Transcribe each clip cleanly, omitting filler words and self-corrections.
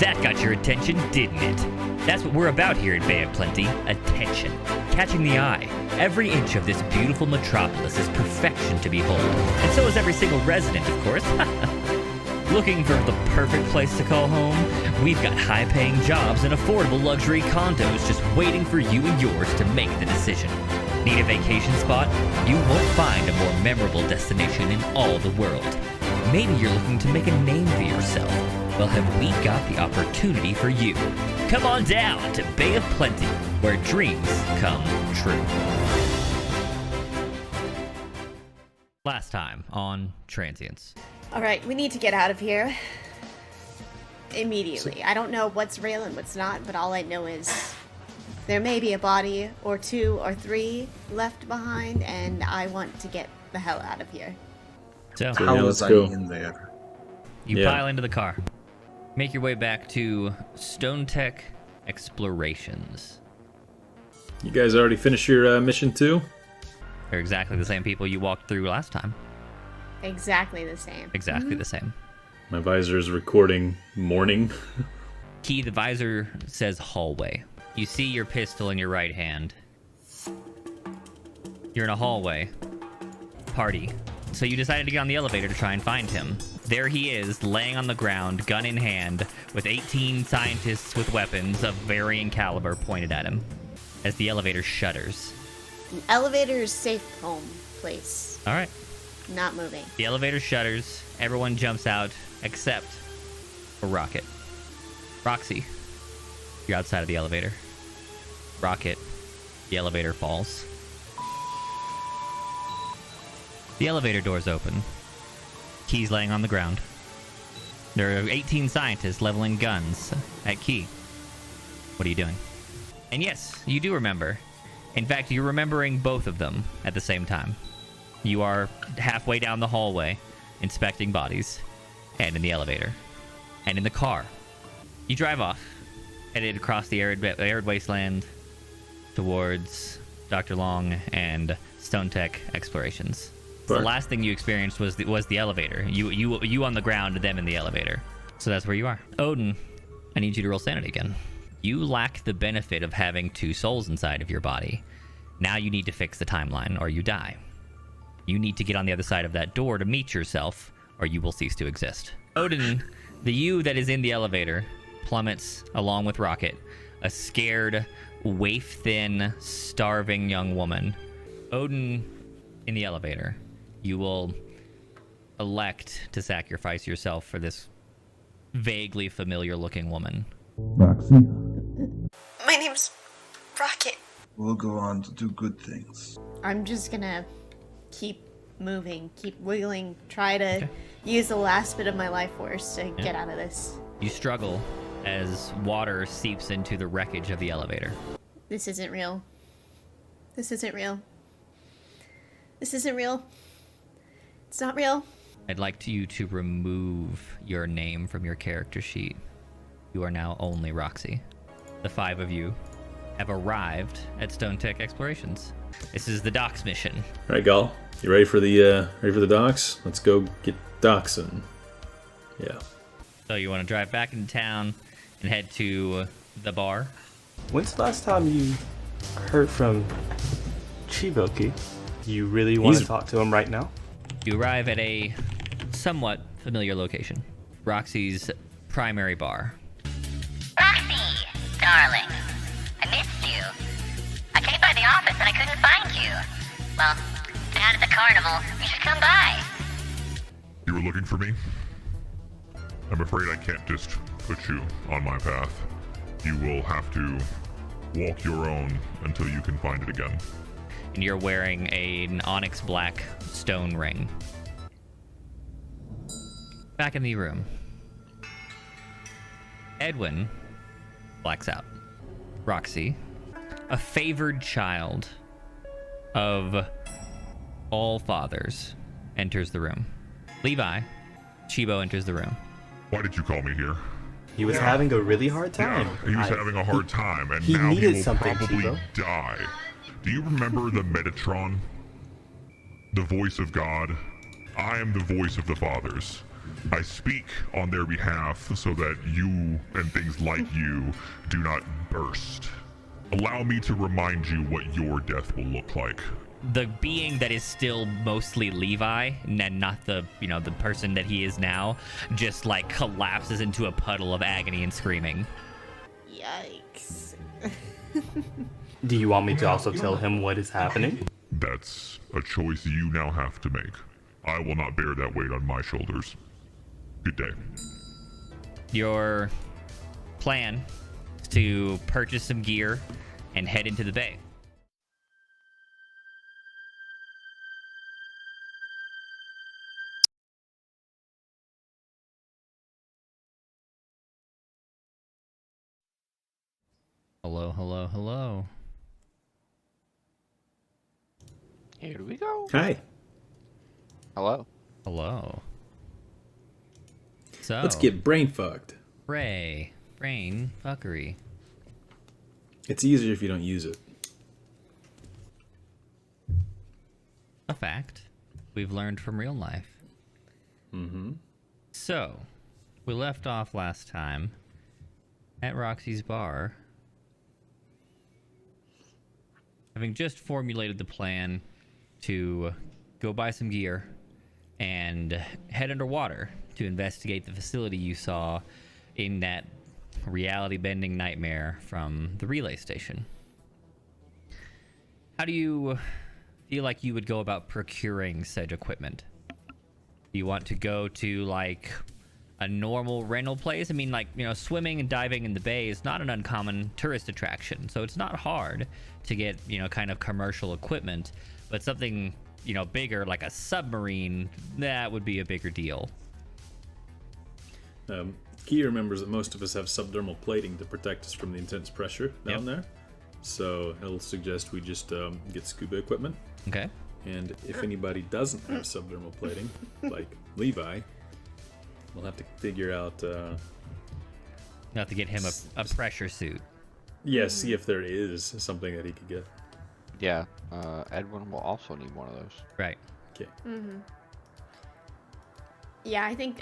That got your attention, didn't it? That's what we're about here at Bay of Plenty. Attention. Catching the eye. Every inch of this beautiful metropolis is perfection to behold. And so is every single resident, of course. Looking for the perfect place to call home? We've got high-paying jobs and affordable luxury condos just waiting for you and yours to make the decision. Need a vacation spot? You won't find a more memorable destination in all the world. Maybe you're looking to make a name for yourself. Well, have we got the opportunity for you? Come on down to Bay of Plenty, where dreams come true. Last time on Transience. All right, we need to get out of here immediately. I don't know what's real and what's not, but all I know is there may be a body or two or three left behind, and I want to get the hell out of here. So How was I in there? You pile into the car. Make your way back to Stone Tech Explorations. You guys already finished your mission too? They're exactly the same people you walked through last time. Exactly the same. Exactly the same. My visor is recording morning. Key, the visor says hallway. You see your pistol in your right hand. You're in a hallway. Party. So you decided to get on the elevator to try and find him. There he is, laying on the ground, gun in hand, with 18 scientists with weapons of varying caliber pointed at him, as the elevator shudders. An elevator's safe home place. All right. Not moving. The elevator shudders. Everyone jumps out, except for Rocket. Roxy, you're outside of the elevator. Rocket, the elevator falls. The elevator doors open. Key's laying on the ground. There are 18 scientists leveling guns at Key. What are you doing? And yes, you do remember. In fact, you're remembering both of them at the same time. You are halfway down the hallway, inspecting bodies, and in the elevator, and in the car. You drive off, headed across the arid wasteland towards Dr. Long and Stone Tech Explorations. The last thing you experienced was the elevator. You on the ground, them in the elevator. So that's where you are. Odin, I need you to roll sanity again. You lack the benefit of having two souls inside of your body. Now you need to fix the timeline, or you die. You need to get on the other side of that door to meet yourself, or you will cease to exist. Odin, the you that is in the elevator, plummets along with Rocket, a scared, waif-thin, starving young woman. Odin, in the elevator, you will elect to sacrifice yourself for this vaguely familiar-looking woman. Roxy? My name's Rocket. We'll go on to do good things. I'm just gonna keep moving, keep wiggling, try to use the last bit of my life force to get out of this. You struggle as water seeps into the wreckage of the elevator. This isn't real. This isn't real. This isn't real. It's not real. I'd like you to remove your name from your character sheet. You are now only Roxy. The five of you have arrived at Stone Tech Explorations. This is the docks mission. All right, Gal, you ready for the docks? Let's go get doxing. Yeah. So you want to drive back into town and head to the bar? When's the last time you heard from Chiboki? You really want to talk to him right now? You arrive at a somewhat familiar location. Roxy's primary bar. Roxy, darling, I missed you. I came by the office and I couldn't find you. Well, down at the carnival, you should come by. You were looking for me? I'm afraid I can't just put you on my path. You will have to walk your own until you can find it again. And you're wearing an onyx black stone ring. Back in the room. Edwin blacks out. Roxy, a favored child of all fathers, enters the room. Levi, Chibo enters the room. Why did you call me here? He was having a really hard time. Yeah, he was having a hard time, and he now he needed will something, probably Chibo. die. Do you remember the Metatron? The voice of God? I am the voice of the fathers. I speak on their behalf so that you and things like you do not burst. Allow me to remind you what your death will look like. The being that is still mostly Levi and not the, the person that he is now, just like collapses into a puddle of agony and screaming. Yikes. Do you want me to also tell him what is happening? That's a choice you now have to make. I will not bear that weight on my shoulders. Good day. Your plan is to purchase some gear and head into the bay. Hello, hello, hello. Here we go. Hi. Hello. Hello. So, Let's get brain fucked. brain fuckery. It's easier if you don't use it. A fact we've learned from real life. Mm-hmm. So, we left off last time at Roxy's bar, having just formulated the plan to go buy some gear and head underwater to investigate the facility you saw in that reality-bending nightmare from the relay station. How do you feel like you would go about procuring said equipment? Do you want to go to, like, a normal rental place? I mean, like, swimming and diving in the bay is not an uncommon tourist attraction, so it's not hard to get, kind of commercial equipment, but something, bigger, like a submarine, that would be a bigger deal. Key remembers that most of us have subdermal plating to protect us from the intense pressure down there, so he'll suggest we just get scuba equipment. Okay. And if anybody doesn't have subdermal plating, like Levi, we'll have to figure out... You'll have to get him a pressure suit. Yeah, see if there is something that he could get. Yeah, Edwin will also need one of those. Right. Okay. Yeah, I think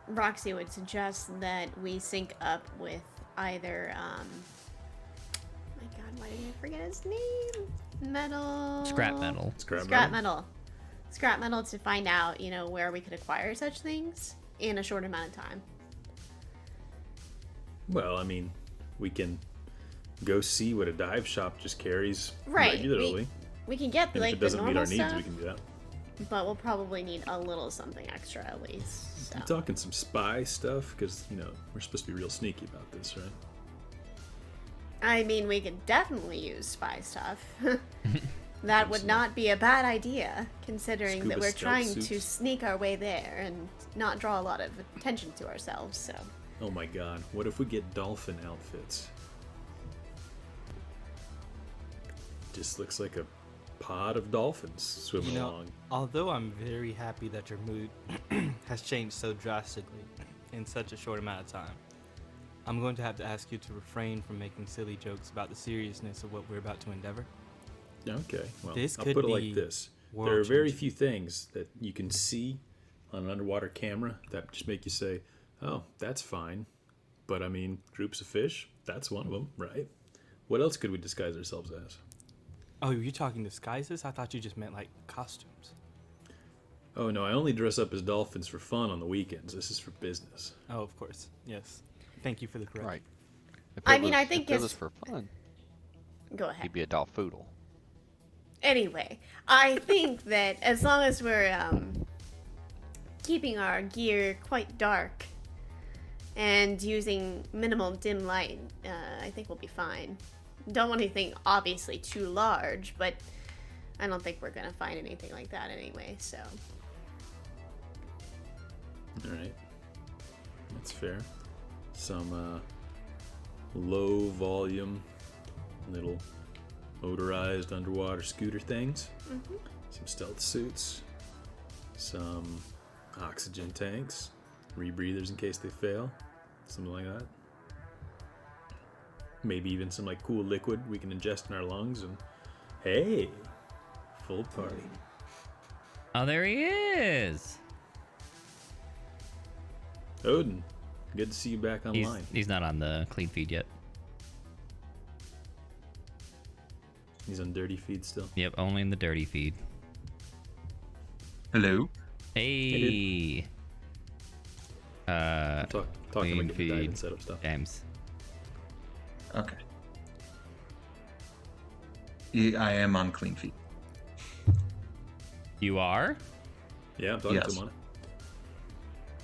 Roxy would suggest that we sync up with either my god, why did I forget his name? Scrap metal. Scrap metal to find out, where we could acquire such things in a short amount of time. Well, I mean, we can go see what a dive shop just carries Right. regularly. We can get And if like it the doesn't meet normal our needs, stuff, we can do that. but we'll probably need a little something extra at least. So. You talking some spy stuff? Because, we're supposed to be real sneaky about this, right? I mean, we could definitely use spy stuff. That would not be a bad idea, considering Scuba that we're stealth trying to suits. sneak our way there and not draw a lot of attention to ourselves, so. Oh my god, what if we get dolphin outfits? Just looks like a pod of dolphins swimming along. Although I'm very happy that your mood has changed so drastically in such a short amount of time, I'm going to have to ask you to refrain from making silly jokes about the seriousness of what we're about to endeavor. Okay, well, This I'll could put it like be this. There are world very changing. few things that you can see on an underwater camera that just make you say, oh, that's fine. But, I mean, groups of fish, that's one of them, right? What else could we disguise ourselves as? Oh, you're talking disguises? I thought you just meant, like, costumes. Oh, no, I only dress up as dolphins for fun on the weekends. This is for business. Oh, of course. Yes. Thank you for the correction. Right. If I it mean, was- I think if it it's- was for fun, Go ahead. he'd be a dolphoodle. Anyway, I think that as long as we're keeping our gear quite dark and using minimal dim light, I think we'll be fine. Don't want anything obviously too large, but I don't think we're gonna find anything like that anyway, so. Alright. That's fair. Some low volume little motorized underwater scooter things. Some stealth suits. Some oxygen tanks. Rebreathers in case they fail. Something like that. Maybe even some like cool liquid we can ingest in our lungs and hey, full party. Oh, there he is. Odin, good to see you back online. He's not on the clean feed yet. He's on dirty feed still. Yep, only in the dirty feed. Hello. Hey. Talking clean about getting dive feed. and setup stuff. James. Okay. Yeah, I am on clean feet. You are? Yeah, I'm talking Yes. to him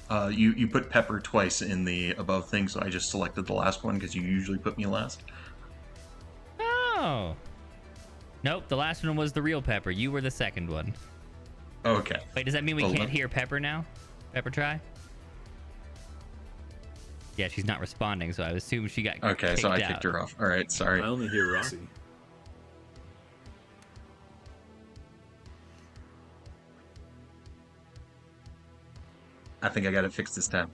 on it. You put Pepper twice in the above thing, so I just selected the last one because you usually put me last. Oh. Nope, the last one was the real Pepper. You were the second one. Okay. Wait, does that mean we Well, can't let- hear Pepper now? Pepper try? Yeah, she's not responding, so I assume she got Okay, so I out. kicked her off. All right, sorry. I only hear Rossi. I think I got it fixed this time.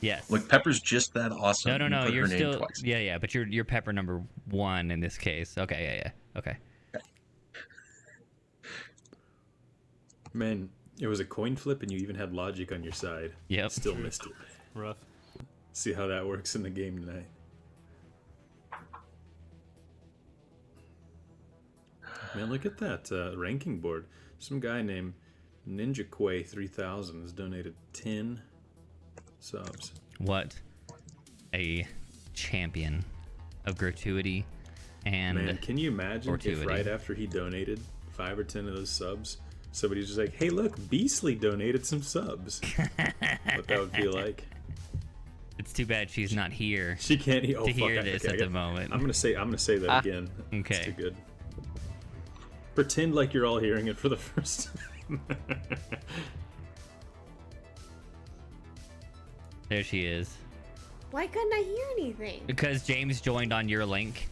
Yes. Look, Pepper's just that awesome. no, You put you're her name still twice. yeah, but you're Pepper number 1 in this case. Okay, yeah. Okay. Man, it was a coin flip and you even had logic on your side. Yep. Still missed it. Rough. See how that works in the game tonight. Man, look at that ranking board. Some guy named Ninja Quay 3000 has donated 10 subs. What a champion of gratuity and Man, can you imagine fortuity. if right after he donated 5 or 10 of those subs, somebody's just like, hey, look, Beastly donated some subs. What that would feel like. it's too bad she's not here She can't to hear this at the moment. I'm gonna say that again. Okay. It's too good. Pretend like you're all hearing it for the first time. There she is. Why couldn't I hear anything? Because James joined on your link.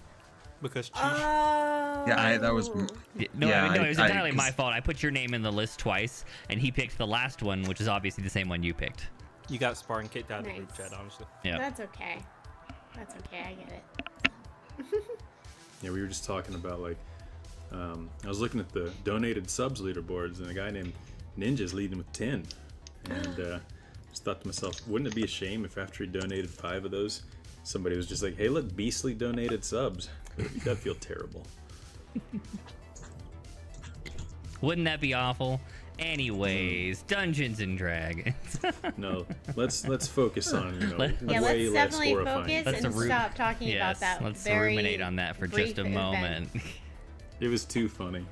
Because Oh. Yeah, that was. No, Yeah, it was entirely my 'cause- fault. I put your name in the list twice, and he picked the last one, which is obviously the same one you picked. you got Spartan kicked out of the group Nice. chat, honestly. Yeah. That's okay. That's okay. I get it. Yeah, we were just talking about like, I was looking at the donated subs leaderboards, and a guy named Ninja's leading with 10, and just thought to myself, wouldn't it be a shame if after he donated 5 of those, somebody was just like, hey, look, Beastly donated subs? That'd feel terrible. Wouldn't that be awful? Anyways, Dungeons and Dragons. No, let's focus on Yeah, way let's less definitely horrifying. focus and stop talking about that. Let's very ruminate on that for brief just a event. moment. It was too funny.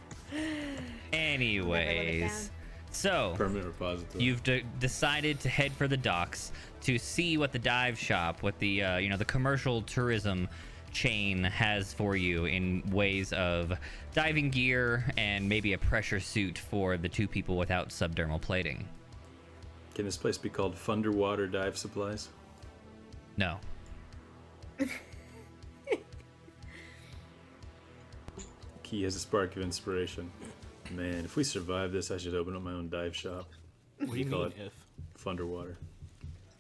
Anyways, so Permanent repository. you've decided to head for the docks to see what the dive shop, what the the commercial tourism chain has for you in ways of diving gear and maybe a pressure suit for the 2 people without subdermal plating. Can this place be called Funderwater Dive Supplies? No. Key has a spark of inspiration. Man, if we survive this, I should open up my own dive shop. What do you Call mean it if? Funderwater.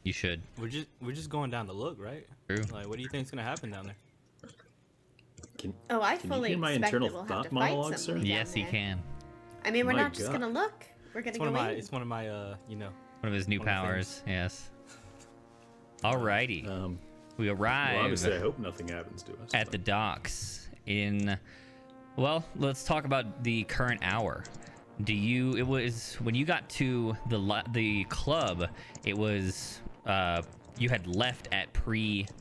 You should. We're just going down to look, right? True. Like, what do you think's gonna happen down there? Oh, I Can you fully hear my expect internal that we'll have thought to fight monologue, sir? somebody down Yes, he there. can. I mean, we're My not just God. gonna look. We're gonna It's go one of my in. it's one of my One of his new One of the powers. Yes. Alrighty. We Well, arrive obviously, I hope nothing happens to us. at the docks in. Well, let's talk about the current hour. It was when you got to the club. It was you had left at pre-dusk.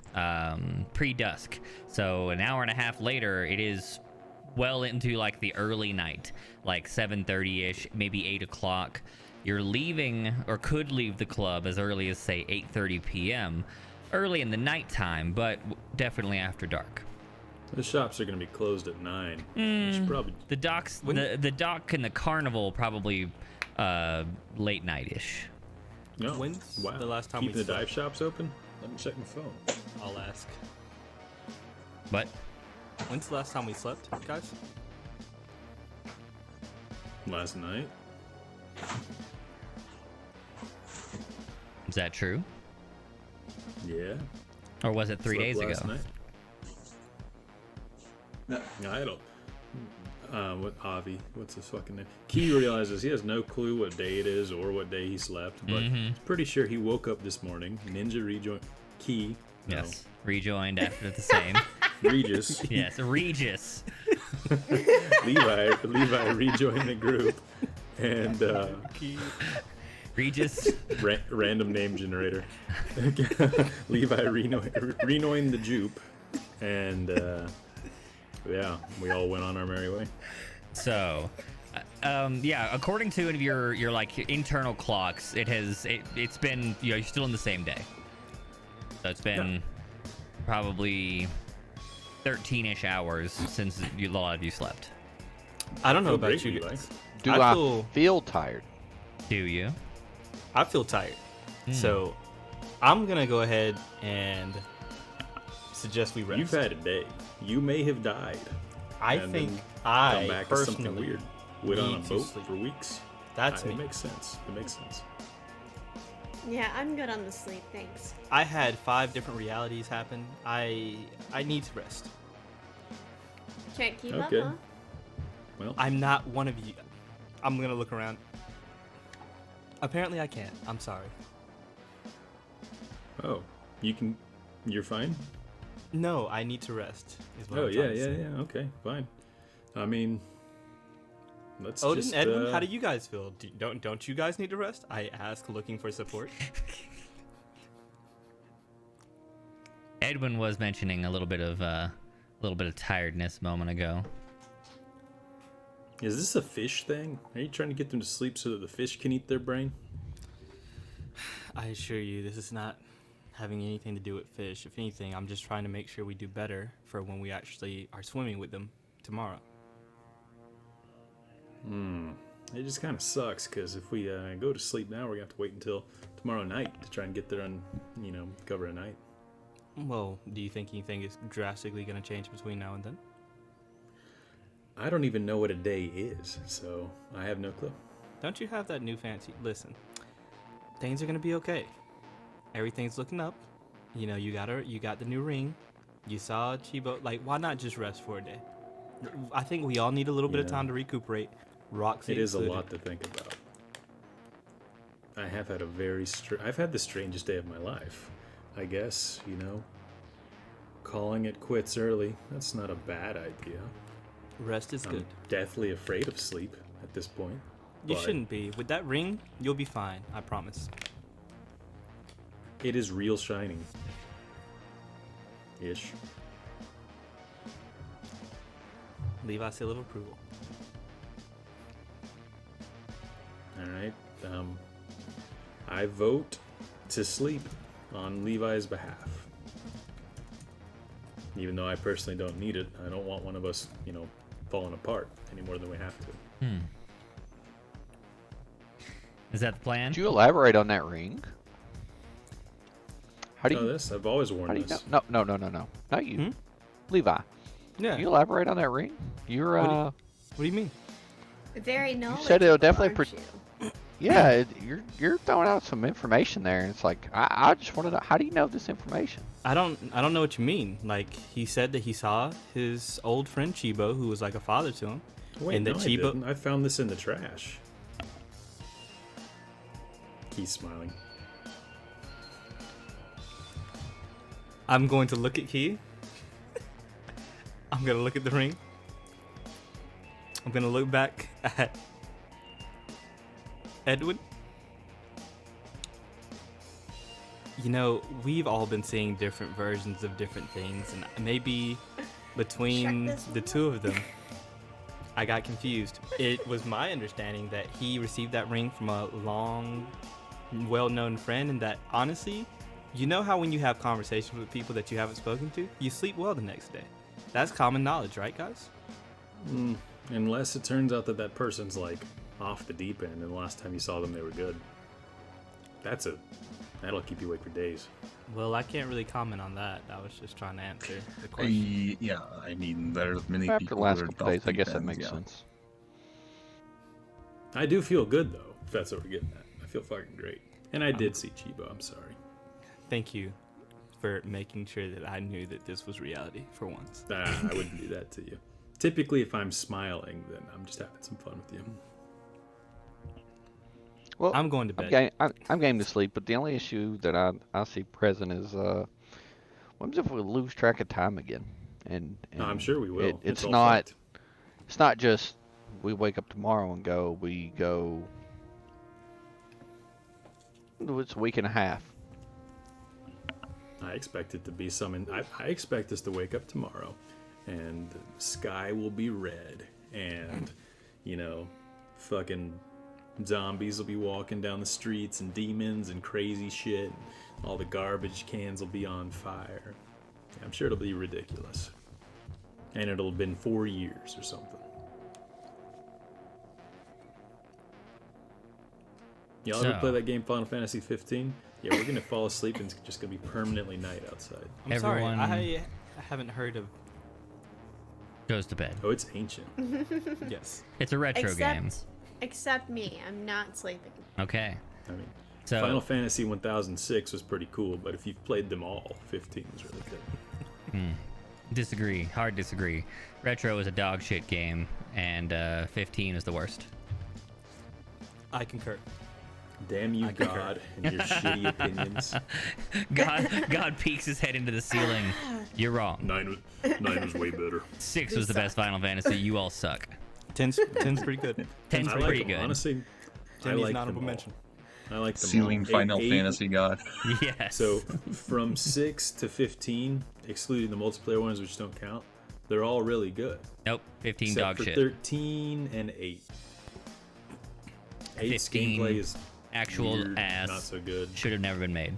So an hour and a half later, it is well into like the early night, like 7:30ish, maybe 8 o'clock. You're leaving or could leave the club as early as say 8:30 p.m. Early in the nighttime, but definitely after dark. The shops are going to be closed at 9. We should probably. The docks, the dock and the carnival probably late night-ish. No. When's Wow. the last time Keeping we the dive shops open? Let me check my phone. I'll ask. But When's the last time we slept, guys? Last night? is that true? Yeah. Or was it 3 Slept days last ago? night. No. I don't. What Avi? What's his fucking name? Key realizes he has no clue what day it is or what day he slept, but he's pretty sure he woke up this morning. Ninja rejoined. Key. No. Yes. Rejoined after the same. Regis. Yes, Regis. Levi rejoined the group, and Regis. Random name generator. Levi renoined the jupe, and yeah, we all went on our merry way. So, yeah, according to your like internal clocks, it's been, you know, you're still in the same day. So it's been probably 13-ish hours since a lot of you slept. I don't know Feel about great, you Levi. guys. Do I I feel tired? Do you? I feel tired. So I'm going to go ahead and suggest we rest. You've had a day. You may have died. I and think then I come back to something personally weird. Went on a need to boat sleep. for weeks. That's It me. makes sense. It makes sense. Yeah, I'm good on the sleep, thanks. I had 5 different realities happen. I need to rest. Can't keep Okay. up, huh? Well, I'm not one of you. I'm going to look around. Apparently I can't. I'm sorry. oh, you can. You're fine. No, I need to rest. Is what Oh I'm yeah, trying to yeah, say. yeah. Okay, fine. I mean, let's Odin, just. Edwin, how do you guys feel? Don't you guys need to rest? I ask, looking for support. Edwin was mentioning a little bit of tiredness a moment ago. Is this a fish thing? Are you trying to get them to sleep so that the fish can eat their brain? I assure you, this is not having anything to do with fish. If anything, I'm just trying to make sure we do better for when we actually are swimming with them tomorrow. It just kind of sucks because if we go to sleep now, we're gonna have to wait until tomorrow night to try and get there and cover a night. Well, do you think anything is drastically going to change between now and then? I don't even know what a day is, so I have no clue. Don't you have that new fancy? Listen, things are going to be okay. Everything's looking up. You know, you got the new ring. You saw Chibo. Like, why not just rest for a day? I think we all need a little bit of Yeah. time to recuperate. Roxy It is a included. lot to think about. I have had I've had the strangest day of my life. I guess, calling it quits early, that's not a bad idea. Rest is good. I'm deathly afraid of sleep at this point. You but shouldn't be. With that ring, you'll be fine. I promise. It is real shining. Ish. Levi, seal of approval. Alright. I vote to sleep on Levi's behalf. Even though I personally don't need it, I don't want one of us, falling apart any more than we have to. Is that the plan? Could you elaborate on that ring? How do Know you? this? I've always worn How do you this. know? No, not you, Levi. Yeah. Can you elaborate on that ring? You're What do you mean? Very knowledgeable, said it'll definitely aren't you? yeah. You're throwing out some information there, and it's like I just want to know, how do you know this information? I don't know what you mean. Like, he said that he saw his old friend Chibo, who was like a father to him. Wait, and no, that I didn't. I found this in the trash. He's smiling. I'm going to look at Key. I'm going to look at the ring. I'm going to look back at Edwin. We've all been seeing different versions of different things, and maybe between Check this the one two of them, I got confused. It was my understanding that he received that ring from a long, well-known friend, and that, honestly, you know how when you have conversations with people that you haven't spoken to, you sleep well the next day. That's common knowledge, right, guys? Unless it turns out that person's like off the deep end, and the last time you saw them, they were good. That'll keep you awake for days. Well, I can't really comment on that. I was just trying to answer the question. Yeah, I mean, there's many After the people last who are couple days, off I deep guess that ends, makes yeah. sense. I do feel good though, if that's what we're getting at. I feel fucking great. And I did see Chibo. I'm sorry. Thank you for making sure that I knew that this was reality for once. I wouldn't do that to you. typically, if I'm smiling, then I'm just having some fun with you. Well, I'm going to bed. I'm game to sleep, but the only issue that I see present is what if we lose track of time again? And No, I'm sure we will. It's all not fucked. it's not just we wake up tomorrow and we go. It's a week and a half. I expect it to be I expect us to wake up tomorrow, and the sky will be red, and fucking zombies will be walking down the streets, and demons and crazy shit. And all the garbage cans will be on fire. I'm sure it'll be ridiculous, and it'll have been 4 years or something. Y'all ever play that game Final Fantasy 15? Yeah, we're gonna fall asleep and it's just gonna be permanently night outside. I'm sorry, I haven't heard of. Goes to bed. Oh, it's ancient. Yes. It's a retro game. Except me. I'm not sleeping. Okay. I mean, So Final Fantasy 1006 was pretty cool, but if you've played them all, 15 was really good. disagree. Hard disagree. Retro is a dog shit game, and 15 is the worst. I concur. Damn you, God, and your shitty opinions. God peeks his head into the ceiling. You're wrong. 9 was way better. 6 was the best Final Fantasy. You all suck. 10's pretty good. 10's I like pretty them, good. honestly. I 10 is like an honorable them all. mention. I like them Ceiling all. Final Eight- Fantasy God. Yes. So from 6 to 15, excluding the multiplayer ones which don't count, they're all really good. Nope. 15 Except dog for shit. 13 and 8. 8's 15 gameplay is actual weird, ass. not so good. Should have never been made.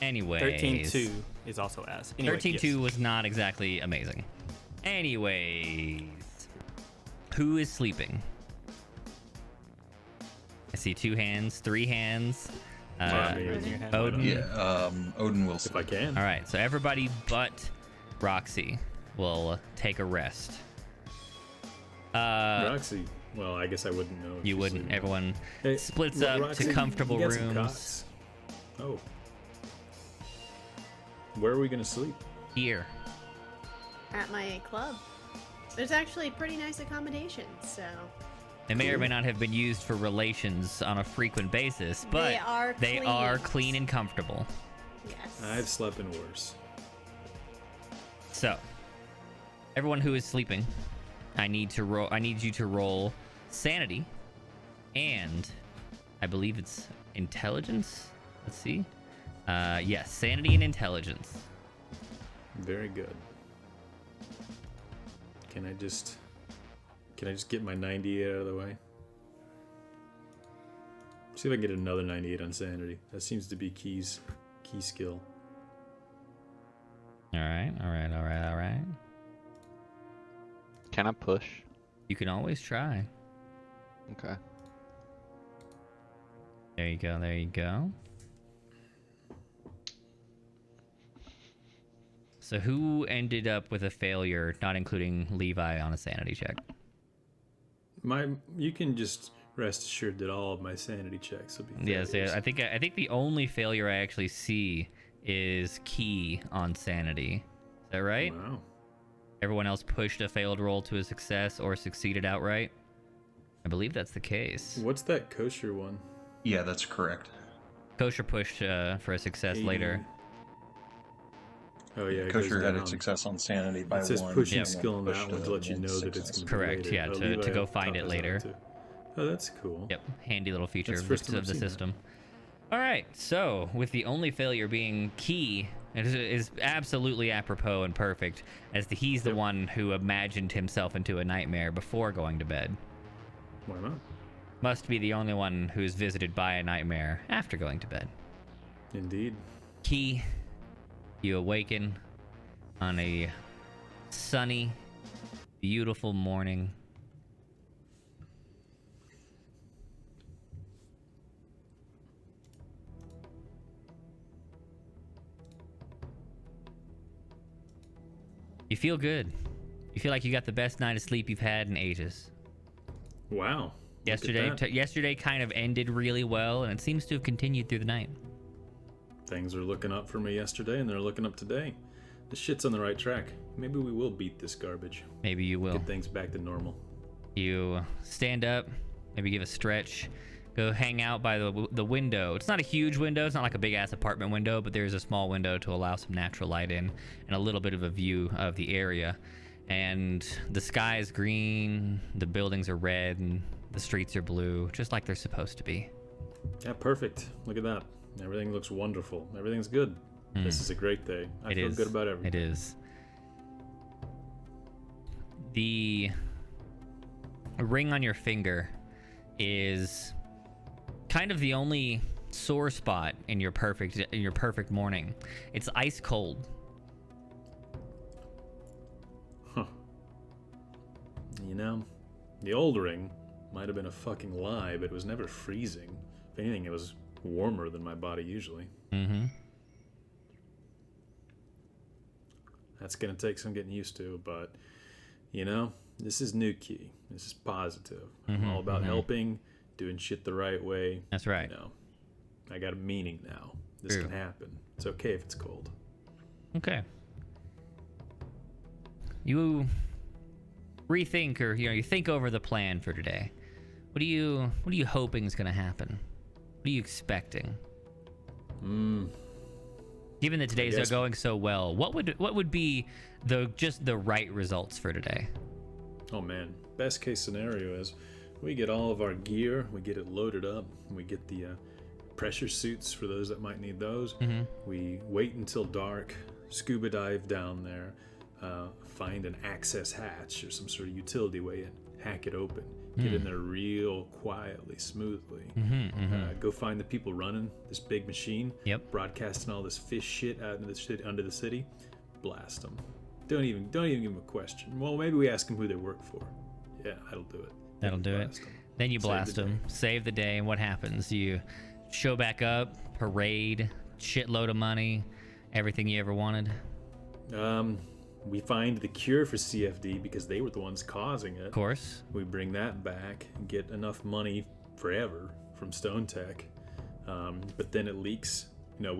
Anyways. 13-2 is also ass. Anyway, 13-2 yes. was not exactly amazing. Anyways. Who is sleeping? I see 2 hands, 3 hands. I mean, Raise your hand. Odin. Yeah, Odin will if sleep. I can. All right, so everybody but Roxy will take a rest. Roxy. Well, I guess I wouldn't know. if You she's wouldn't. sleeping. Everyone Hey, splits Ro- up Roxy, to comfortable you got some rooms. cots? Oh. Where are we gonna sleep? Here. At my club. There's actually pretty nice accommodations, so They may or may not have been used for relations on a frequent basis, but they are clean. clean and comfortable. yes. I've slept in worse. So, everyone who is sleeping, I need you to roll sanity, and I believe it's intelligence. Let's see. Yes, sanity and intelligence. Very good. Can I just get my 98 out of the way? See if I can get another 98 on sanity. That seems to be key skill. All right. Can I push? You can always try. Okay. There you go. So who ended up with a failure, not including Levi on a sanity check? You can just rest assured that all of my sanity checks will be Yes, failures. I think the only failure I actually see is Key on sanity. Is that right? Wow. Everyone else pushed a failed roll to a success or succeeded outright. I believe that's the case. What's that kosher one? Yeah, that's correct. Kosher pushed for a success 80. later. Oh yeah, it goes Kosher had down. its success on sanity by It says 1. pushing Yep. skill on that Pushed one to let you one know that it's success. going to be Correct, later. yeah, Oh, to Levi go up find top it has that later. too. Oh, that's cool. Yep, handy little feature That's of the first time of I've the seen that. system. All right, so with the only failure being Key, it is absolutely apropos and perfect, as he's the Yep. one who imagined himself into a nightmare before going to bed. Why not? Must be the only one who's visited by a nightmare after going to bed. Indeed. Key, you awaken on a sunny, beautiful morning. You feel good. You feel like you got the best night of sleep you've had in ages. Wow. Yesterday, Look at that. yesterday kind of ended really well, and it seems to have continued through the night. Things were looking up for me yesterday, and they're looking up today. this shit's on the right track. Maybe we will beat this garbage. Maybe you will. Get things back to normal. You stand up, maybe give a stretch, go hang out by the window. It's not a huge window. It's not like a big-ass apartment window, but there's a small window to allow some natural light in and a little bit of a view of the area. And the sky is green, the buildings are red, and the streets are blue, just like they're supposed to be. Yeah, perfect. Look at that. Everything looks wonderful. Everything's good. This is a great day. I feel good about everything. It is. The ring on your finger is kind of the only sore spot in your perfect morning. It's ice cold. Huh. You know, the old ring might have been a fucking lie, but it was never freezing. If anything, it was warmer than my body usually. Mm-hmm. That's gonna take some getting used to, but you know, this is new key. This is positive. I'm all about helping, doing shit the right way. That's right. You know, I got a meaning now. This True. can happen. It's okay if it's cold. Okay. You rethink, or you think over the plan for today. What are you hoping is gonna happen? What are you expecting? Given that today's are going so well, what would be the right results for today? Oh man, best case scenario is we get all of our gear, we get it loaded up, we get the pressure suits for those that might need those. We wait until dark, scuba dive down there, find an access hatch or some sort of utility way in, hack it open, get in there real quietly, smoothly. Go find the people running this big machine, broadcasting all this fish shit out under the city, blast them. Don't even give them a question. Well, maybe we ask them who they work for. Yeah, that'll do it. That'll do it. Then you blast them, save the day, and what happens? You show back up, parade, shitload of money, everything you ever wanted. We find the cure for CFD because they were the ones causing it. Of course. We bring that back and get enough money forever from Stone Tech. But then it leaks. No.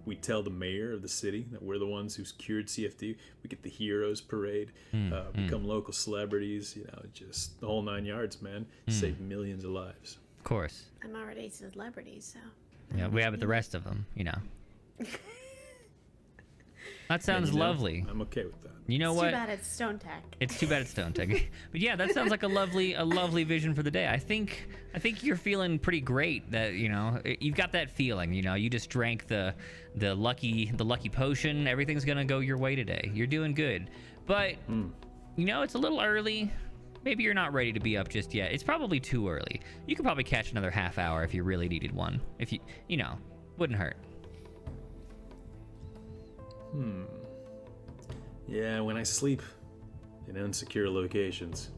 We tell the mayor of the city that we're the ones who's cured CFD. We get the heroes parade, become local celebrities. You know, just the whole 9 yards, man. Save millions of lives. Of course. I'm already a celebrity, so. Yeah, we have it the rest of them, you know. That sounds lovely. I'm okay with that. You know It's what? too bad it's Stone Tech. It's too bad it's Stone Tech. But yeah, that sounds like a lovely vision for the day. I think you're feeling pretty great. That you've got that feeling. You just drank the lucky potion. Everything's gonna go your way today. You're doing good. But it's a little early. Maybe you're not ready to be up just yet. It's probably too early. You could probably catch another half hour if you really needed one. If you wouldn't hurt. Yeah, when I sleep in unsecured locations,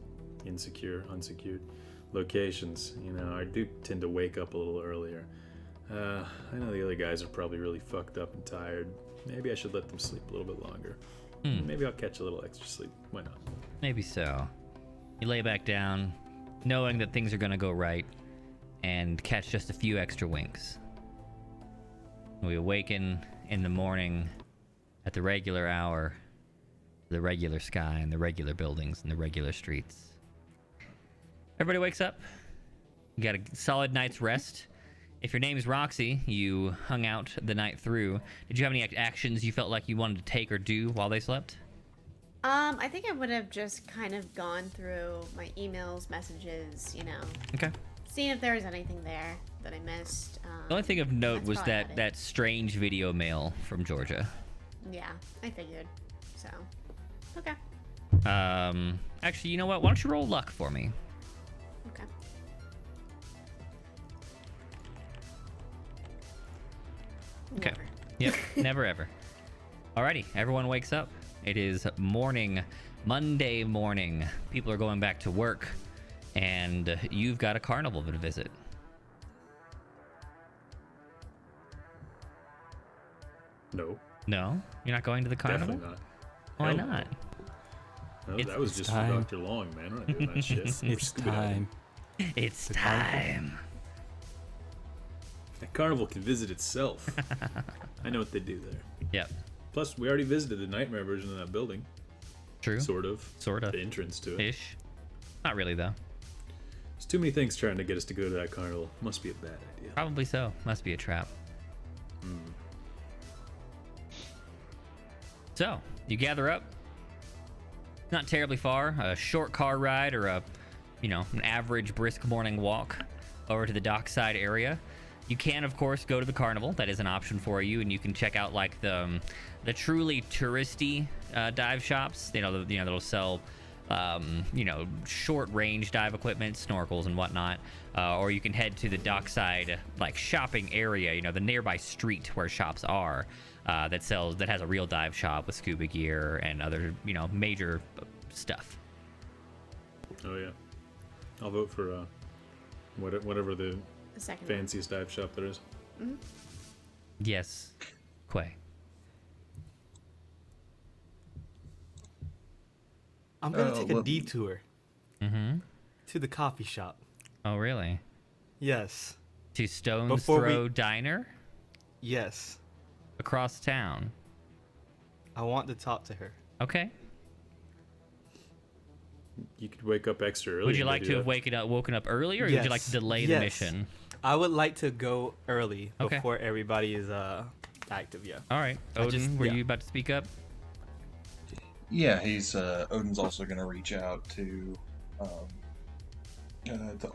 unsecured locations, I do tend to wake up a little earlier. I know the other guys are probably really fucked up and tired. Maybe I should let them sleep a little bit longer. Maybe I'll catch a little extra sleep. Why not? Maybe so. You lay back down, knowing that things are gonna go right, and catch just a few extra winks. We awaken in the morning at the regular hour, the regular sky and the regular buildings and the regular streets. Everybody wakes up. You got a solid night's rest. If your name is Roxy, you hung out the night through. Did you have any actions you felt like you wanted to take or do while they slept? I think I would have just kind of gone through my emails, messages, Okay. seeing if there was anything there that I missed. The only thing of note that's was probably about it. that strange video mail from Georgia. Yeah, I figured. So, okay. Actually, you know what? Why don't you roll luck for me? Okay. Okay. Never. Yep. Never ever. Alrighty. Everyone wakes up. It is morning, Monday morning. People are going back to work, and you've got a carnival to visit. No. No? You're not going to the carnival? Definitely not. Why Hell not? No, It's that was just time. for Dr. Long, man. We're not doing that shit. It's time. It's time. That carnival can visit itself. I know what they do there. Yep. Plus, we already visited the nightmare version of that building. True. Sort of. Sort of. The entrance to it. Ish. Not really, though. There's too many things trying to get us to go to that carnival. Must be a bad idea. Probably so. Must be a trap. So, you gather up. Not terribly far. A short car ride or an average brisk morning walk over to the dockside area. You can, of course, go to the carnival. That is an option for you, and you can check out like the truly touristy dive shops. That'll sell short range dive equipment, snorkels and whatnot. Or you can head to the dockside like shopping area. The nearby street where shops are that has a real dive shop with scuba gear and other major stuff. Oh yeah, I'll vote for whatever the second fanciest dive shop there is. Mm-hmm. Yes, Quay. I'm gonna take a detour Mm-hmm. to the coffee shop. Oh, really? Yes. To Stone's Before Throw Diner Yes. across town. I want to talk to her. Okay. You could wake up extra early. Would you and like do to have that. woken up early, or would you like to delay the mission? I would like to go early Okay. before everybody is active. Yeah. All right, Odin, were yeah. you about to speak up? Yeah, he's Odin's also going to reach out to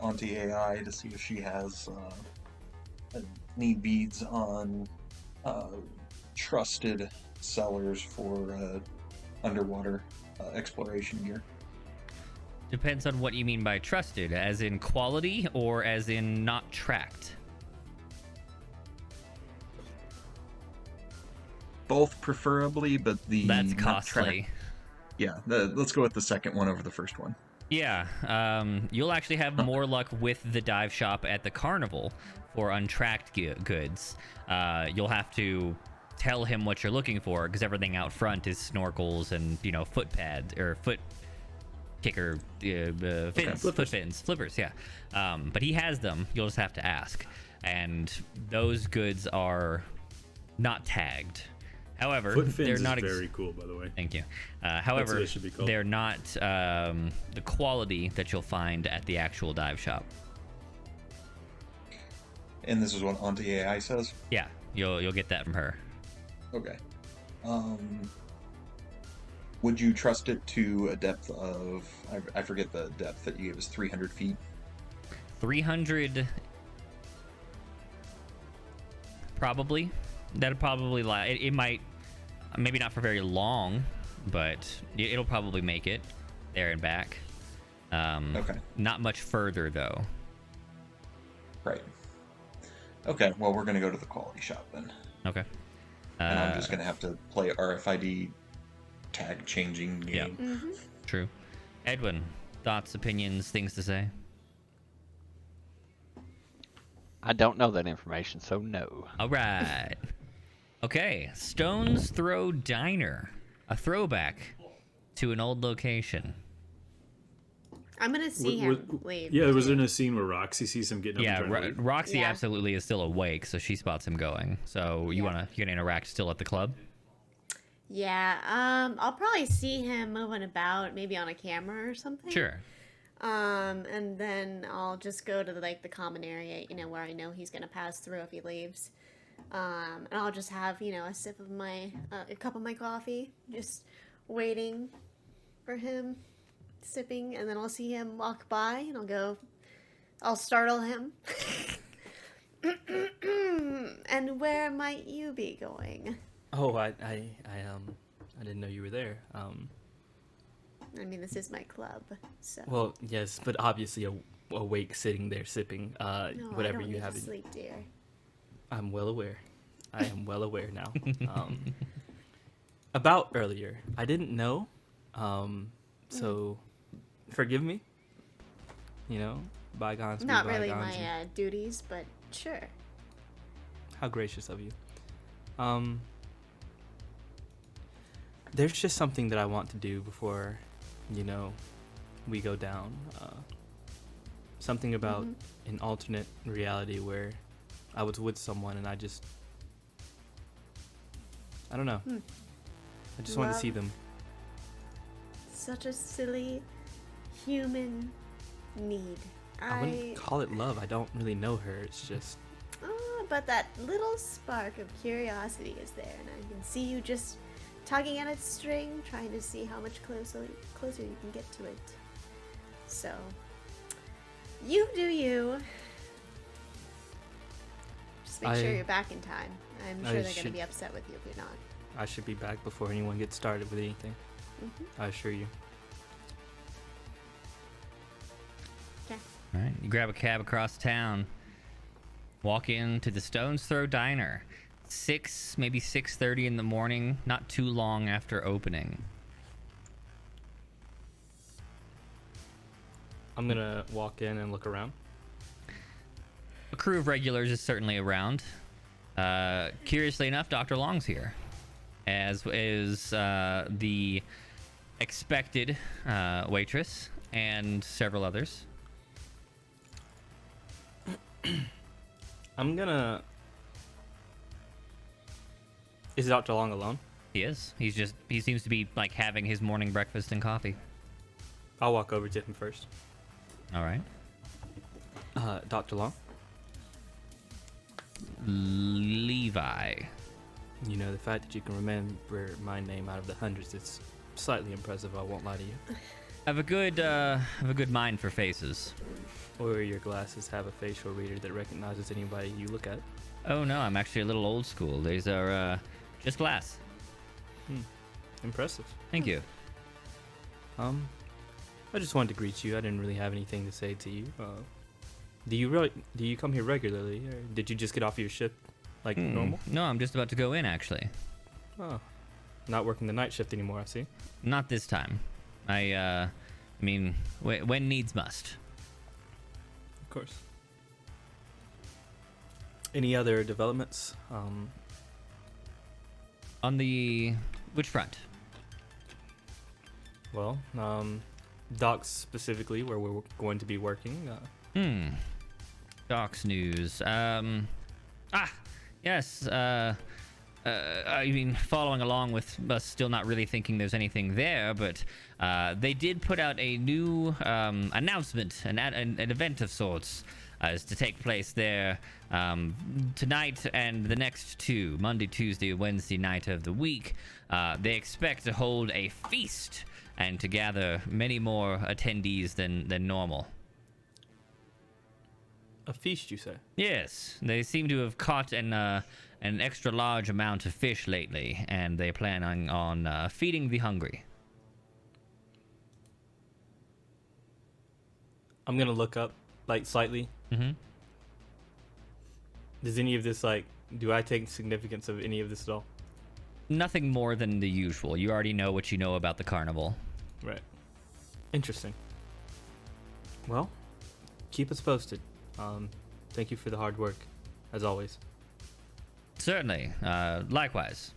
Auntie AI to see if she has any beads on trusted sellers for underwater exploration gear. Depends on what you mean by trusted, as in quality or as in not tracked. Both preferably, but That's not costly. tracked- Yeah, let's go with the second one over the first one. Yeah, you'll actually have more luck with the dive shop at the carnival for untracked goods. You'll have to tell him what you're looking for, because everything out front is snorkels and foot pads or foot kicker fins, foot fins, flippers. Yeah, but he has them. You'll just have to ask, and those goods are not tagged. However, Foot fins they're not is very cool, by the way. Thank you. That's However, what it should be called. they're not the quality that you'll find at the actual dive shop. And this is what Auntie AI says? Yeah, you'll get that from her. Okay. Would you trust it to a depth of... I forget the depth that you gave us, 300 feet? 300... Probably. That'll probably lie. It might... Maybe not for very long, but it'll probably make it there and back. Okay. Not much further, though. Right. Okay, well, we're going to go to the quality shop then. Okay. And I'm just going to have to play RFID tag changing game. Yeah. True. Edwin, thoughts, opinions, things to say? I don't know that information, so no. All right. Okay, Stone's Throw Diner. A throwback to an old location. I'm gonna see him leave. Yeah, was there a scene where Roxy sees him getting up Yeah, and trying to leave? Roxy Yeah. absolutely is still awake, so she spots him going. So you gonna interact still at the club? Yeah, I'll probably see him moving about, maybe on a camera or something. Sure. And then I'll just go to the common area, where I know he's gonna pass through if he leaves. And I'll just have, a sip of a cup of my coffee, just waiting for him, sipping, and then I'll see him walk by, and I'll startle him. And where might you be going? Oh, I didn't know you were there. I mean, this is my club, so. Well, yes, but obviously awake, sitting there sipping No, whatever I don't you need have. to sleep, dear. I'm well aware. I am well aware now. About earlier, I didn't know. So, forgive me. Bygones be Not really bygones. my duties, but sure. How gracious of you. There's just something that I want to do before, we go down. Something about an alternate reality where I was with someone and I don't know. I just wanted to see Love. them. Such a silly human need. I wouldn't call it love. I don't really know her. It's just But that little spark of curiosity is there, and I can see you just tugging at its string, trying to see how much closer you can get to it. So, you do you. Just make sure you're back in time. I'm sure they're going to be upset with you if you're not. I should be back before anyone gets started with anything. I assure you. Okay. All right, you grab a cab across town. Walk into the Stone's Throw Diner. 6:30 in the morning, not too long after opening. I'm gonna walk in and look around. A crew of regulars is certainly around. Curiously enough, Dr. Long's here, as is the expected waitress and several others. I'm gonna... Is Dr. Long alone? He is. He seems to be like having his morning breakfast and coffee. I'll walk over to him first. All right. Dr. Long? Levi. You know, the fact that you can remember my name out of the hundreds is slightly impressive, I won't lie to you. I have a good mind for faces. Or your glasses have a facial reader that recognizes anybody you look at. Oh no, I'm actually a little old school. These are just glass. Impressive. Thank you. I just wanted to greet you. I didn't really have anything to say to you. Do you come here regularly, or did you just get off your shift like normal? No, I'm just about to go in actually. Oh, not working the night shift anymore, I see. Not this time. I mean, when needs must. Of course. Any other developments? On the which front? Well, docks specifically, where we're going to be working. Doc's news. Yes. I mean, following along with us still not really thinking there's anything there, but they did put out a new announcement, an event of sorts, is to take place there tonight and the next two, Monday, Tuesday, Wednesday night of the week. They expect to hold a feast and to gather many more attendees than normal. A feast, you say? Yes, they seem to have caught an extra large amount of fish lately, and they plan on feeding the hungry. I'm gonna look up, like, slightly. Mm-hmm. Does any of this, like, do I take significance of any of this at all? Nothing more than the usual. You already know what you know about the carnival. Right. Interesting. Well, keep us posted. Thank you for the hard work, as always. Certainly. Likewise.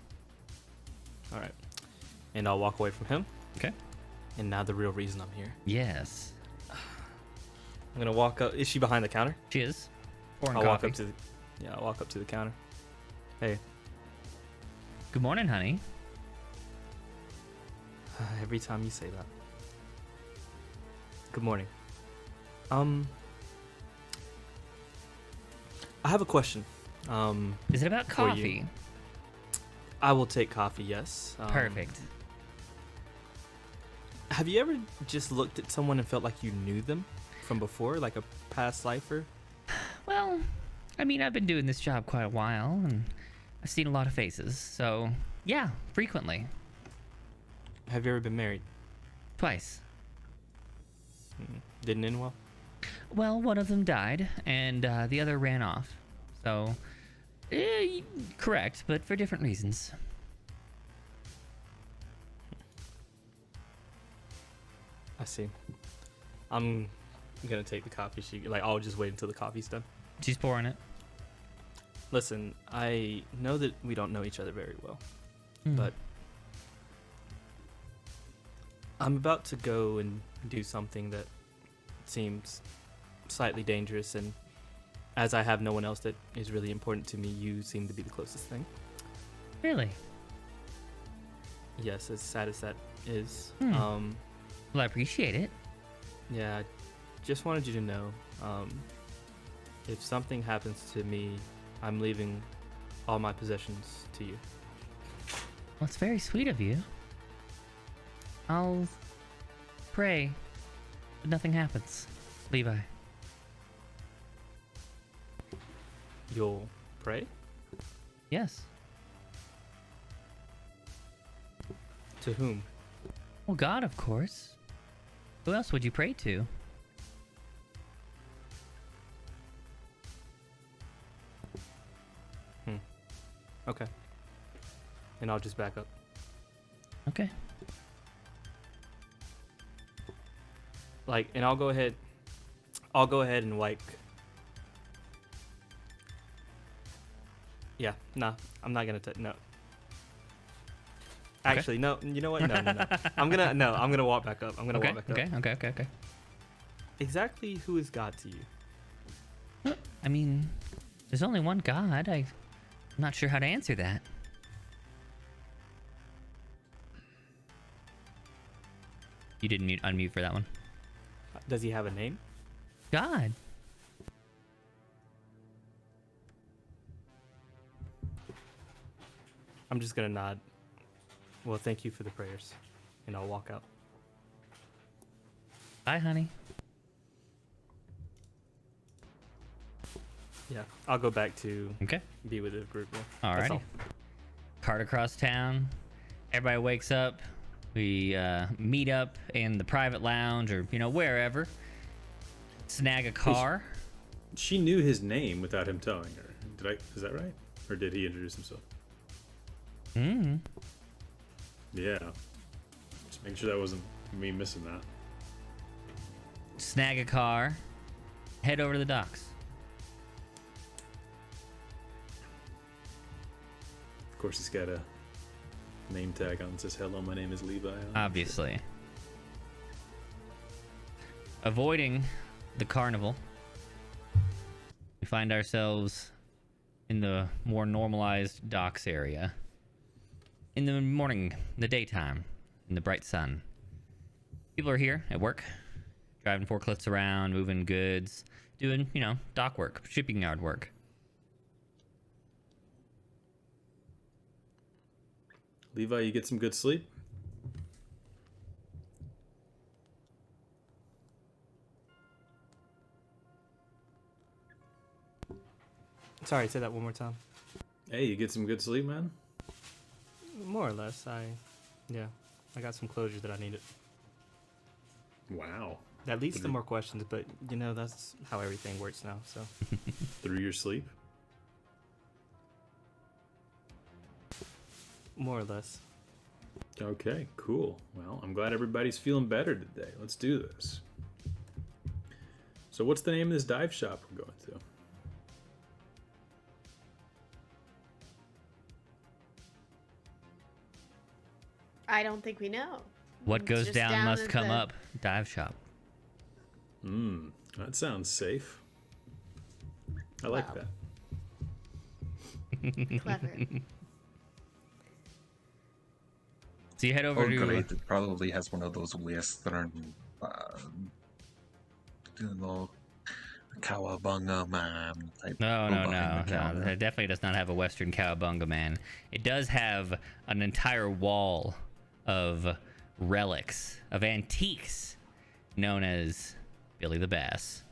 All right. And I'll walk away from him. Okay. And now the real reason I'm here. Yes. I'm gonna walk up. Is she behind the counter? She is. Pouring I'll coffee. walk up to the. Yeah, I'll walk up to the counter. Hey. Good morning, honey. Every time you say that. Good morning. I have a question. Is it about for you. coffee? I will take coffee, yes. Perfect. Have you ever just looked at someone and felt like you knew them from before, like a past lifer? Well, I mean, I've been doing this job quite a while, and I've seen a lot of faces, so yeah, frequently. Have you ever been married? Twice. Didn't end well? Well, one of them died, and the other ran off. So, correct, but for different reasons. I see. I'm gonna take the coffee. I'll just wait until the coffee's done. She's pouring it. Listen, I know that we don't know each other very well, but I'm about to go and do something that seems slightly dangerous, and as I have no one else that is really important to me, you seem to be the closest thing. Really? Yes, as sad as that is. Well, I appreciate it. Yeah, just wanted you to know, if something happens to me, I'm leaving all my possessions to you. Well, it's very sweet of you. I'll pray, but nothing happens. Levi. You'll pray? Yes. To whom? Well, God, of course. Who else would you pray to? Okay. And I'll just back up. Okay. Like, and I'll go ahead and like, yeah, nah, I'm not gonna no. Actually, no, you know what? No. I'm gonna walk back up. I'm gonna walk back up. Okay. Exactly who is God to you? I mean, there's only one God. I'm not sure how to answer that. You didn't unmute for that one. Does he have a name? God. I'm just gonna nod. Well, thank you for the prayers, and I'll walk out. Bye, honey. Yeah, I'll go back to Okay. be with the group. Yeah. That's Alrighty. all. Cart across town. Everybody wakes up. We meet up in the private lounge or, wherever. Snag a car. She knew his name without him telling her. Is that right? Or did he introduce himself? Yeah. Just make sure that wasn't me missing that. Snag a car. Head over to the docks. Of course, he's got a name tag on that says, "Hello, my name is Levi." Obviously. Avoiding the carnival, we find ourselves in the more normalized docks area. In the morning, the daytime, in the bright sun. People are here at work, driving forklifts around, moving goods, doing, dock work, shipping yard work. Levi, you get some good sleep? Sorry, say that one more time. Hey, you get some good sleep, man? More or less, I got some closure that I needed. Wow. That leads to more questions, but that's how everything works now. So Through your sleep? more or less. Okay, cool. Well, I'm glad everybody's feeling better today. Let's do this. So what's the name of this dive shop we're going to? I don't think we know. What goes Just down must at come the- up. Dive shop. That sounds safe. I like Wow. that. Clever. So you head over Oh, to... great. It probably has one of those Western, cowabunga man type. No. behind the counter. It definitely does not have a Western cowabunga man. It does have an entire wall of relics, of antiques, known as Billy the Bass.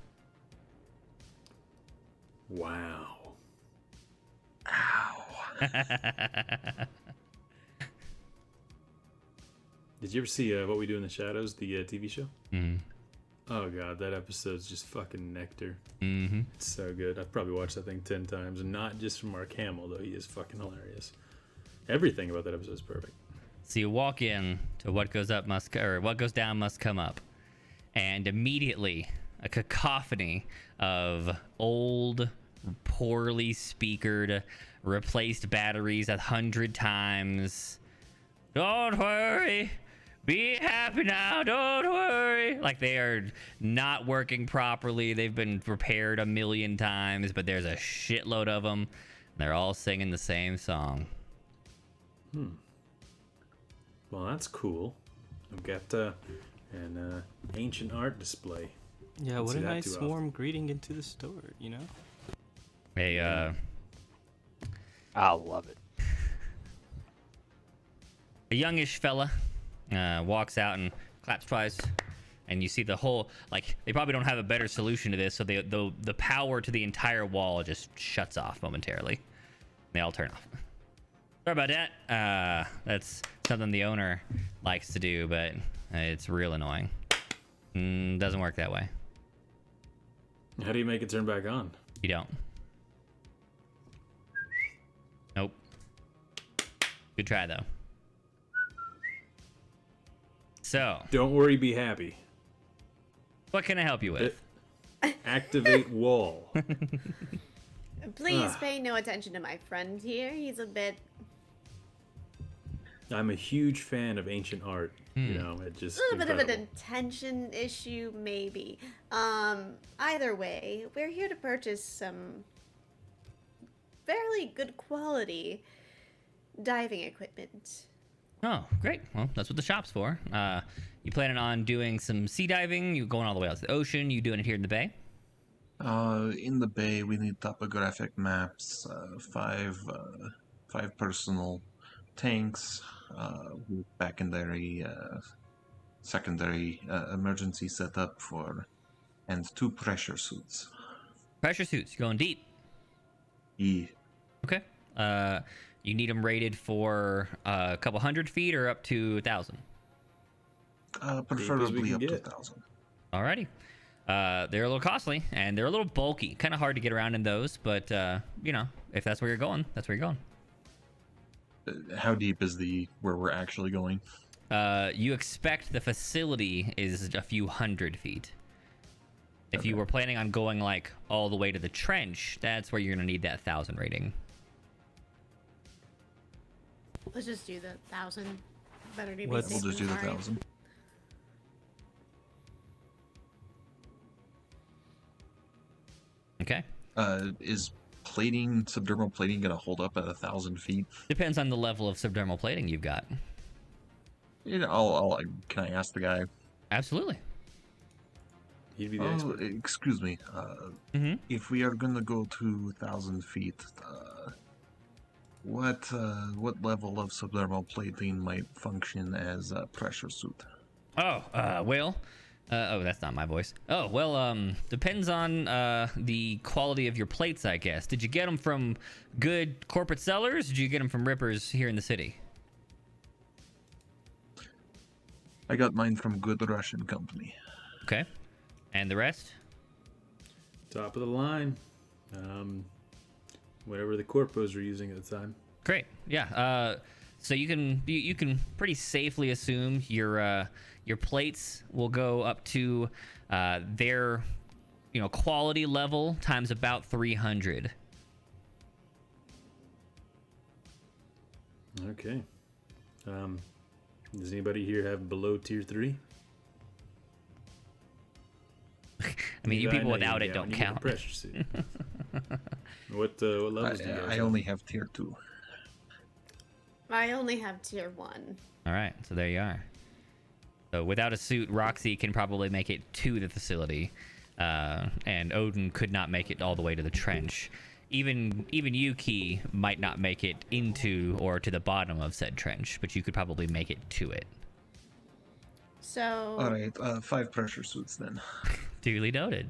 Wow. Did you ever see What We Do in the Shadows, the TV show? Mm-hmm. Oh god, that episode's just fucking nectar. Mm-hmm. It's so good. I've probably watched that thing 10 times, and not just from Mark Hamill, though. He is fucking hilarious. Everything about that episode is perfect. So you walk in to what goes down must come up, and immediately a cacophony of old, poorly speakered, replaced batteries 100 times. Don't worry, be happy now. Don't worry. Like they are not working properly. They've been repaired 1,000,000 times, but there's a shitload of them. They're all singing the same song. Well, that's cool. I've got an ancient art display. Yeah, Don't what see a that nice too often. warm greeting into the store, you know? I love it. A youngish fella walks out and claps twice, and you see the whole, like, they probably don't have a better solution to this, so the power to the entire wall just shuts off momentarily. They all turn off. Sorry about that. That's something the owner likes to do, but it's real annoying. Doesn't work that way. How do you make it turn back on? You don't. Nope. Good try, though. So, Don't worry, be happy. what can I help you with? Activate wall. Please pay no attention to my friend here. He's a bit. I'm a huge fan of ancient art. You know, it just A little bit of an incredible. attention issue, maybe. Either way, we're here to purchase some fairly good quality diving equipment. Oh, great. Well, that's what the shop's for. You planning on doing some sea diving? You going all the way out to the ocean? You doing it here in the bay? In the bay, we need topographic maps, five personal tanks, secondary emergency setup and 2 pressure suits. Pressure suits. You going deep? Okay. You need them rated for a couple 100 feet or up to 1,000? Preferably can up to get. 1,000. Alrighty. They're a little costly and they're a little bulky. Kind of hard to get around in those, but you know, if that's where you're going, that's where you're going. How deep is where we're actually going? You expect the facility is a few 100 feet. If you were planning on going like all the way to the trench, that's where you're gonna need that 1,000 rating. Let's just do the 1,000. Better to be What's- safe We'll just do than the sorry. 1,000. Okay. Is subdermal plating going to hold up at 1,000 feet? Depends on the level of subdermal plating you've got. You know, can I ask the guy? Absolutely. He'd be the Oh, expert. excuse me. If we are going to go to 1,000 feet, what level of subdermal plating might function as a pressure suit? Oh, oh, that's not my voice. Oh, well, depends on the quality of your plates, I guess. Did you get them from good corporate sellers? Did you get them from rippers here in the city? I got mine from good Russian company. Okay. And the rest? Top of the line. Whatever the corpos are using at the time. Great. Yeah. So you can pretty safely assume your plates will go up to their quality level times about 300. Okay. Does anybody here have below tier 3? I mean, you people without it don't count. Pressure suit. What levels do you guys I have? only have tier 2. I only have tier 1. All right, so there you are. So without a suit, Roxy can probably make it to the facility, and Odin could not make it all the way to the trench. Even you, Key, might not make it into or to the bottom of said trench, but you could probably make it to it. So. All right, 5 pressure suits then. Duly noted.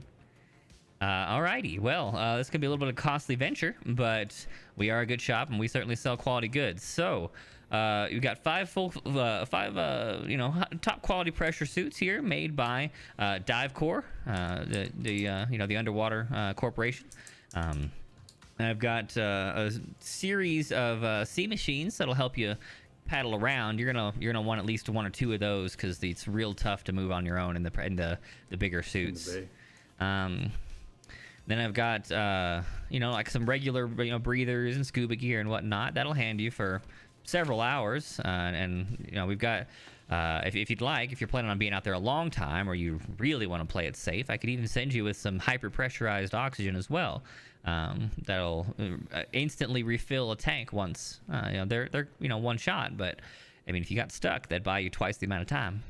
Alrighty, well, this could be a little bit of a costly venture, but we are a good shop and we certainly sell quality goods. So, you've got 5 top quality pressure suits here made by Divecore, the underwater corporation. I've got a series of sea machines that'll help you paddle around. You're gonna want at least 1 or 2 of those because it's real tough to move on your own in the bigger suits. Then I've got like some regular breathers and scuba gear and whatnot that'll hand you for several hours. And we've got if you'd like, if you're planning on being out there a long time or you really want to play it safe, I could even send you with some hyper pressurized oxygen as well. That'll instantly refill a tank once. They're one shot, but I mean, if you got stuck, that'd buy you twice the amount of time.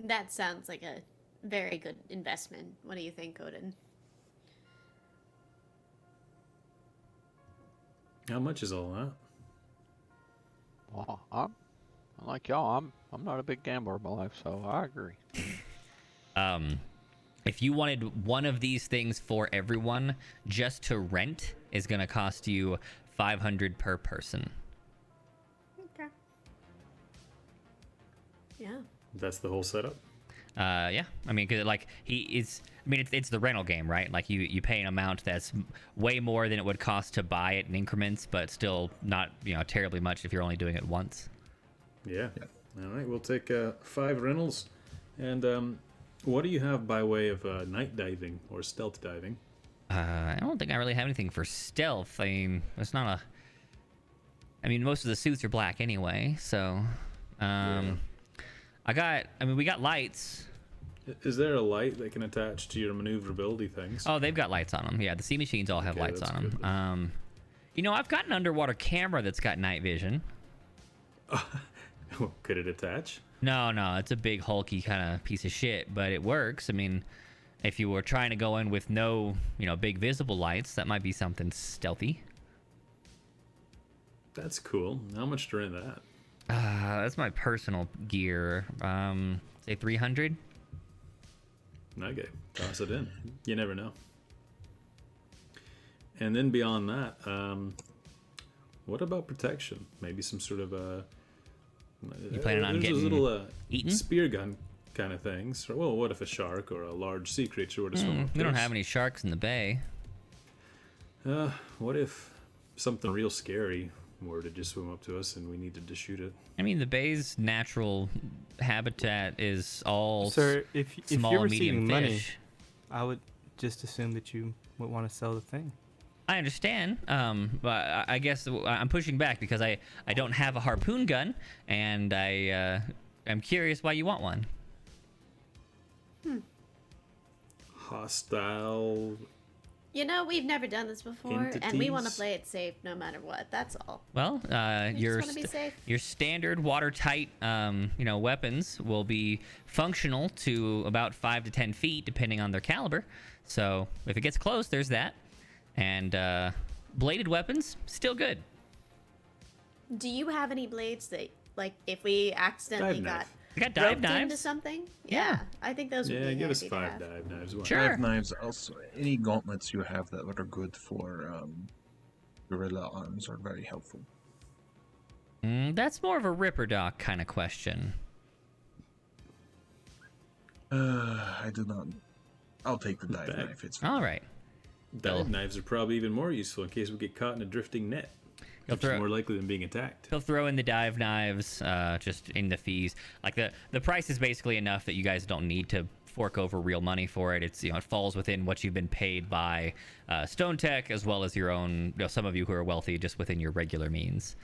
That sounds like a very good investment. What do you think, Odin? How much is all that? Well, I'm like y'all. I'm not a big gambler in my life, so I agree. If you wanted one of these things for everyone, just to rent is going to cost you 500 per person. Okay. Yeah. That's the whole setup. Yeah. I mean, 'cause, like, it's the rental game, right? Like, you pay an amount that's way more than it would cost to buy it in increments, but still not, terribly much if you're only doing it once. Yeah. All right, we'll take 5 rentals. And what do you have by way of night diving or stealth diving? I don't think I really have anything for stealth. I mean, it's not a... I mean, most of the suits are black anyway, so... we got lights. Is there a light that can attach to your maneuverability things? Oh, they've got lights on them. Yeah, the sea machines all have lights on them. I've got an underwater camera that's got night vision. Could it attach? No, it's a big hulky kind of piece of shit, but it works. I mean, if you were trying to go in with no, big visible lights, that might be something stealthy. That's cool. How much to rent that? That's my personal gear. Say 300. Okay, toss it in. You never know. And then beyond that, what about protection? Maybe some sort of You planning on getting little eaten? spear gun kind of things. Well, what if a shark or a large sea creature were to swim up We to don't us? have any sharks in the bay. What if something real scary were to just swim up to us and we needed to shoot it? I mean, the bay's natural habitat is all Sir, if small, you're medium receiving money, fish. I would just assume that you would want to sell the thing. I understand, but I guess I'm pushing back because I don't have a harpoon gun, and I'm curious why you want one. Hostile. We've never done this before, and we want to play it safe no matter what. That's all. Well, just wanna be safe. your standard watertight, weapons will be functional to about 5 to 10 feet, depending on their caliber. So if it gets close, there's that. And bladed weapons, still good. Do you have any blades that, like, if we accidentally Dive got knife. I got dive roped into knives. something? Yeah. I think those would Yeah, be give us handy to 5 have. dive knives. Why? Sure. Dive knives, also any gauntlets you have that are good for gorilla arms are very helpful. That's more of a Ripper Doc kind of question. I do not. I'll take the dive Bag. knife. It's fine. All right. Dive knives are probably even more useful in case we get caught in a drifting net. Which is more likely than being attacked. He'll throw in the dive knives, just in the fees. Like the price is basically enough that you guys don't need to fork over real money for it. It's it falls within what you've been paid by Stone Tech, as well as your own. Some of you who are wealthy, just within your regular means.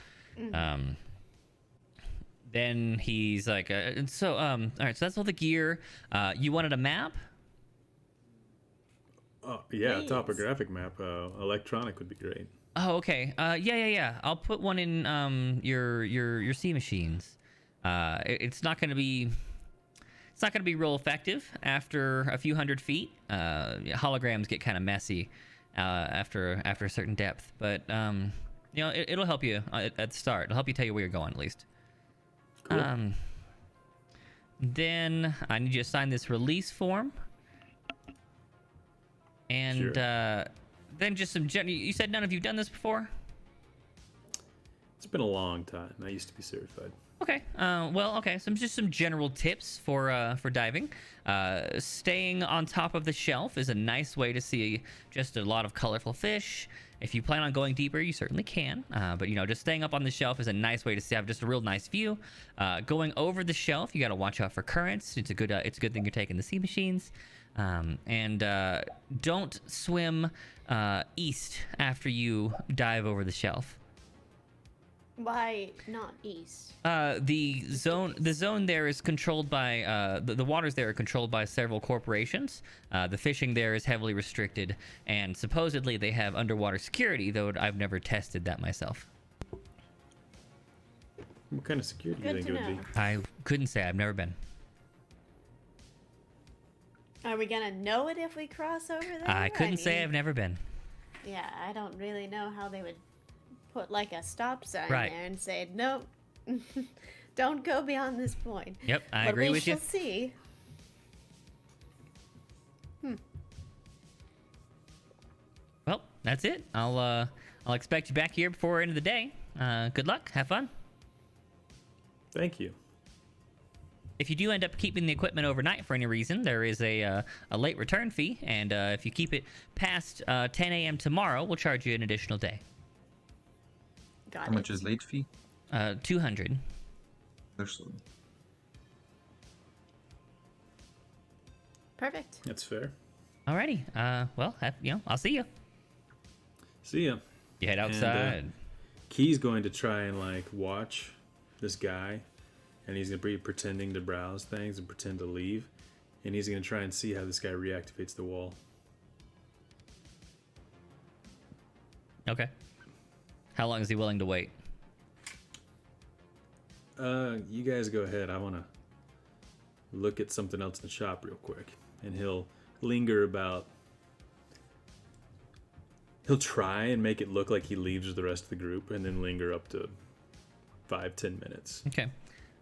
Then he's like, all right, so that's all the gear. You wanted a map? Oh, yeah, Please. a topographic map. Electronic would be great. Oh, okay. Yeah. I'll put one in your sea machines. It's not gonna be real effective after a few hundred feet. Holograms get kind of messy after a certain depth, but it'll help you at the start. It'll help you tell you where you're going at least. Cool. Then I need you to sign this release form, and Sure. then just some. You said none of you done this before. It's been a long time. I used to be certified. Okay. Okay. Some general tips for diving. Staying on top of the shelf is a nice way to see just a lot of colorful fish. If you plan on going deeper, you certainly can. But just staying up on the shelf is a nice way to have just a real nice view. Going over the shelf, you got to watch out for currents. It's a good thing you're taking the sea machines. And don't swim east after you dive over the shelf. Why not east? The zone there is controlled by the waters there are controlled by several corporations. The fishing there is heavily restricted, and supposedly they have underwater security, though I've never tested that myself. kind of security do you Good think to it would know. be? I couldn't say. I've never been. Are we gonna know it if we cross over there? I couldn't say mean, I've never been. Yeah, I don't really know how they would put like a stop sign Right. there and say, nope, don't go beyond this point. Yep, I But agree we with you. shall see. Well, that's it. I'll expect you back here before end of the day. Good luck. Have fun. Thank you. If you do end up keeping the equipment overnight for any reason, there is a late return fee, and if you keep it past 10 a.m. tomorrow, we'll charge you an additional day. Got How much is late fee? 200. There's Perfect. That's fair. Alrighty. Well, I'll see you. See ya. You head And, outside. Key's going to try and like watch this guy, and he's gonna be pretending to browse things and pretend to leave, and he's gonna try and see how this guy reactivates the wall. Okay. How long is he willing to wait? You guys go ahead. I want to look at something else in the shop real quick, and he'll linger about. He'll try and make it look like he leaves with the rest of the group, and then linger up to 5-10 minutes. Okay.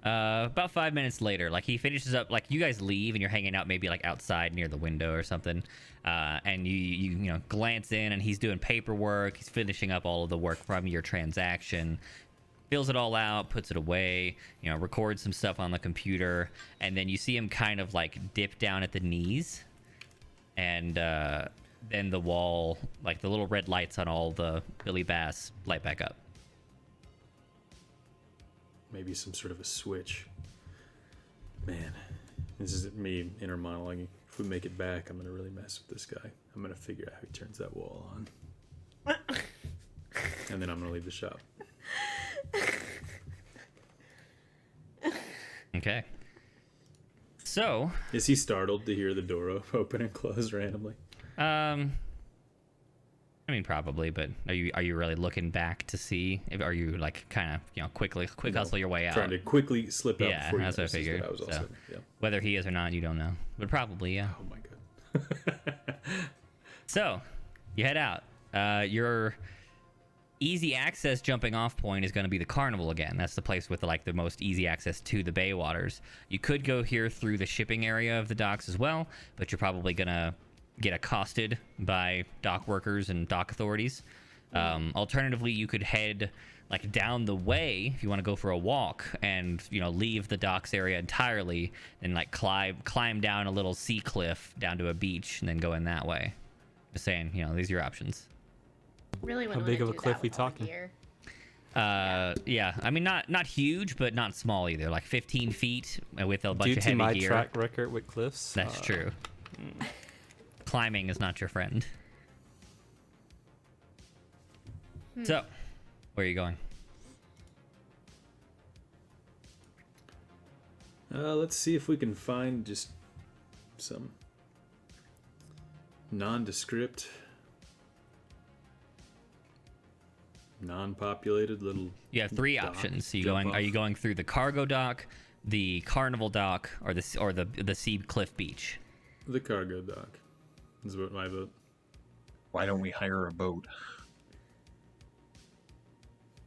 About 5 minutes later, like he finishes up, like you guys leave and you're hanging out maybe like outside near the window or something, and you glance in and he's doing paperwork. He's finishing up all of the work from your transaction, fills it all out, puts it away, records some stuff on the computer, and then you see him kind of like dip down at the knees, and then the wall, like the little red lights on all the Billy Bass light back up. Maybe some sort of a switch. Man, this is me inner monologuing. If we make it back, I'm gonna really mess with this guy. I'm gonna figure out how he turns that wall on, and then I'm gonna leave the shop. Okay. So, Is he startled to hear the door open and close randomly? I mean, probably, but are you really looking back to see? Are you like kind of quick hustle your way out? Trying to quickly slip out Yeah, before he that's what I notices figured. that I was So, also, yeah. whether he is or not, you don't know, but probably, yeah. Oh my god. So, you head out. Your easy access jumping off point is going to be the carnival again. That's the place with the most easy access to the bay waters. You could go here through the shipping area of the docks as well, but you're probably gonna get accosted by dock workers and dock authorities. Alternatively, you could head down the way if you want to go for a walk and leave the docks area entirely and climb down a little sea cliff down to a beach and then go in that way. Just saying, these are your options. Really How wouldn't big wanna of a do cliff that we with all talking? gear. Yeah, I mean not huge, but not small either. Like 15 feet with a bunch Due of to heavy my gear. track record with cliffs, That's true. Climbing is not your friend. So, where are you going? Let's see if we can find just some nondescript, non-populated little. You have three dock, options. So jump are you off. going through the cargo dock, the carnival dock, or the sea cliff beach? The cargo dock is what my vote. Why don't we hire a boat?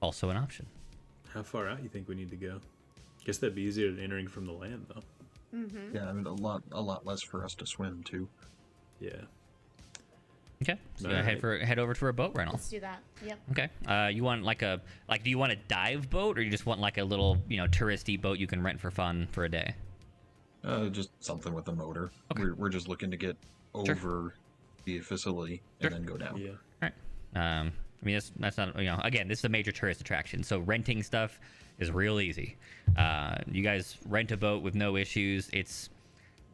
Also an option. How far out you think we need to go? Guess that'd be easier than entering from the land, though. Yeah, and a lot less for us to swim too. Yeah. Okay. So Alright. head over for a boat rental. Let's do that. Yep. Okay. You want do you want a dive boat or you just want a little, touristy boat you can rent for fun for a day? Just something with a motor. Okay. We're just looking to get over the facility and then go down. Yeah. All right. I mean, that's not, again, this is a major tourist attraction, so renting stuff is real easy. You guys rent a boat with no issues.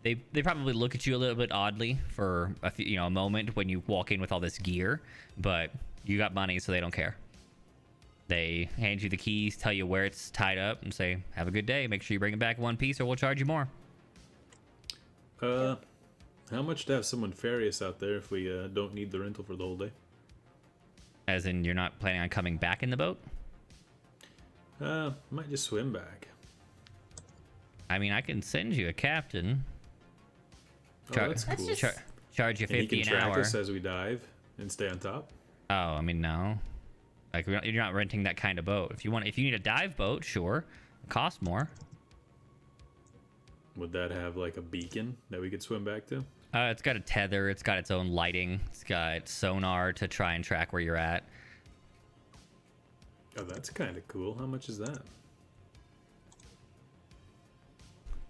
They probably look at you a little bit oddly for a moment when you walk in with all this gear, but you got money, so they don't care. They hand you the keys, tell you where it's tied up, and say, "Have a good day. Make sure you bring it back in one piece, or we'll charge you more." How much to have someone ferry us out there if we don't need the rental for the whole day? As in, you're not planning on coming back in the boat? Might just swim back. I mean, I can send you a captain. Oh, that's cool. just- Charge you And he 50 can an track hour. us as we dive and stay on top. Oh, I mean, no. Like, you're not renting that kind of boat. If you need a dive boat, sure. It costs more. Would that have like a beacon that we could swim back to? It's got a tether. It's got its own lighting. It's got sonar to try and track where you're at. Oh, that's kind of cool. How much is that?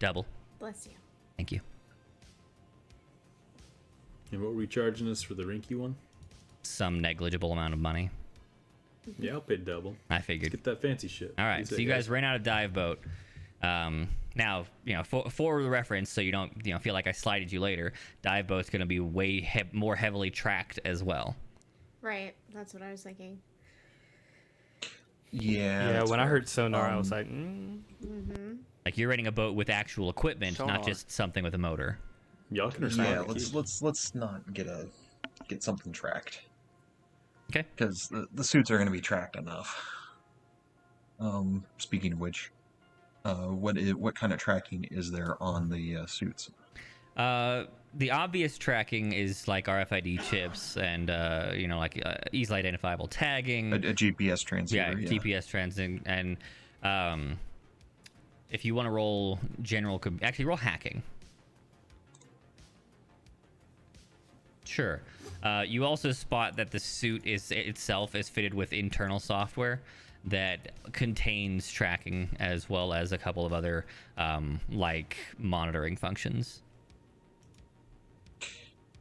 Double. Bless you. Thank you. And what were we charging us for the Rinky one? Some negligible amount of money. Yeah, I'll pay double. I figured. Get that fancy shit. All right, so you guys ran out of dive boat. Now, for the reference, so you don't, feel like I slighted you later. Dive boat's going to be way more heavily tracked as well. Right. That's what I was thinking. Yeah. Yeah, that's when I fair. heard sonar, I was like, Like you're renting a boat with actual equipment, not Sonar. just something with a motor. Y'all can respond. Yeah, to Keith. let's not get something tracked. Okay. Because the suits are going to be tracked enough. Speaking of which, what kind of tracking is there on the suits? The obvious tracking is like RFID chips and easily identifiable tagging. A GPS transceiver. Yeah, GPS transing, and if you want to roll actually roll hacking. Sure. You also spot that the suit itself is fitted with internal software that contains tracking as well as a couple of other like monitoring functions.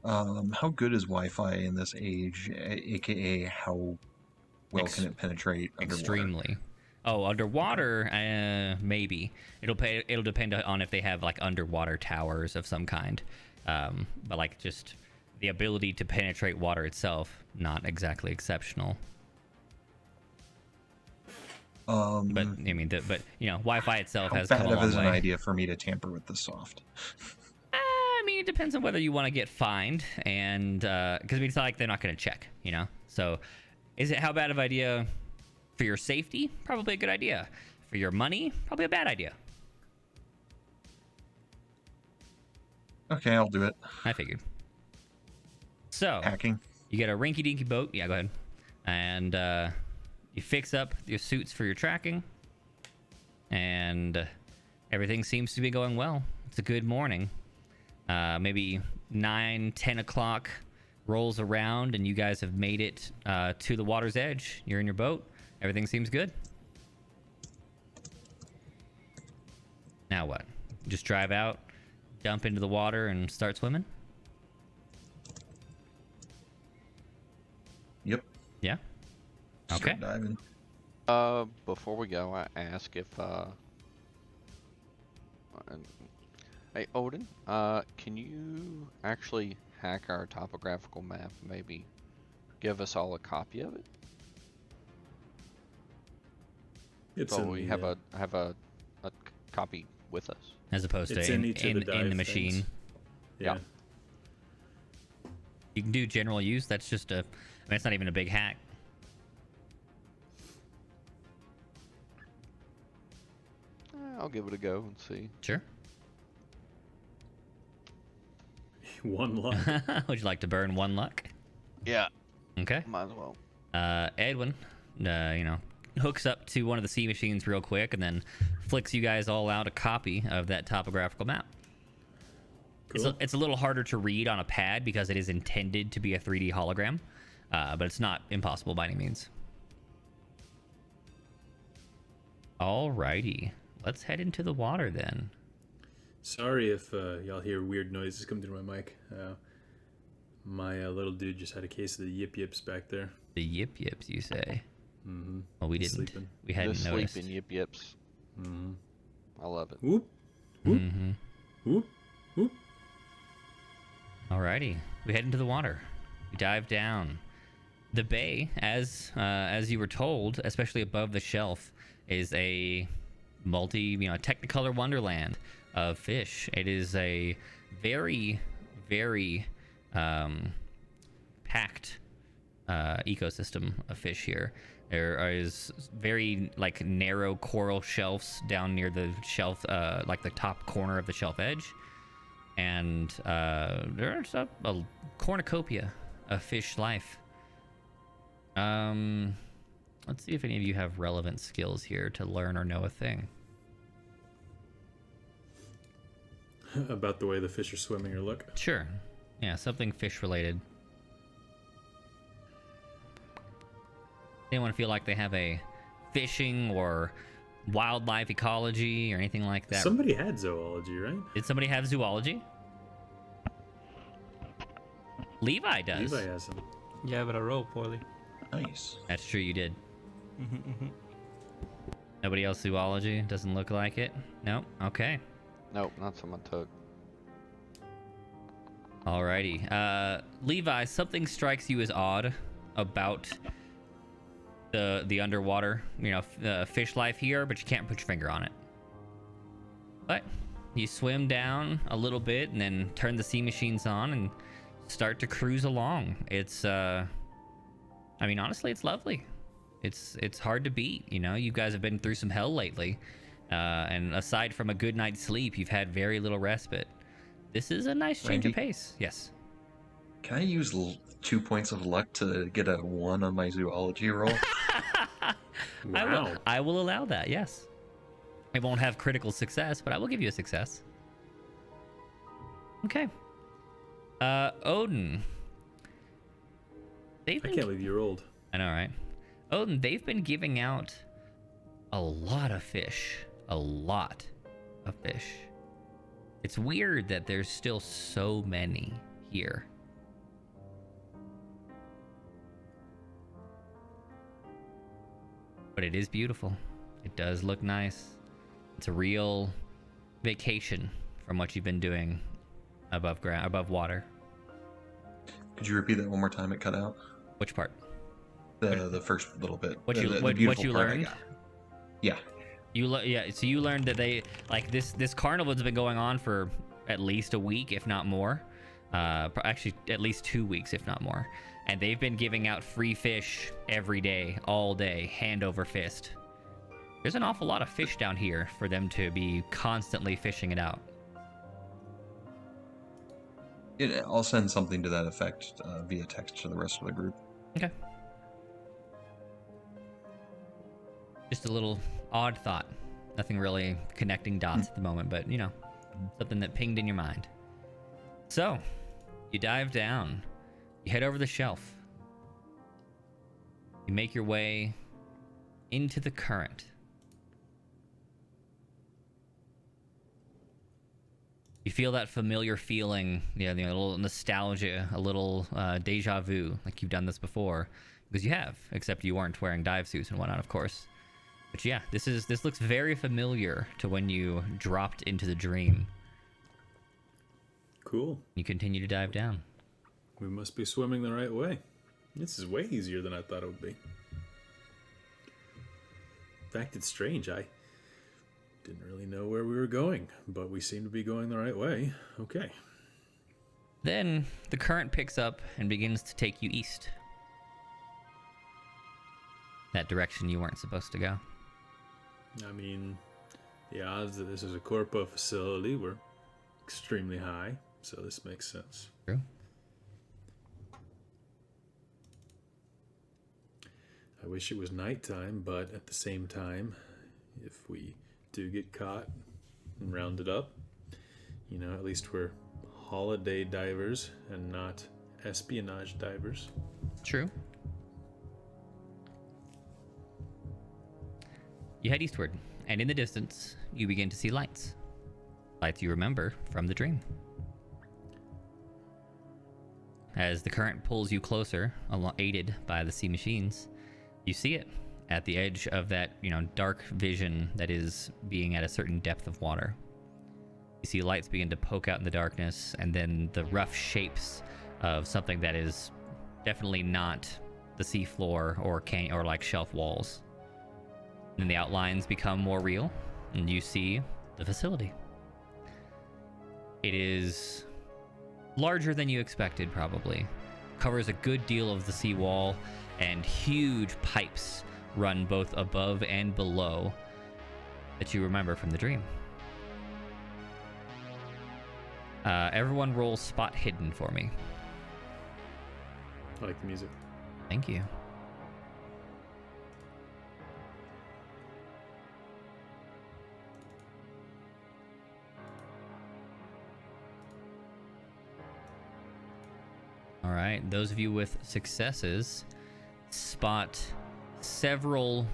How good is Wi-Fi in this age, aka how well can it penetrate underwater? Extremely. Oh, underwater, maybe. It'll depend on if they have like underwater towers of some kind. But like just the ability to penetrate water itself, not exactly exceptional. But I mean, Wi-Fi itself How has come a bad long of an way. idea for me to tamper with the soft? I mean, it depends on whether you want to get fined, and because it's not like they're not going to check, So, is it how bad of an idea for your safety? Probably a good idea. For your money, probably a bad idea. Okay, I'll do it. I figured. So, Hacking. you get a rinky-dinky boat. Yeah, go ahead. And you fix up your suits for your tracking, and everything seems to be going well. It's a good morning. Maybe 9-10 o'clock rolls around and you guys have made it to the water's edge. You're in your boat. Everything seems good. Now what? Just drive out, dump into the water, and start swimming? Yep. Yeah? Start Okay. diving. Before we go, I ask if hey Odin, can you actually hack our topographical map? Maybe give us all a copy of it, It's so in we the, have a copy with us. As opposed It's to in each of the in dive the machine. things. Yeah. You can do general use. That's just it's not even a big hack. I'll give it a go and see. Sure. One luck. Would you like to burn one luck? Yeah, Okay. might as well. Edwin, hooks up to one of the sea machines real quick and then flicks you guys all out a copy of that topographical map. Cool. It's a little harder to read on a pad because it is intended to be a 3D hologram, but it's not impossible by any means. Alrighty, let's head into the water then. Sorry if y'all hear weird noises come through my mic. My little dude just had a case of the yip yips back there. The yip yips, you say? Mm-hmm. Well, we He's didn't. sleeping. We The hadn't noticed. sleeping yip yips. Mm-hmm. I love it. Whoop. Whoop. Mm-hmm. Whoop. Whoop. Alrighty, we head into the water. We dive down. The bay, as you were told, especially above the shelf, is a technicolor wonderland of fish. It is a very, very packed ecosystem of fish here. There is very like narrow coral shelves down near the shelf, like the top corner of the shelf edge, and there's a cornucopia of fish life. Let's see if any of you have relevant skills here to learn or know a thing. About the way the fish are swimming or look. Sure. Yeah, something fish related. Anyone feel like they have a fishing or wildlife ecology or anything like that? Somebody had zoology, right? Did somebody have zoology? Levi does. Levi has some. Yeah, but I rolled poorly. Nice. That's true, you did. Nobody else zoology? Doesn't look like it? No? Okay. Nope, not someone took. Alrighty. Levi, something strikes you as odd about the underwater, fish life here, but you can't put your finger on it. But you swim down a little bit and then turn the sea machines on and start to cruise along. It's honestly, it's lovely. It's hard to beat. You guys have been through some hell lately, and aside from a good night's sleep, you've had very little respite. This is a nice change of pace. Yes. Can I use 2 points of luck to get a 1 on my zoology roll? Wow. I will allow that. Yes. It won't have critical success, but I will give you a success. Okay. Odin. I can't believe you're old. I know, right? Odin, they've been giving out a lot of fish. A lot of fish. It's weird that there's still so many here. But it is beautiful. It does look nice. It's a real vacation from what you've been doing above ground, above water. Could you repeat that one more time? It cut out. Which part? The first little bit. What The you beautiful part I learned? got. Yeah. So you learned that they this carnival has been going on for at least a week, if not more. Actually, at least 2 weeks, if not more. And they've been giving out free fish every day, all day, hand over fist. There's an awful lot of fish down here for them to be constantly fishing it out. I'll send something to that effect via text to the rest of the group. Okay. Just a little odd thought. Nothing really connecting dots at the moment, but something that pinged in your mind. So, you dive down. You head over the shelf. You make your way into the current. You feel that familiar feeling, a little nostalgia, a little deja vu, like you've done this before, because you have, except you weren't wearing dive suits and whatnot, of course. But yeah, this looks very familiar to when you dropped into the dream. Cool. You continue to dive down. We must be swimming the right way. This is way easier than I thought it would be. In fact, it's strange. I didn't really know where we were going, but we seem to be going the right way. Okay. Then the current picks up and begins to take you east. That direction you weren't supposed to go. I mean, the odds that this is a Corpo facility were extremely high, so this makes sense. True. I wish it was nighttime, but at the same time, if we do get caught and rounded up, at least we're holiday divers and not espionage divers. True. You head eastward, and in the distance, you begin to see lights. Lights you remember from the dream. As the current pulls you closer, aided by the sea machines, you see it at the edge of that, dark vision that is being at a certain depth of water. You see lights begin to poke out in the darkness, and then the rough shapes of something that is definitely not the seafloor or canyon or like shelf walls. And the outlines become more real, and you see the facility. It is larger than you expected, probably. Covers a good deal of the seawall, and huge pipes run both above and below that you remember from the dream. Everyone roll spot hidden for me. I like the music. Thank you. All right, those of you with successes spot several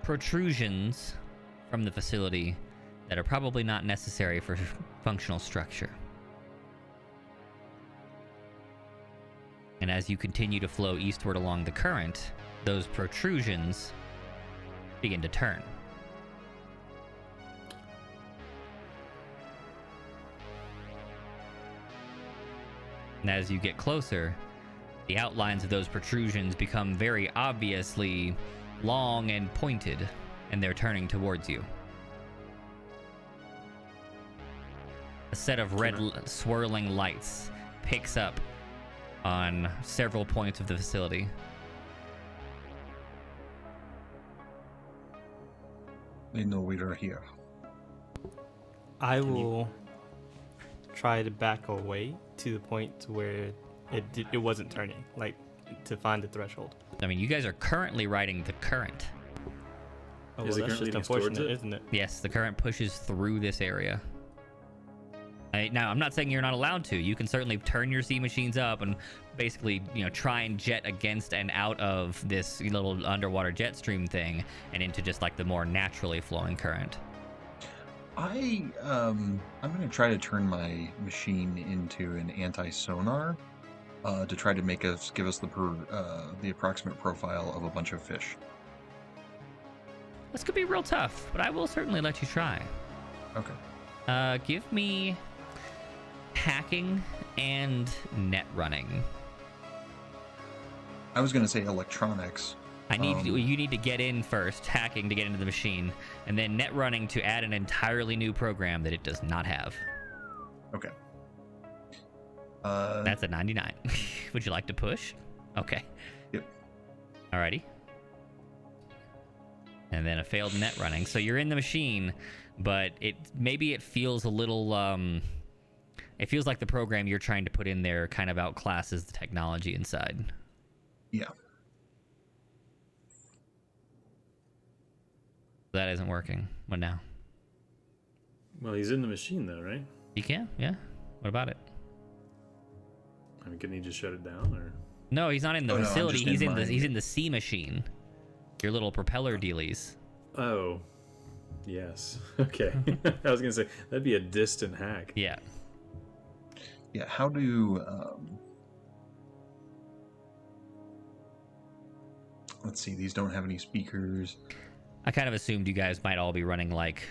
protrusions from the facility that are probably not necessary for functional structure. And as you continue to flow eastward along the current, those protrusions begin to turn. And as you get closer, the outlines of those protrusions become very obviously long and pointed, and they're turning towards you. A set of red swirling lights picks up on several points of the facility. They know we are here. I will try to back away to the point to where it wasn't turning, like to find the threshold. I mean, you guys are currently riding the current. Oh, Is well, it that's currently just leading us towards unfortunate, it? isn't it? Yes, the current pushes through this area. Now, I'm not saying you're not allowed to. You can certainly turn your sea machines up and basically, try and jet against and out of this little underwater jet stream thing and into just like the more naturally flowing current. I'm gonna try to turn my machine into an anti-sonar to try to give us the approximate profile of a bunch of fish. This could be real tough, but I will certainly let you try. Okay. Give me hacking and net running. I was gonna say electronics. You need to get in first, hacking to get into the machine, and then net running to add an entirely new program that it does not have. Okay. That's a 99. Would you like to push? Okay. Yep. Alrighty. And then a failed net running. So you're in the machine, but maybe it feels a little it feels like the program you're trying to put in there kind of outclasses the technology inside. Yeah. That isn't working. What now? Well, he's in the machine though, right? You can? Yeah. What about it? I mean, couldn't he just shut it down, or? No, he's not in the Oh, no, I'm facility. just He's in in the mine. he's in the sea machine. Your little propeller dealies. Oh, yes. Okay. I was gonna say that'd be a distant hack. Yeah. Yeah. How do let's see. These don't have any speakers. I kind of assumed you guys might all be running like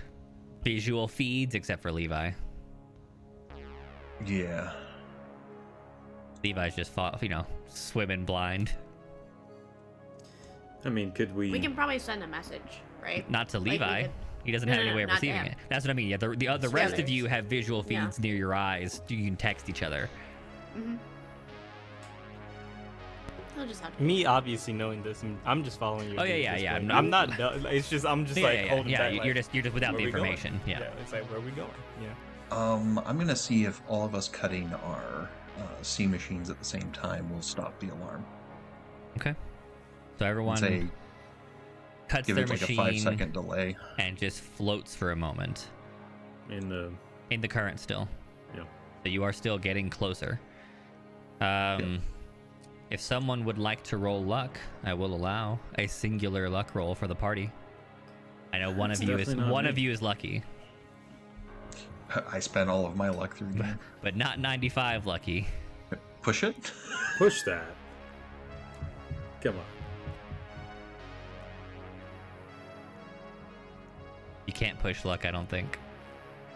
visual feeds, except for Levi. Yeah. Levi's just swimming blind. I mean, could we? We can probably send a message, right? Not to Like we Levi. did. He doesn't No, have no, any no, way of not to receiving him. it. That's what I mean. Yeah, the rest of you have visual Yeah. feeds near your eyes. You can text each other. Mm-hmm. He'll just have to. Me obviously knowing this, I'm just following you. Oh, yeah, at yeah. this point. I'm I'm not. It's just I'm just like holding back. You're like, just without the where we going? information. Yeah. It's like, where are we going? Yeah. I'm gonna see if all of us cutting our sea machines at the same time will stop the alarm. Okay. So everyone Say, cuts give their it like machine a 5-second delay. and just floats for a moment In the in the current still. yeah. So you are still getting closer. If someone would like to roll luck, I will allow a singular luck roll for the party. I know one That's of you definitely not me. is lucky, I spent all of my luck through the game. but not 95 lucky. Push it. Push that. Come on. You can't push luck, I don't think.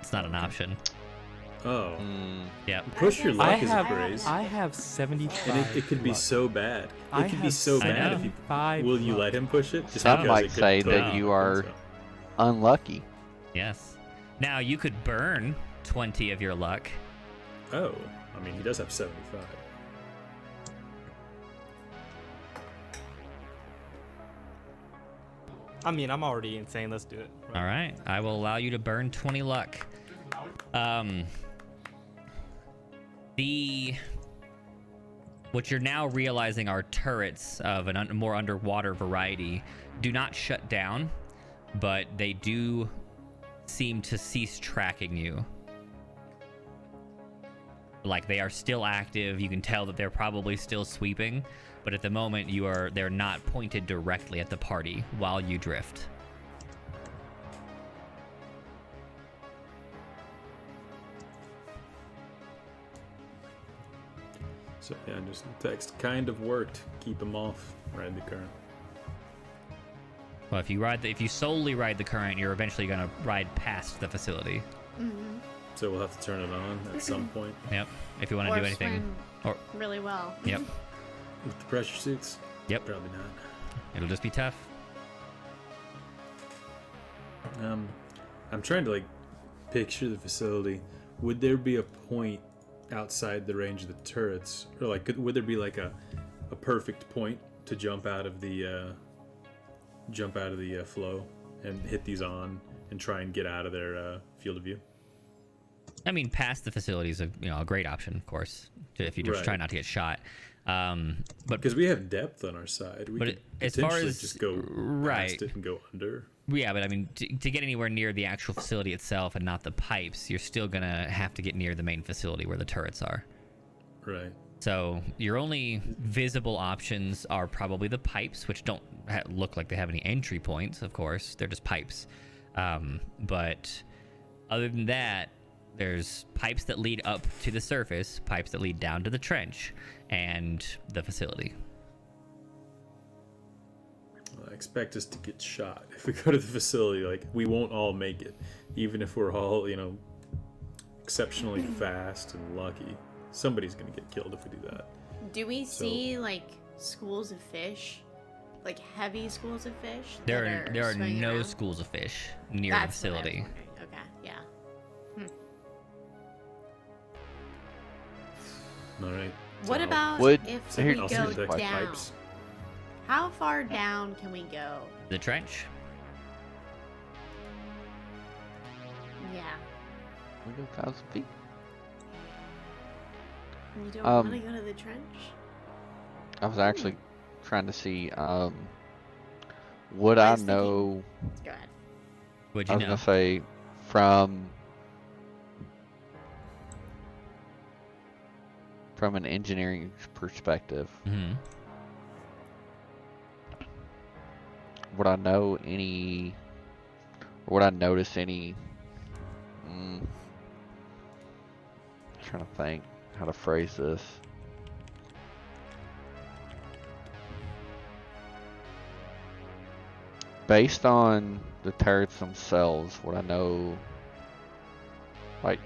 It's not an option. Oh, Yeah. push your luck I is have a phrase. I have 75. And it could be luck. so bad. I It could be have so bad if you. 75 Will you luck. let him push it? Just Some because might it could say totally that you be are so. unlucky. Yes. Now you could burn 20 of your luck. Oh, I mean, he does have 75. I mean, I'm already insane. Let's do it. All right, I will allow you to burn 20 luck. What you're now realizing are turrets of a more underwater variety do not shut down, but they do seem to cease tracking you. Like, they are still active. You can tell that they're probably still sweeping, but at the moment they're not pointed directly at the party while you drift. So yeah, just text kind of worked. Keep them off. Ride the current. Well, if you solely ride the current, you're eventually going to ride past the facility. Mm-hmm. So we'll have to turn it on at some point. Yep. If you want to do anything. Swim really well. Yep. With the pressure suits? Yep. Probably not. It'll just be tough. I'm trying to like picture the facility. Would there be a point outside the range of the turrets, or like would there be like a perfect point to jump out of the flow and hit these on and try and get out of their field of view? I mean, past the facility is a great option, of course, if you just try not to get shot. But because we have depth on our side, we could as far potentially as just go past it and go under. Yeah, but I mean, to get anywhere near the actual facility itself and not the pipes, you're still gonna have to get near the main facility where the turrets are. Right. So your only visible options are probably the pipes, which don't look like they have any entry points. Of course, they're just pipes. But other than that, there's pipes that lead up to the surface, pipes that lead down to the trench, and the facility. Well, I expect us to get shot if we go to the facility. Like, we won't all make it, even if we're all, exceptionally fast and lucky. Somebody's gonna get killed if we do that. Do we see like schools of fish, like heavy schools of fish? There are no around? schools of fish near the facility. Okay, yeah. All right. What So about Would- if here- we I'll go see the down? pipes. How far down can we go? The trench? Yeah. We go 1,000 feet. You don't want to go to the trench? I was actually trying to see, would I know? Go ahead. Would I you was know? gonna say from an engineering perspective, Mhm. would I know any, or would I notice any? Trying to think how to phrase this. Based on the turrets themselves, would I know, like,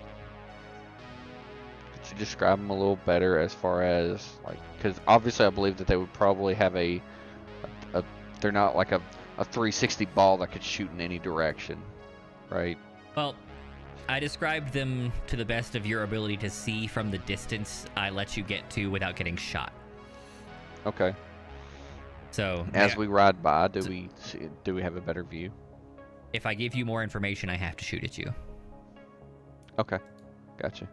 could you describe them a little better as far as, like, because obviously I believe that they would probably have they're not like a 360 ball that could shoot in any direction, right? Well, I described them to the best of your ability to see from the distance I let you get to without getting shot. Okay. So As we ride by, do we have a better view? if I give you more information, I have to shoot at you. Okay, gotcha.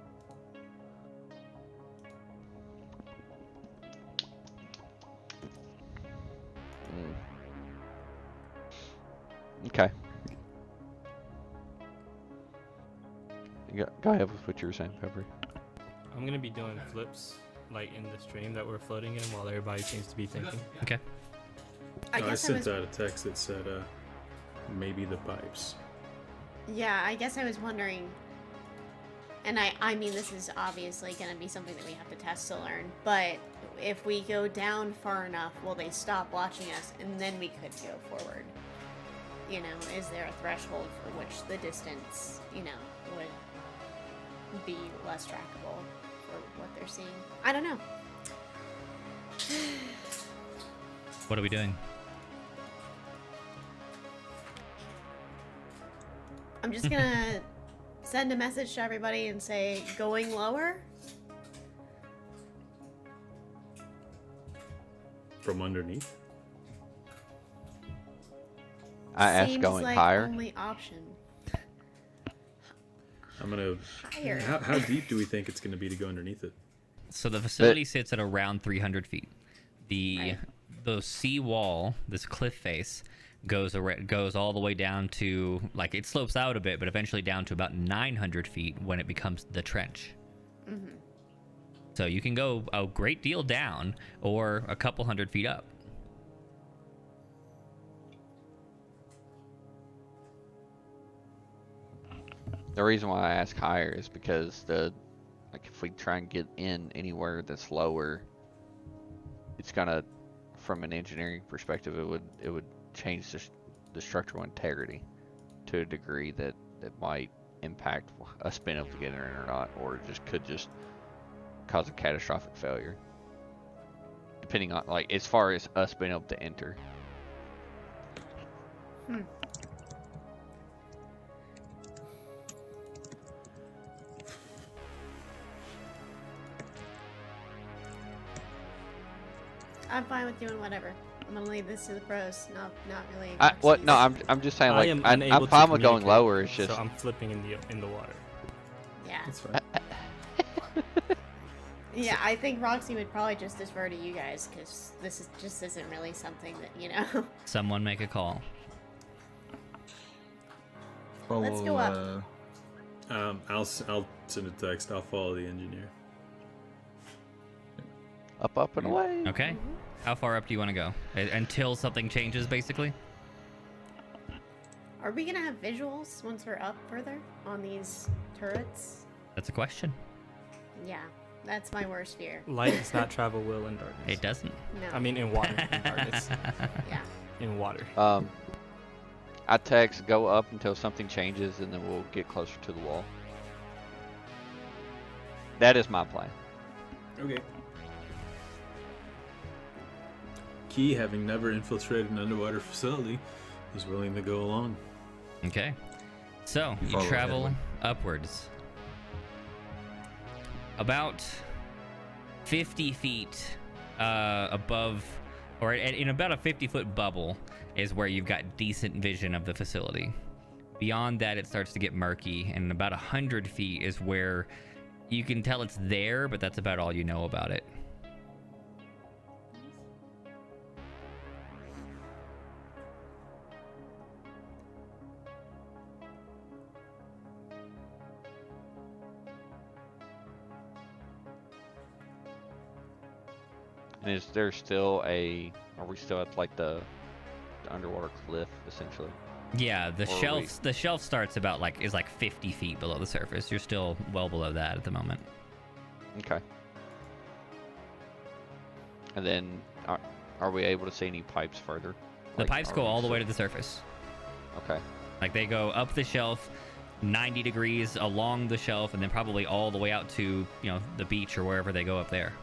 Okay. Go ahead with what you were saying, Pepper. I'm gonna be doing flips like in the stream that we're floating in while everybody seems to be thinking. Okay. I sent out a text that said, maybe the pipes. Yeah, I guess I was wondering, and I mean, this is obviously going to be something that we have to test to learn, but if we go down far enough, will they stop watching us, and then we could go forward? Is there a threshold for which the distance, would be less trackable for what they're seeing? I don't know. What are we doing? I'm just gonna send a message to everybody and say, going lower? From underneath? I asked Seems going like higher. only option. I'm gonna. Higher. How deep do we think it's gonna be to go underneath it? So the facility sits at around 300 feet. Right. The sea wall, this cliff face, goes all the way down to, like, it slopes out a bit, but eventually down to about 900 feet when it becomes the trench. Mm-hmm. So you can go a great deal down or a couple hundred feet up. The reason why I ask higher is because if we try and get in anywhere that's lower, it's gonna, from an engineering perspective, it would change the structural integrity to a degree that might impact us being able to get in or not, or could cause a catastrophic failure. Depending on, like, as far as us being able to enter. I'm fine with doing whatever. I'm gonna leave this to the pros, not really. No, Roxy's. I'm just saying, I like, am I'm unable fine to with going communicate, lower. It's just so I'm flipping in the water. Yeah. That's fine. Yeah, I think Roxy would probably just defer to you guys because this isn't really something that Someone make a call. Well, Let's go up. I'll send a text. I'll follow the engineer. up and away. Okay. How far up do you want to go? Until something changes, basically? Are we gonna have visuals once we're up further on these turrets? That's a question. Yeah, that's my worst fear. Light does not travel well in darkness. It doesn't. No. I mean, in water. In darkness. Yeah. In water. I text go up until something changes, and then we'll get closer to the wall. That is my plan. Okay. Key, having never infiltrated an underwater facility, is willing to go along. Okay. So, you Follow travel Edwin. upwards. About 50 feet above, or in about a 50-foot bubble, is where you've got decent vision of the facility. Beyond that, it starts to get murky, and about 100 feet is where you can tell it's there, but that's about all you know about it. And is there still are we still at, like, the underwater cliff, essentially? Yeah, the Or shelf starts about is 50 feet below the surface. You're still well below that at the moment. Okay. And then, are we able to see any pipes further? The Like, pipes are go we all the way to still- the surface. Okay. Like, they go up the shelf 90 degrees along the shelf, and then probably all the way out to, the beach or wherever they go up there.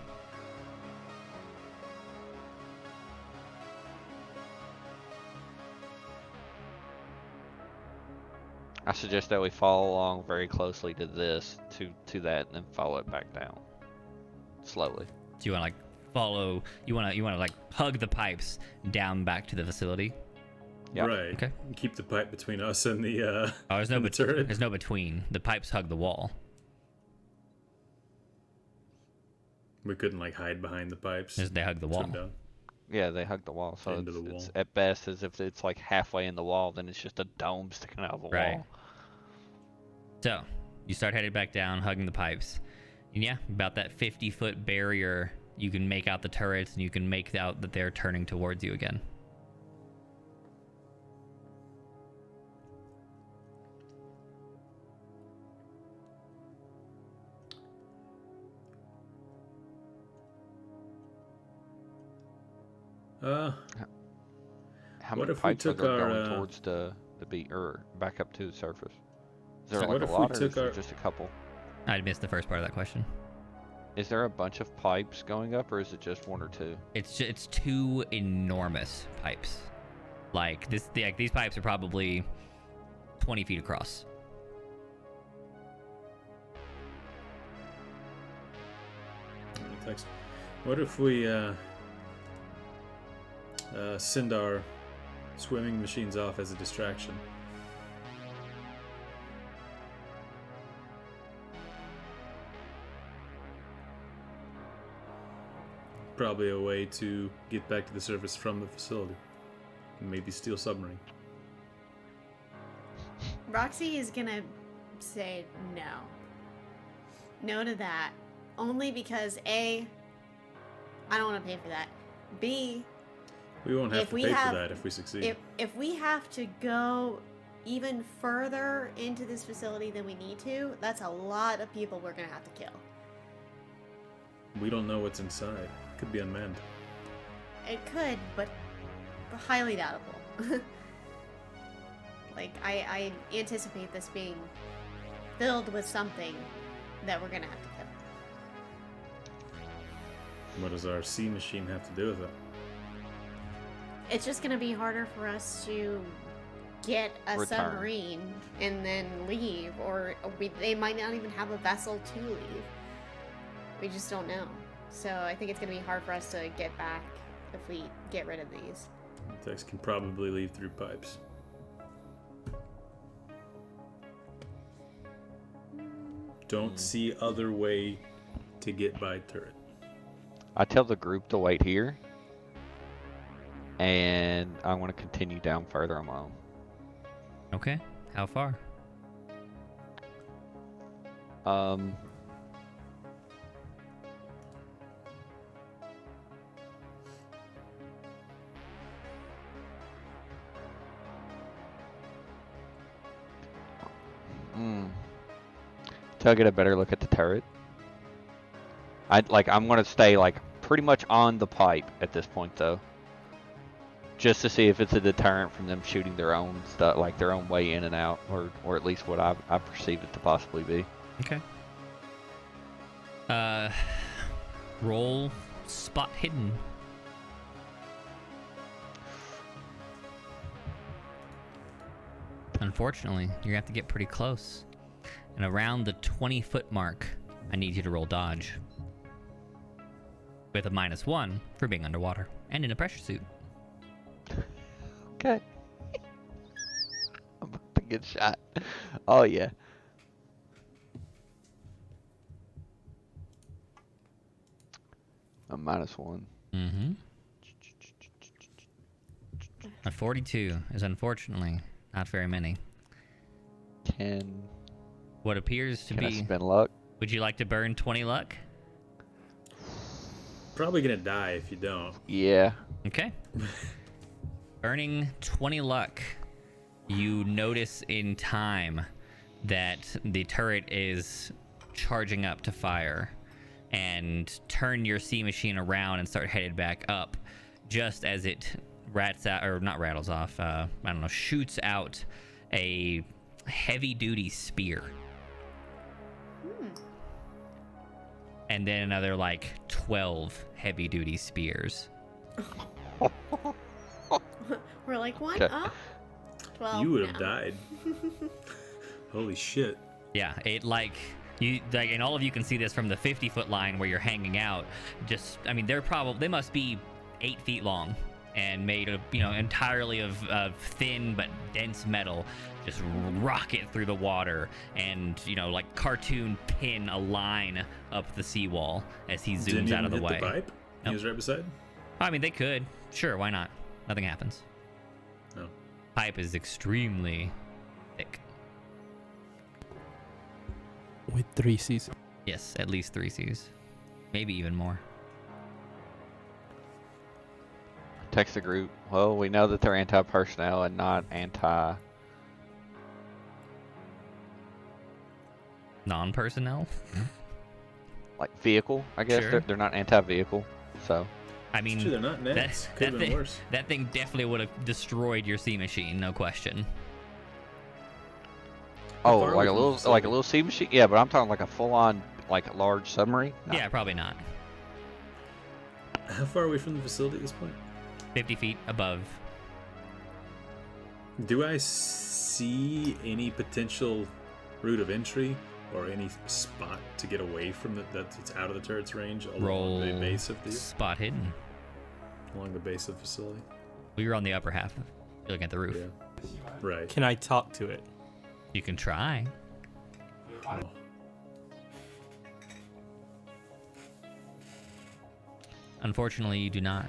I suggest that we follow along very closely to this, to that, and then follow it back down. Slowly. Do you want to follow? You want to hug the pipes down back to the facility? Yep. Right. Okay. Keep the pipe between us and the Oh, there's no and the turret. There's no between. The pipes hug the wall. We couldn't hide behind the pipes. They hug the Turn wall. down. Yeah, they hug the wall, so Into it's, the wall. it's at best as if it's halfway in the wall, then it's just a dome sticking out of the Right. wall. So you start headed back down, hugging the pipes, and yeah, about that 50-foot barrier, you can make out the turrets, and you can make out that they're turning towards you again. How What many if we pipes are took there our, going towards the beat, or back up to the surface? Is there So a what if we lot, or took is there our- just a couple? I missed the first part of that question. Is there a bunch of pipes going up, or is it just one or two? It's two enormous pipes. These pipes are probably 20 feet across. What if we send our swimming machines off as a distraction. Probably a way to get back to the surface from the facility. Maybe steal submarine. Roxy is gonna say no. No to that. Only because A, I don't want to pay for that. B, We won't have If to we pay have- for that if we succeed. if we have to go even further into this facility than we need to, that's a lot of people we're gonna have to kill. We don't know what's inside. Could be unmanned. It could, but highly doubtable. Like, I anticipate this being filled with something that we're gonna have to kill. What does our sea machine have to do with it? It's just gonna be harder for us to get a Return. submarine and then leave, or they might not even have a vessel to leave. We just don't know. So I think it's gonna be hard for us to get back if we get rid of these. Tex can probably leave through pipes. Don't see other way to get by turret. I tell the group to wait here, and I want to continue down further on my own. Okay. How far? Um, Till I get a better look at the turret. I'm gonna stay like pretty much on the pipe at this point though. Just to see if it's a deterrent from them shooting their own stuff, like their own way in and out, or at least what I perceive it to possibly be. Okay. Roll spot hidden. Unfortunately, you're gonna have to get pretty close. And around the 20-foot mark, I need you to roll dodge. With a -1 for being underwater and in a pressure suit. Okay. I'm about to get shot. Oh yeah. A -1. Mm-hmm. A 42 is unfortunately not very many. Can What appears to I be... spend luck? Would you like to burn 20 luck? Probably gonna die if you don't. Yeah. Okay. Burning 20 luck, you notice in time that the turret is charging up to fire, and turn your sea machine around and start headed back up just as it shoots out a heavy-duty spear. And then another, 12 heavy-duty spears. We're like, one Okay. up? 12 You would have now. died. Holy shit. Yeah, it and all of you can see this from the 50-foot line where you're hanging out. They must be 8 feet long and made of, entirely of thin but dense metal. Just rocket through the water and, like cartoon pin a line up the seawall as he Didn't zooms out of even the hit way. The pipe? Nope. He was right beside? I mean, they could. Sure, why not? Nothing happens. No. Pipe is extremely thick. With 3 Cs. Yes, at least 3 Cs. Maybe even more. Text the group. Well, we know that they're anti-personnel and not anti. Non-personnel? Like vehicle, I guess. Sure. They're not anti-vehicle, so. I mean, It's true, they're not nets. Could have been worse. that thing definitely would have destroyed your sea machine, no question. Oh, far like away a from the facility? little sea machine. Yeah, but I'm talking like a full-on, like large submarine. No. Yeah, probably not. How far away from the facility at this point? 50 feet above. Do I see any potential route of entry or any spot to get away from that's out of the turret's range along Roll the base of the spot hidden. along the base of the facility? We were on the upper half. You're looking at the roof. Yeah. Right. Can I talk to it? You can try. Oh. Unfortunately, you do not.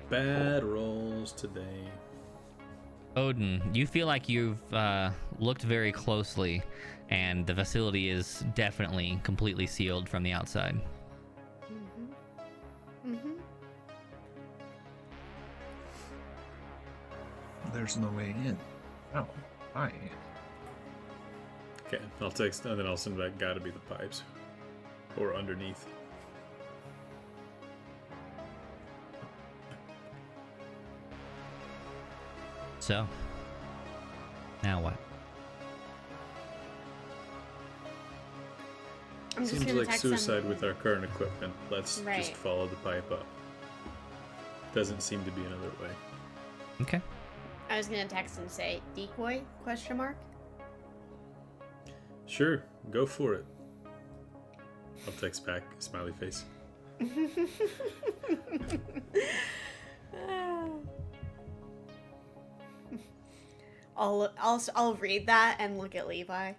Bad rolls today. Odin, you feel like you've looked very closely, and the facility is definitely completely sealed from the outside. There's no way in. Oh, hi. Okay, I'll text and then I'll send back. Gotta be the pipes, or underneath. So, now what? I'm just Seems gonna like text suicide them. with our current equipment. Let's Right. just follow the pipe up. Doesn't seem to be another way. Okay. I was gonna text and say decoy ? Sure, go for it. I'll text back, smiley face. I'll read that and look at Levi.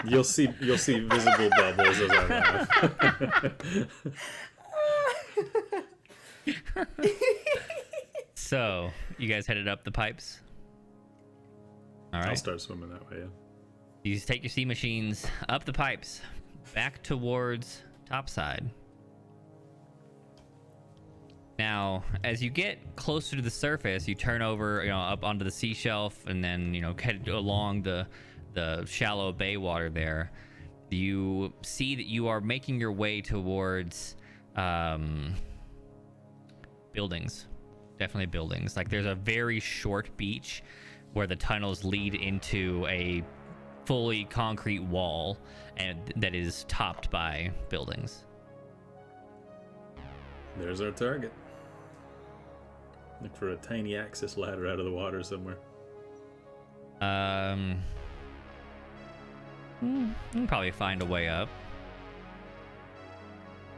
You'll see visible bubbles as I laugh. So, you guys headed up the pipes? All I'll right. start swimming that way. Yeah. You just take your sea machines up the pipes, back towards topside. Now, as you get closer to the surface, you turn over, up onto the sea shelf, and then, head along the shallow bay water there. You see that you are making your way towards buildings. Definitely buildings. Like, there's a very short beach where the tunnels lead into a fully concrete wall, and that is topped by buildings. There's our target. Look for a tiny access ladder out of the water somewhere. You can probably find a way up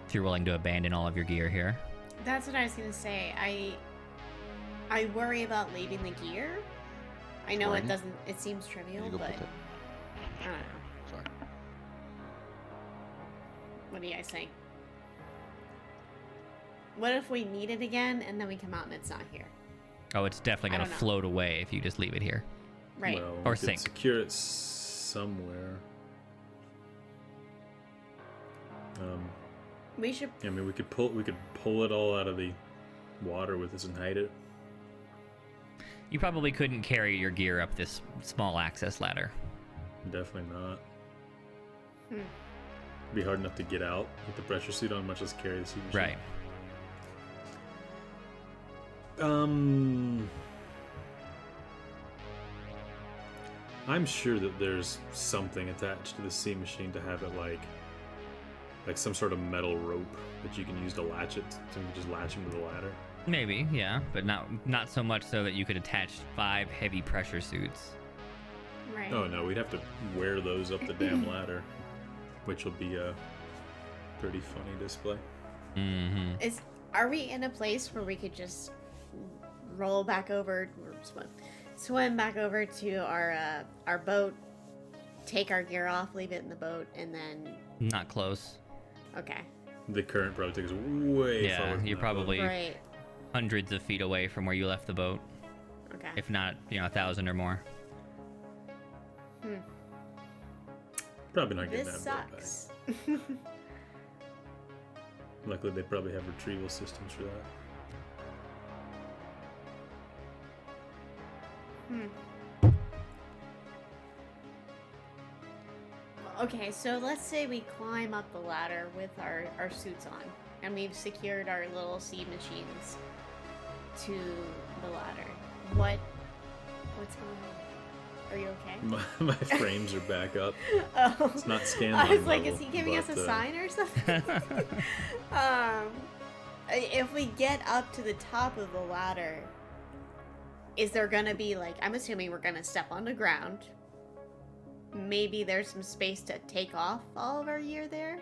if you're willing to abandon all of your gear here. That's what I was gonna say. I worry about leaving the gear. I know Alrighty. it seems trivial, You go but put it. I don't know. Sorry. What do you guys think? What if we need it again and then we come out and it's not here? Oh, it's definitely I gonna don't know. float away if you just leave it here. Right. Well, Or we could sink. secure it somewhere. We should. I mean, we could pull it all out of the water with us and hide it. You probably couldn't carry your gear up this small access ladder. Definitely not. Be hard enough to get out with the pressure suit on, much less carry the sea machine. Right. I'm sure that there's something attached to the sea machine to have it like some sort of metal rope that you can use to latch it, to just latch him to the ladder. Maybe, yeah, but not so much so that you could attach 5 heavy pressure suits. Right. Oh no, we'd have to wear those up the damn ladder, which will be a pretty funny display. Mm-hmm. Are we in a place where we could just roll back over, or swim back over to our boat, take our gear off, leave it in the boat, and then? Not close. Okay. The current probably takes us way Yeah, forward. you're probably Right. hundreds of feet away from where you left the boat, Okay. if not, 1,000 or more. Probably not getting This that boat sucks. back. Luckily, they probably have retrieval systems for that. Okay, so let's say we climb up the ladder with our suits on, and we've secured our little sea machines to the ladder. What's going on? Are you okay? My frames are back up. Oh. It's not scan I was line like, level, is he giving us but, a sign or something? If we get up to the top of the ladder, is there gonna be I'm assuming we're gonna step on the ground. Maybe there's some space to take off all of our gear there.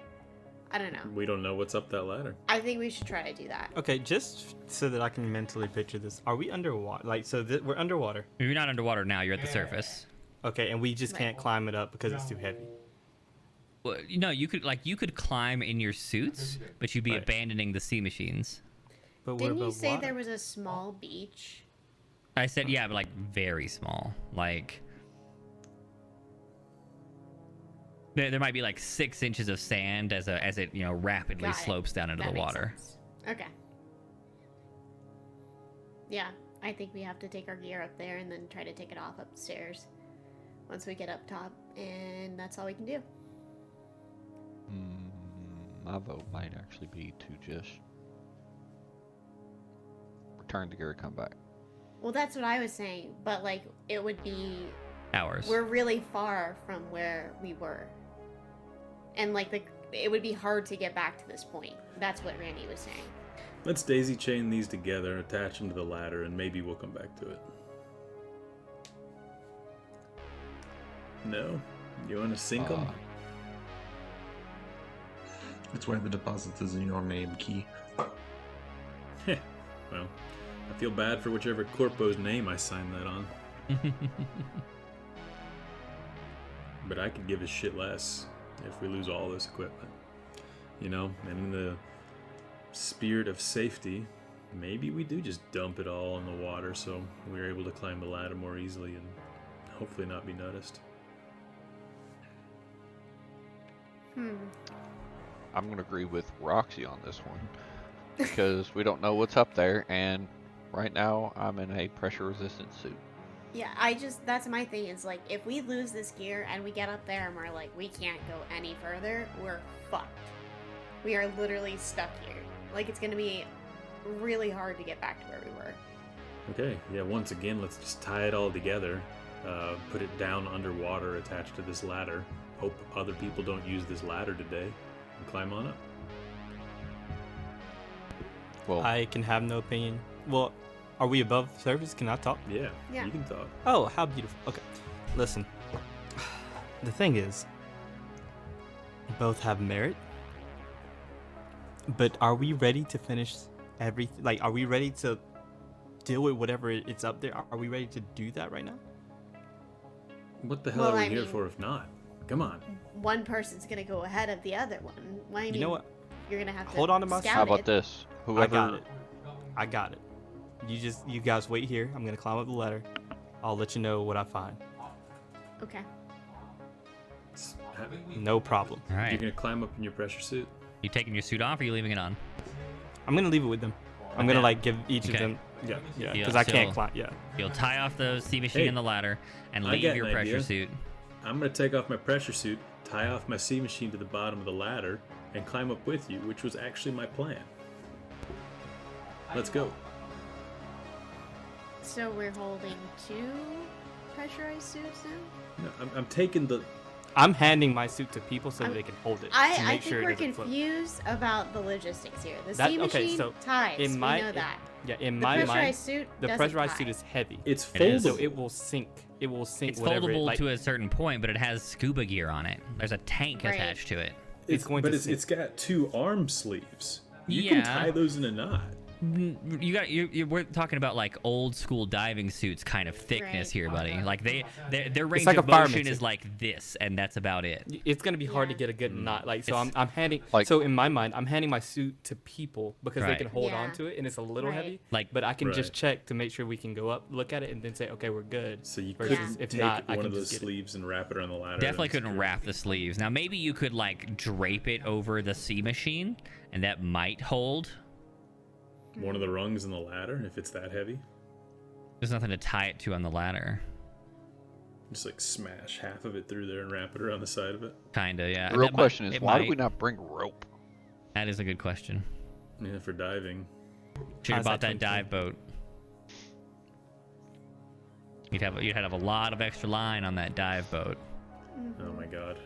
I don't know. We don't know what's up that ladder. I think we should try to do that. Okay, just so that I can mentally picture this, are we underwater? Like, so we're underwater. You're not underwater now. You're at the surface. Okay, and we just can't climb it up because it's too heavy. Well, no, you could climb in your suits, but you'd be Right. abandoning the sea machines. But we're Didn't you above say water. there was a small beach? I said, yeah, but like very small. Like there might be like 6 inches of sand as it rapidly Got it. slopes down into That the makes water. sense. Okay. Yeah, I think we have to take our gear up there and then try to take it off upstairs once we get up top, and that's all we can do. My vote might actually be to just return the gear and come back. Well, that's what I was saying, but like it would be Hours. we're really far from where we were, and like it would be hard to get back to this point. That's what Randy was saying. Let's daisy chain these together, attach them to the ladder, and maybe we'll come back to it. No? You want to sink them? That's why the deposit is in your name, Key. Well, I feel bad for whichever corpo's name I signed that on. But I could give a shit less if we lose all this equipment. And in the spirit of safety, maybe we do just dump it all in the water so we're able to climb the ladder more easily and hopefully not be noticed. I'm going to agree with Roxy on this one because we don't know what's up there, and right now I'm in a pressure resistant suit. Yeah, that's my thing is like if we lose this gear and we get up there and we're like we can't go any further, we're fucked. We are literally stuck here. Like it's gonna be really hard to get back to where we were. Okay, yeah, once again, let's just tie it all together, put it down underwater attached to this ladder, hope other people don't use this ladder today, and climb on up. Well, I can have no opinion. Well, are we above the surface? Can I talk? Yeah, Yeah. you can talk. Oh, how beautiful. Okay, listen. The thing is, both have merit, but are we ready to finish everything? Like, are we ready to deal with whatever it's up there? Are we ready to do that right now? What the hell Well, are we I here mean- for if not? Come on. One person's gonna go ahead of the other one. Well, I mean, You know what? You're gonna have to Hold on to my scout how about it. this? I Whoever got it. I got it. You guys wait here. I'm gonna climb up the ladder. I'll let you know what I find. Okay. No problem. All You're right. gonna climb up in your pressure suit? You taking your suit off, or are you leaving it on? I'm gonna leave it with them. I'm gonna like give each Okay. of them. Yeah, Yeah, because I can't so- climb. Yeah. You'll tie off the sea machine Hey, and the ladder, and I leave got your an pressure idea. suit. I'm gonna take off my pressure suit, tie off my sea machine to the bottom of the ladder, and climb up with you, which was actually my plan. Let's go. So we're holding 2 pressurized suits now? No, I'm taking the... I'm handing my suit to people so that I'm- they can hold it. to I make think sure it we're doesn't float. confused about the logistics here. The That- sea okay, machine so ties. in my- we know that. Yeah, in The my pressurized mind, suit the doesn't pressurized tie. suit is heavy. It's It is. foldable. So it will sink. It will sink It's whatever. foldable like, to a certain point, but it has scuba gear on it. There's a tank Right. attached to it. It's going to sink. It's got 2 arm sleeves. You Yeah. can tie those in a knot. We're talking about like old school diving suits kind of thickness Right. here, buddy. Like their range like of a fireman motion is suit. like this, and that's about it. It's gonna be hard to Yeah. get a good knot. Like so, It's- I'm handing. Like- so in my mind, I'm handing my suit to people because they Right. can hold Yeah. on to it, and it's a little Right. heavy. Like- but I can just Right. check to make sure we can go up, look at it, and then say, okay, we're good. So you Versus couldn't if take not, I one can of those just get it. sleeves and wrap it around the ladder. Definitely and couldn't secure it. wrap the sleeves. Now maybe you could like drape it over the sea machine, and that might hold. One of the rungs in the ladder, if it's that heavy. There's nothing to tie it to on the ladder. Just like smash half of it through there and wrap it around the side of it. Kinda, yeah. the real That question might- is, it why do might. we not bring rope? That is a good question. Yeah, for diving. Should have How's bought that that dive boat. You'd have a lot of extra line on that dive boat. Oh my god.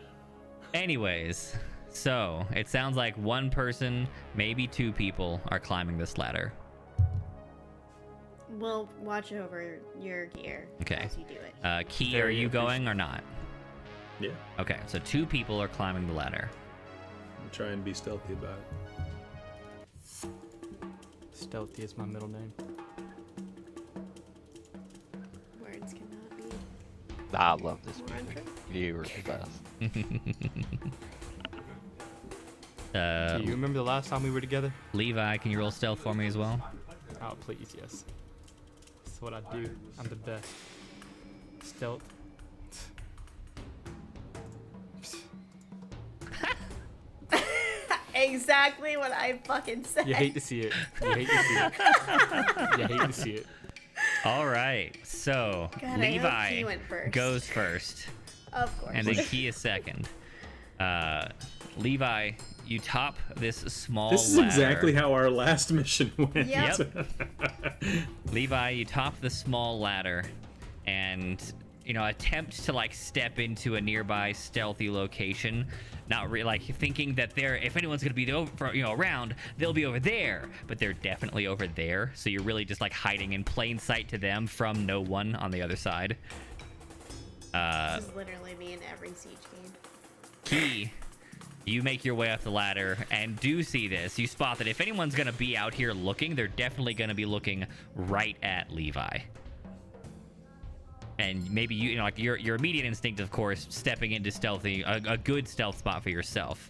Anyways, so it sounds like one person, maybe 2 people, are climbing this ladder. We'll watch over your gear Okay. as you do it. Key, Very are you going or not? Yeah. Okay, so 2 people are climbing the ladder. try and be stealthy about it. Stealthy is my middle name. Words cannot be I love this more movie. untrue. You were the best. Do you remember the last time we were together? Levi, can you roll stealth for me as well? Oh, please, yes. That's what I do. I'm the best. Stealth. Exactly what I fucking said. You hate to see it. You hate to see it. You hate to see it. All right, so God, I hope Levi Key went first. goes first, Of course. and then Key is second. Levi, you top this small This is ladder. exactly how our last mission went. Yep. Levi, you top the small ladder and, you know, attempt to like step into a nearby stealthy location. Not really like thinking that they're, if anyone's going to be over, you know, around, they'll be over there, but they're definitely over there. So you're really just like hiding in plain sight to them from no one on the other side. This is literally me in every Siege game. Key, you make your way up the ladder and do see this. You spot that if anyone's going to be out here looking, they're definitely going to be looking right at Levi. And maybe you know, like your immediate instinct, of course, stepping into stealthy, a good stealth spot for yourself.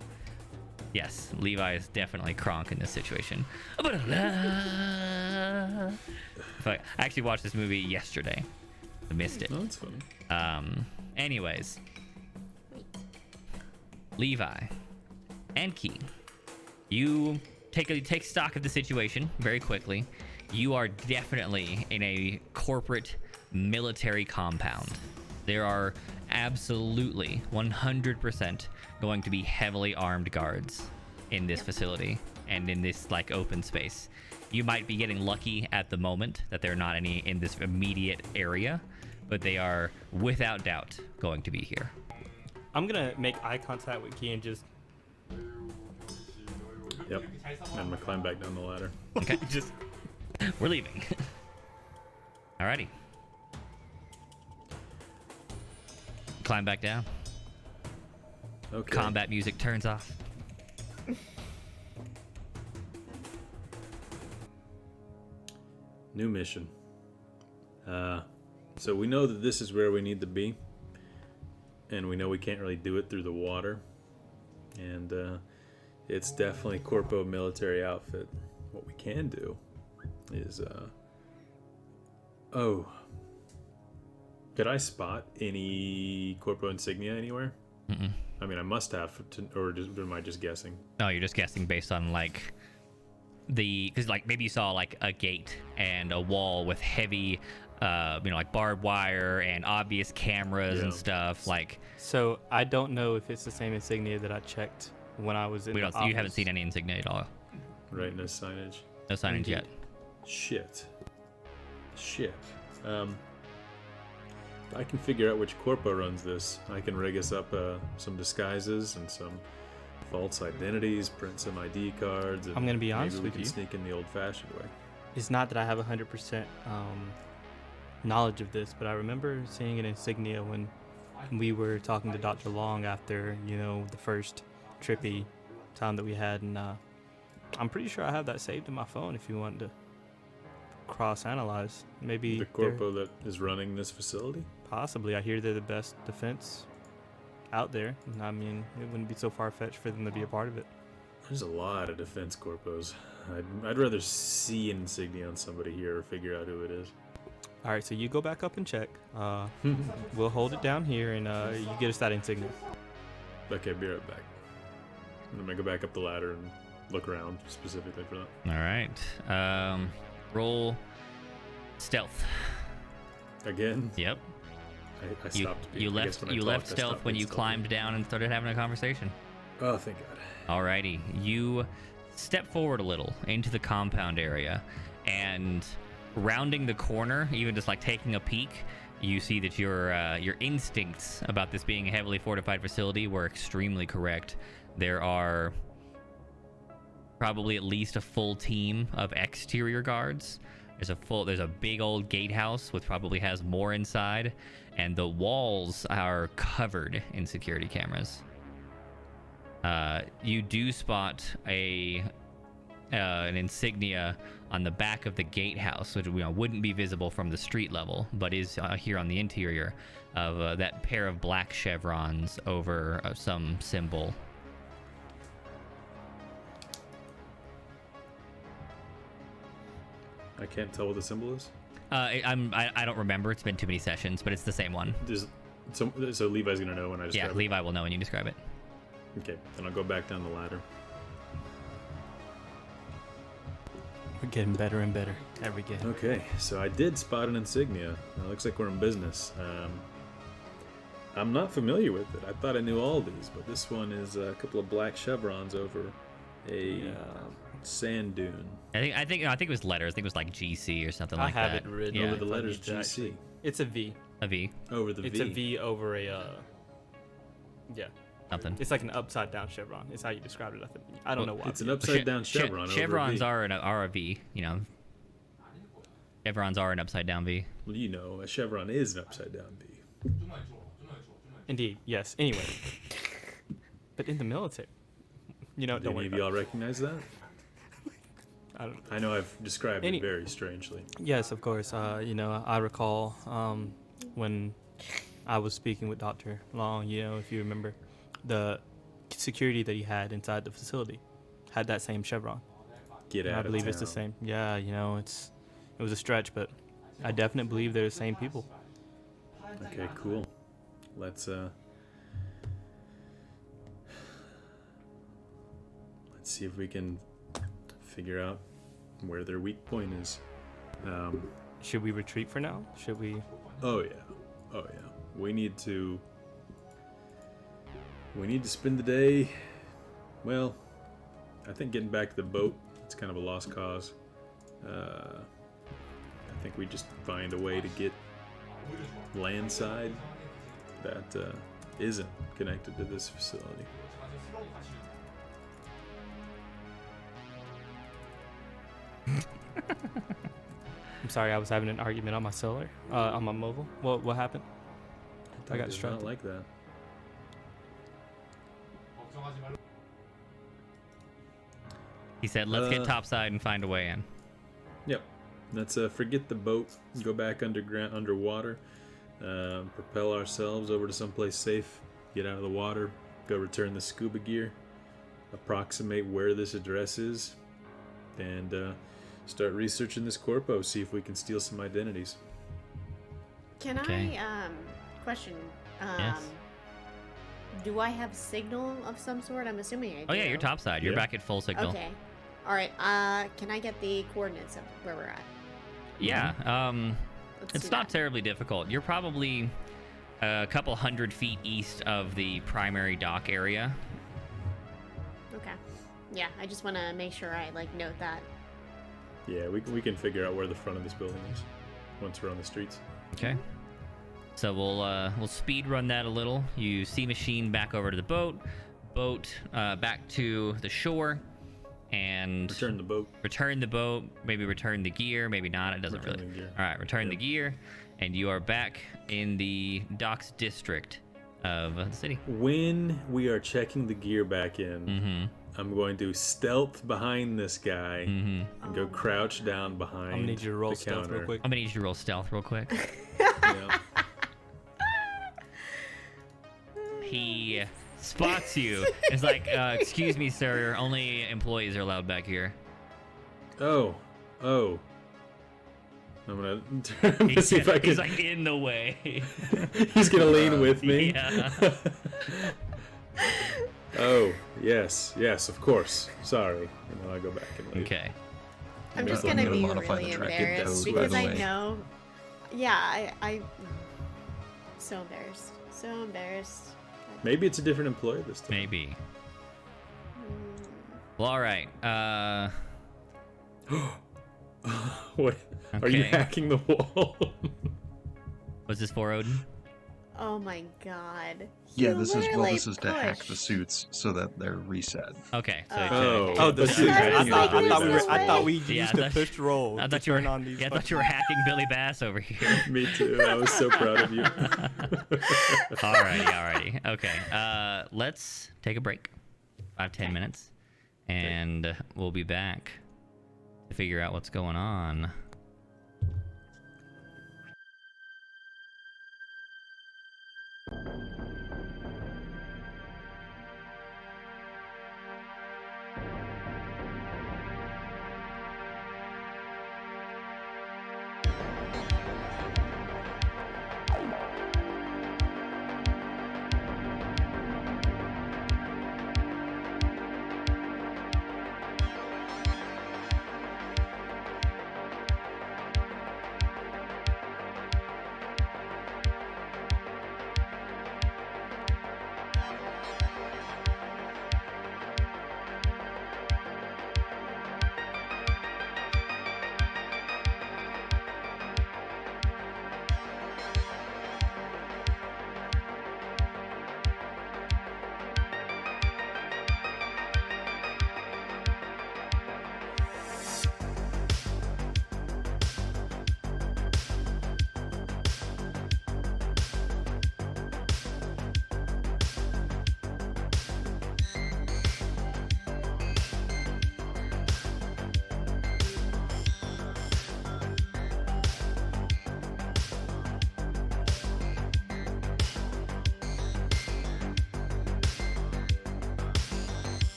Yes, Levi is definitely Kronk in this situation. But I actually watched this movie yesterday. I missed it. Oh, that's funny. Anyways, Levi and Key, you take stock of the situation very quickly. You are definitely in a corporate military compound. There are absolutely 100% going to be heavily armed guards in this facility and in this like open space. You might be getting lucky at the moment that there are not any in this immediate area, but they are without doubt going to be here. I'm gonna make eye contact with Key and just Yep. And I'm gonna climb back down the ladder. Okay. just We're leaving. Alrighty. Climb back down. Okay. Combat music turns off. New mission. So we know that this is where we need to be, and we know we can't really do it through the water, and it's definitely corpo military outfit. What we can do is could I spot any corpo insignia anywhere? Mm-mm. I mean, I must have, or am I just guessing? No, you're just guessing based on like because like maybe you saw like a gate and a wall with heavy you know, like barbed wire and obvious cameras and stuff. Like, so I don't know if it's the same insignia that I checked when I was in we the don't. You haven't office. seen any insignia at all. Right, no signage. No signage yet. Shit. I can figure out which corpo runs this. I can rig us up some disguises and some false identities, print some ID cards. And I'm gonna be honest maybe with we you. can sneak in the old-fashioned way. It's not that I have 100% knowledge of this, but I remember seeing an insignia when we were talking to Dr. Long after, you know, the first trippy time that we had, and I'm pretty sure I have that saved in my phone if you want to cross-analyze. Maybe The corpo that is running this facility? possibly. I hear they're the best defense out there. And I mean, it wouldn't be so far-fetched for them to be a part of it. There's a lot of defense corpos. I'd rather see an insignia on somebody here or figure out who it is. All right, so you go back up and check. We'll hold it down here, and you get us that insignia. Okay, be right back. I'm gonna go back up the ladder and look around specifically for that. All right. Roll stealth. Again? Yep. I You, stopped. you I guess left when I you talked, left I stealth stopped when being you stealthy. climbed down and started having a conversation. Oh, thank God. Alrighty, you step forward a little into the compound area, and rounding the corner, even just like taking a peek, you see that your instincts about this being a heavily fortified facility were extremely correct. There are probably at least a full team of exterior guards. There's a big old gatehouse which probably has more inside, and the walls are covered in security cameras. you do spot an insignia on the back of the gatehouse, which wouldn't be visible from the street level, but is here on the interior of that pair of black chevrons over some symbol. I can't tell what the symbol is. I don't remember. It's been too many sessions, but it's the same one. So Levi's gonna know when I describe Yeah, it. Levi will know when you describe it. Okay, then I'll go back down the ladder. We're getting better and better every game. Okay, so I did spot an insignia. It looks like we're in business. I'm not familiar with it. I thought I knew all these, but this one is a couple of black chevrons over a sand dune. I think it was letters. I think it was like GC or something like that. I have it written Yeah. Over the if I letters need to, GC. actually. It's a V. A V, Over the It's V. a V over a yeah. something. It's like an upside down chevron. It's how you describe it. I think. I don't know why. It's an upside down chevron. over a Chevrons V. are a V. Chevrons are an upside down V. Well, you know, a chevron is an upside down V. Indeed. Yes. Anyway. But in the military, Do don't any worry of about y'all recognize that? I don't. I know I've described Any- it very strangely. Yes, of course. I recall when I was speaking with Dr. Long, if you remember, the security that he had inside the facility had that same chevron. Get And out I of believe it's the town. same. Yeah, it was a stretch, but I definitely believe they're the same people. Okay, cool. Let's see if we can figure out where their weak point is. Should we retreat for now? Should we? Oh yeah. We need to spend the day. Well, I think getting back to the boat, it's kind of a lost cause. I think we just find a way to get landside that isn't connected to this facility. I'm sorry, I was having an argument on my cellular, on my mobile. What happened? I got did distracted. not like that. He said, "Let's get topside and find a way in." Yep. Let's forget the boat, go back underwater, propel ourselves over to someplace safe, get out of the water, go return the scuba gear, approximate where this address is, and start researching this corpo, see if we can steal some identities. Can Okay. I question? Yes. Do I have signal of some sort? I'm assuming I do. Oh yeah, you're topside. You're Yeah. back at full signal. Okay. All right. Can I get the coordinates of where we're at? Yeah. Let's It's do not that. terribly difficult. You're probably a couple 100 feet east of the primary dock area. Okay. Yeah, I just want to make sure I note that. Yeah, we can figure out where the front of this building is once we're on the streets. Okay. So we'll speed run that a little. You see machine back over to the boat, back to the shore, and Return the boat. return the boat. Maybe return the gear. Maybe not. It doesn't Return really. the gear. All right, return the Yep. gear, and you are back in the docks district of the city. When we are checking the gear back in, Mm-hmm. I'm going to stealth behind this guy Mm-hmm. and go crouch down behind I'm gonna need you to roll the stealth counter. real quick. I'm gonna need you to roll stealth real quick. Yeah. He spots you. It's like, excuse me, sir. Only employees are allowed back here. Oh. I'm gonna see if I can. He's like in the way. He's gonna lean with me. Yeah. Oh, yes, of course. Sorry. And then I go back and leave. Okay. I'm Yeah, just I'm gonna gonna be modify really the track embarrassed code, because by I the way. know. Yeah, I so embarrassed. So embarrassed. Maybe it's a different employee this time. Maybe. Mm, Well, all right. What? Are you Okay. hacking the wall? Was this for Odin? Oh my god. Yeah, You this is literally to hack the pushed. suits so that they're reset. Okay. So Oh. Oh, the But suit. you- I you- thought There's I thought we Yeah, used I the thought- push roll. I to thought you were. turn on these. Yeah, I thought you were hacking Billy Bass over here. Me too. I was so proud of you. Alrighty. Okay. Let's take a break. 5-10 minutes, and we'll be back to figure out what's going on.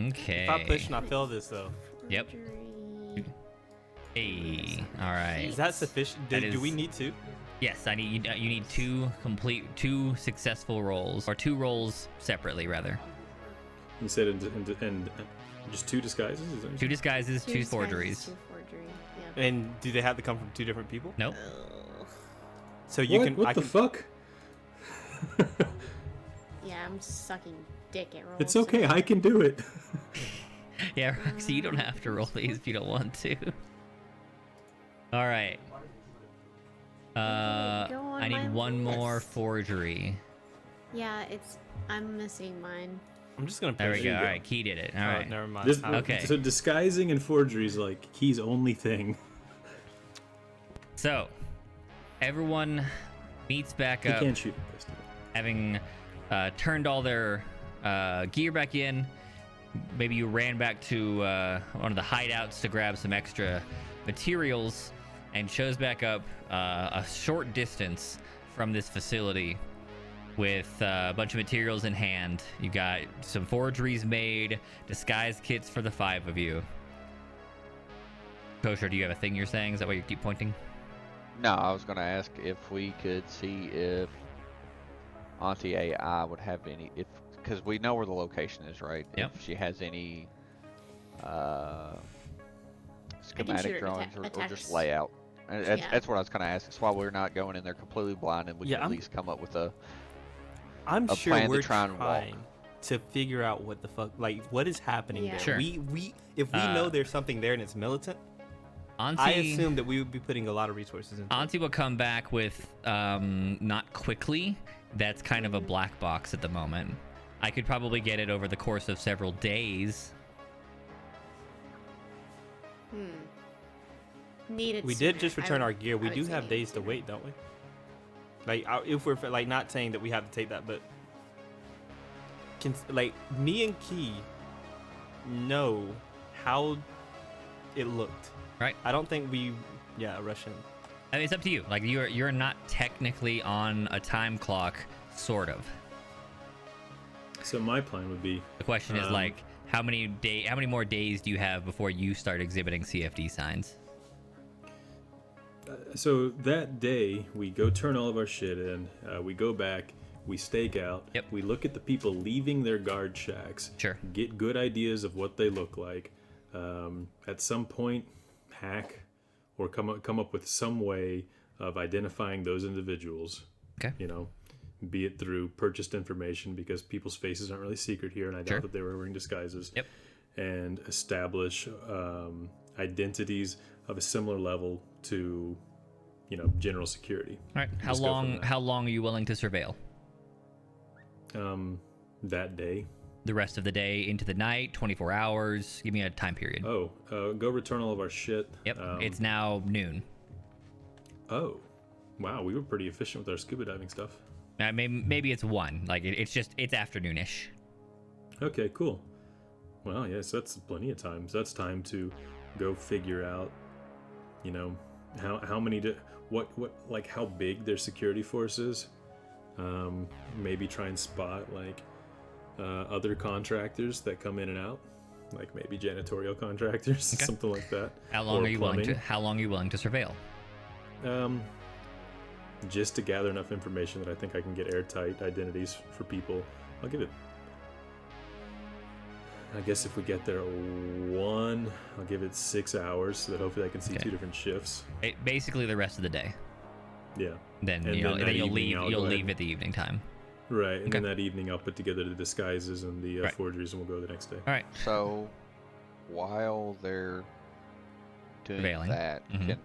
Okay. If I push and I fail this though, Yep. Forgery. Hey. All right. is that sufficient? That Do we is- need to? Yes, I need you need two successful rolls, or 2 rolls separately rather. You said and just 2 disguises? Is that what you 2 disguises, 2 disguises, forgeries. 2 forgery. Yeah. And do they have to come from 2 different people? Nope. So you What? can. What I the can, fuck? Yeah, I'm sucking dick at rolls. It's okay. I can do it. Yeah, Roxy, you don't have to roll these if you don't want to. All right. go on I need my one more list? forgery. Yeah, I'm missing mine. I'm just gonna. There we push go. it. All right, Key did it. All Oh, right. never mind. This- Okay. So disguising and forgery is like Key's only thing. So, everyone meets back He up, can't shoot a pistol. having turned all their gear back in. Maybe you ran back to one of the hideouts to grab some extra materials, and shows back up a short distance from this facility with a bunch of materials in hand. You got some forgeries made, disguise kits for the 5 of you. Kosher, do you have a thing you're saying? Is that why you keep pointing? No, I was gonna ask if we could see if Auntie AI would have any, because we know where the location is, right? Yep. If she has any shoot schematic her drawings or attacks. just layout. And Yeah. That's what I was gonna ask. That's why we're not going in there completely blind, and we Yeah, can at I'm- least come up with a. I'm a sure plan to we're try and walk. trying to figure out what the fuck, like, what is happening Yeah. there. Sure. We if we know there's something there and it's militant, Auntie, I assume that we would be putting a lot of resources into it. Auntie will come back with not quickly. That's kind of a black box at the moment. I could probably get it over the course of several days. Needed. We did sooner. just I return would- our gear. We I would do say have needed days to sooner. wait, don't we? Like, if we're like not saying that we have to take that, but like me and Key know how it looked. Right. I don't think we, rush in. I mean, it's up to you. Like you're not technically on a time clock, sort of. So my plan would be The question is like, how many more days do you have before you start exhibiting CFD signs? so that day we go turn all of our shit in. We go back. We stake out. Yep. We look at the people leaving their guard shacks. Sure. Get good ideas of what they look like. At some point, hack or come up with some way of identifying those individuals. Okay. You know, be it through purchased information, because people's faces aren't really secret here, and I Sure. doubt that they were wearing disguises. Yep. And establish identities of a similar level to, general security. All right. How Just go from long? there. How long are you willing to surveil? That day. The rest of the day into the night, 24 hours. Give me a time period. Go return all of our shit. Yep. It's now noon. Oh, wow, we were pretty efficient with our scuba diving stuff. Maybe it's 1. Like it's afternoonish. Okay, cool. Well, yes, that's plenty of time. So that's time to go figure out, how many like how big their security force is. Maybe try and spot like other contractors that come in and out, like maybe janitorial contractors, Okay. something like that. How long Or are you willing to? plumbing. How long are you willing to surveil? Just to gather enough information that I think I can get airtight identities for people. I'll give it. I guess if we get there 1, I'll give it 6 hours, so that hopefully I can see Okay. 2 different shifts. Basically, the rest of the day. Yeah. Then And then then that you'll evening leave. I'll You'll go ahead leave and- at the evening time. Right, and Okay. then that evening I'll put together the disguises and the Right. forgeries, and we'll go the next day. All right. So while they're doing Surveilling. that, Mhm.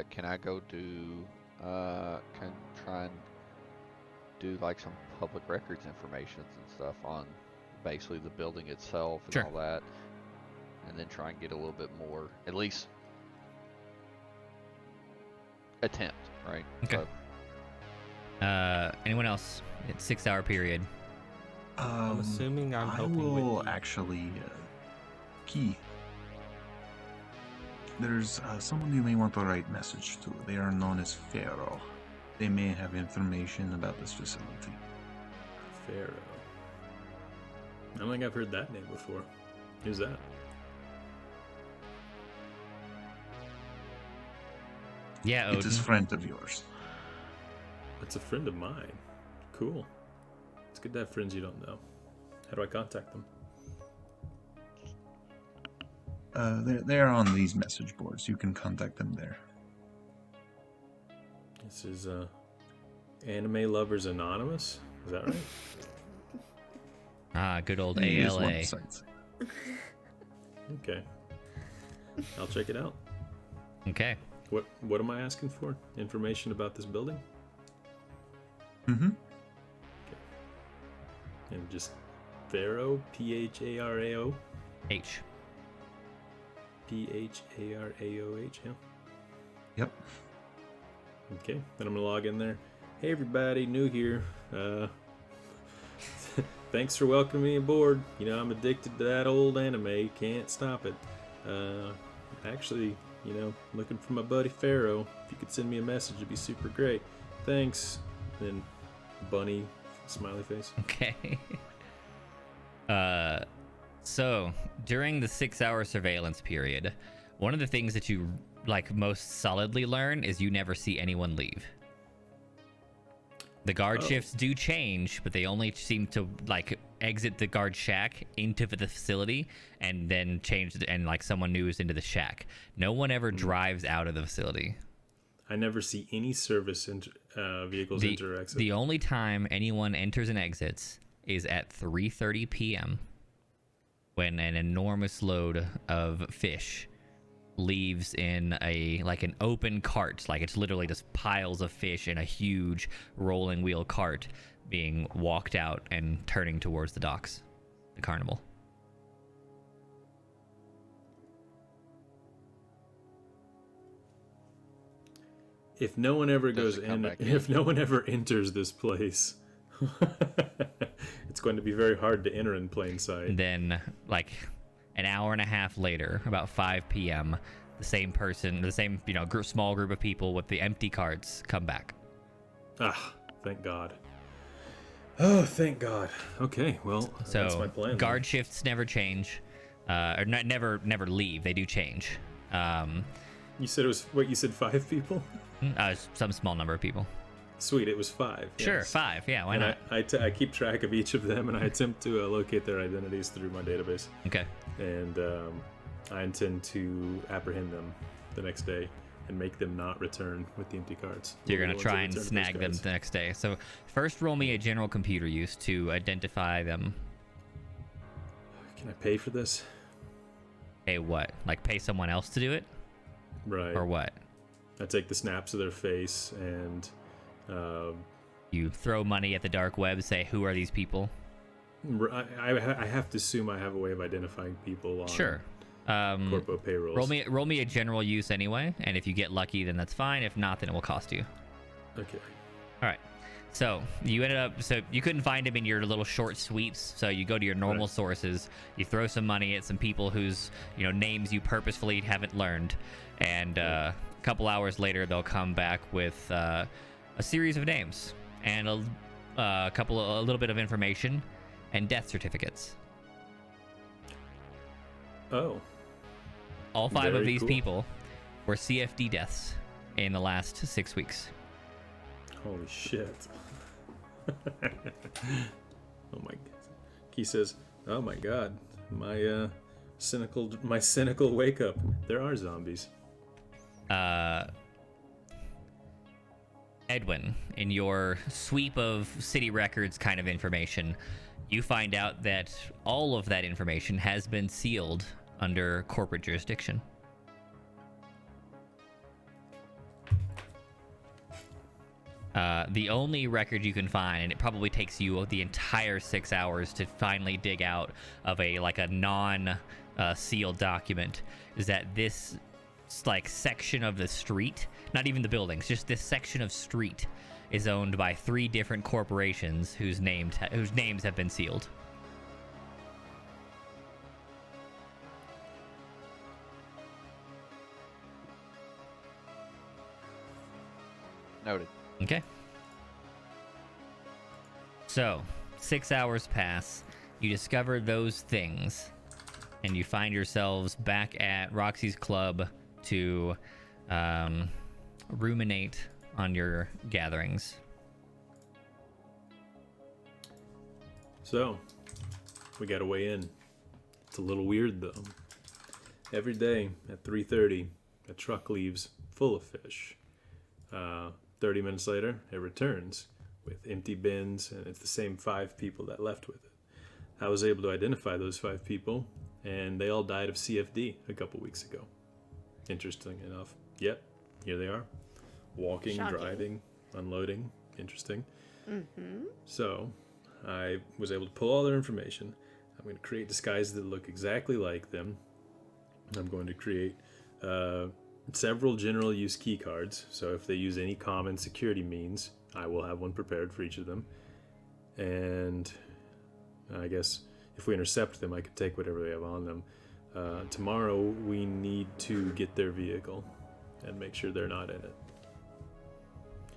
can I go do can try and do like some public records information and stuff on basically the building itself and Sure. all that, and then try and get a little bit more, at least attempt, right? Okay. So, Anyone else? It's 6-hour period. I'm assuming I'm I helping will with the- actually Key. There's someone you may want to write message to. They are known as Pharaoh. They may have information about this facility. Pharaoh. I don't think I've heard that name before. Who's that? Yeah, Odin. It is friend of yours. That's a friend of mine. Cool. It's good to have friends you don't know. How do I contact them? They're on these message boards. You can contact them there. This is Anime Lovers Anonymous. Is that right? Ah, good old It is one of ALA. the sites. Okay. I'll check it out. Okay. What am I asking for? Information about this building? Mm-hmm. And just Pharaoh, Pharao, H. Pharaoh, yeah. Yep. Okay, then I'm gonna log in there. Hey everybody, new here. Thanks for welcoming me aboard. You know, I'm addicted to that old anime. Can't stop it. Actually, you know, looking for my buddy Pharaoh. If you could send me a message, it'd be super great. Thanks. Then bunny smiley face. Okay. So during the 6-hour surveillance period, one of the things that you like most solidly learn is you never see anyone leave. The guard shifts do change, but they only seem to like exit the guard shack into the facility and then change and like someone new is into the shack. No one ever drives out of the facility. I never see any service vehicles enter or exit. The only time anyone enters and exits is at 3:30 p.m. when an enormous load of fish leaves in an open cart. Like it's literally just piles of fish in a huge rolling wheel cart being walked out and turning towards the docks, the carnival. If no one ever Does goes it come in, back in? if no one ever enters this place, it's going to be very hard to enter in plain sight. And then, like an hour and a half later, about 5 p.m., the same small group of people with the empty carts come back. Ah, thank God. Oh, thank God. Okay, well, So that's my plan. guard shifts never change, never leave. They do change. You said it was what? You said 5 people? Some small number of people. Sweet, it was 5. Sure, yes. 5. Yeah, why And not? I keep track of each of them, and I attempt to locate their identities through my database. Okay. And I intend to apprehend them the next day and make them not return with the empty cards. So you're The going to ones that try and return snag them postcards. the next day. So first roll me a general computer use to identify them. Can I pay for this? Pay what? Like pay someone else to do it? Right. Or what? I take the snaps of their face and You throw money at the dark web, say, who are these people? I have to assume I have a way of identifying people on Sure. corpo payrolls. Roll me a general use anyway, and if you get lucky, then that's fine. If not, then it will cost you. Okay. All right. So you you couldn't find him in your little short sweeps. So you go to your normal Right. sources. You throw some money at some people whose names you purposefully haven't learned, and a couple hours later they'll come back with a series of names and a little bit of information and death certificates. Oh. All 5 of Very these cool. people were CFD deaths in the last 6 weeks. Holy shit. Oh my god. He says, "Oh my god. My cynical wake up. There are zombies." Edwin, in your sweep of city records kind of information, you find out that all of that information has been sealed under corporate jurisdiction. The only record you can find, and it probably takes you the entire 6 hours to finally dig out of a non-sealed document, is that this section of the street, not even the buildings, just this section of street, is owned by 3 different corporations whose names have been sealed. Noted. Okay. So, 6 hours pass. You discover those things. and you find yourselves back at Roxy's club to ruminate on your gatherings. So, we gotta weigh in. It's a little weird though. Every day at 3:30, a truck leaves full of fish. 30 minutes later, it returns with empty bins, and it's the same 5 people that left with it. I was able to identify those 5 people, and they all died of CFD a couple weeks ago. Interesting enough. Yep, here they are. Walking, Shocking. driving, unloading. Interesting. So, I was able to pull all their information. I'm going to create disguises that look exactly like them. I'm going to create several general use key cards. So if they use any common security means, I will have one prepared for each of them. And I guess if we intercept them, I could take whatever they have on them. Tomorrow, we need to get their vehicle and make sure they're not in it.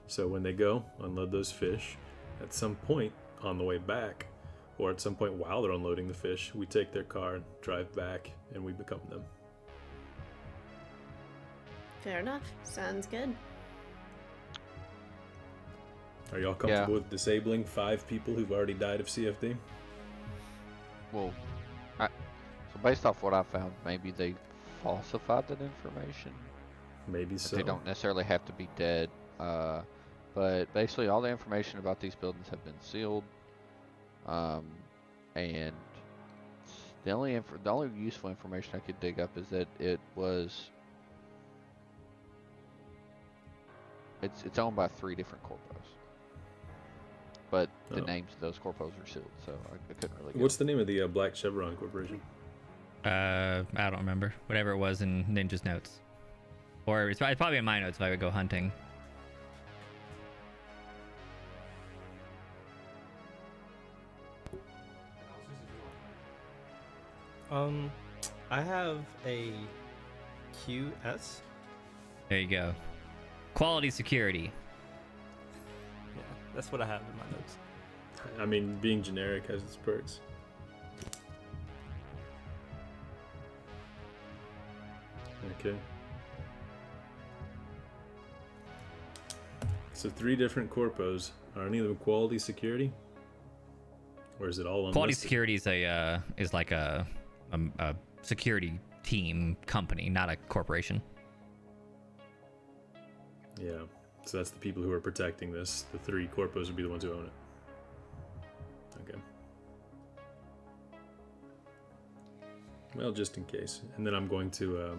So when they go, unload those fish. At some point on the way back, or at some point while they're unloading the fish, we take their car, drive back, and we become them. Fair enough. Sounds good. Are y'all comfortable with disabling 5 people who've already died of CFD? Well, so based off what I found, maybe they falsified that information. Maybe so. They don't necessarily have to be dead. But basically all the information about these buildings have been sealed. And the only useful information I could dig up is that it's owned by 3 different corpos. But the names of those corpos are sealed, so I couldn't really get What's the name of the Black Chevron Corporation? I don't remember. Whatever it was in Ninja's notes. Or it's probably in my notes if I would go hunting. I have a QS. There you go. Quality security. Yeah, that's what I have in my notes. I mean, being generic has its perks. Okay. So 3 different corpos. Are any of them quality security? Or is it all unlisted? Quality security is like a security team company, not a corporation. Yeah. So that's the people who are protecting this. The 3 corpos would be the ones who own it. Okay. Well, just in case. And then I'm going to...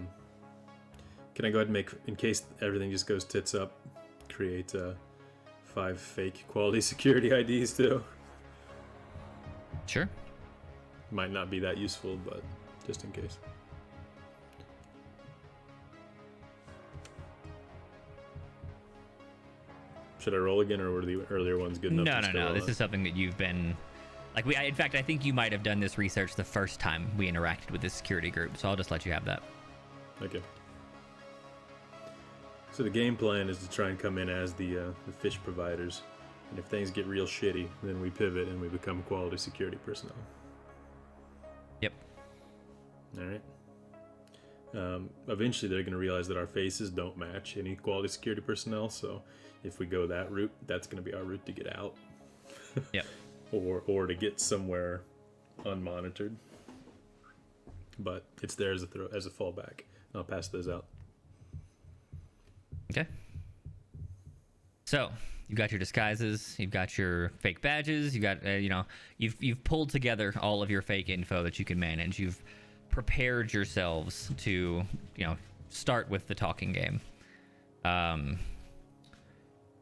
can I go ahead and make, in case everything just goes tits up, create 5 fake quality security IDs too? Sure. Might not be that useful, but just in case. Should I roll again, or were the earlier ones good enough? No. This is something that you've been... Like, in fact, I think you might have done this research the first time we interacted with this security group, so I'll just let you have that. Okay. So the game plan is to try and come in as the fish providers. And if things get real shitty, then we pivot and we become quality security personnel. Yep. All right. Eventually, they're going to realize that our faces don't match any quality security personnel. So if we go that route, that's going to be our route to get out. Yep. or to get somewhere unmonitored. But it's there as a fallback. I'll pass those out. Okay. So you've got your disguises, you've got your fake badges, you got you've pulled together all of your fake info that you can manage. You've prepared yourselves to start with the talking game.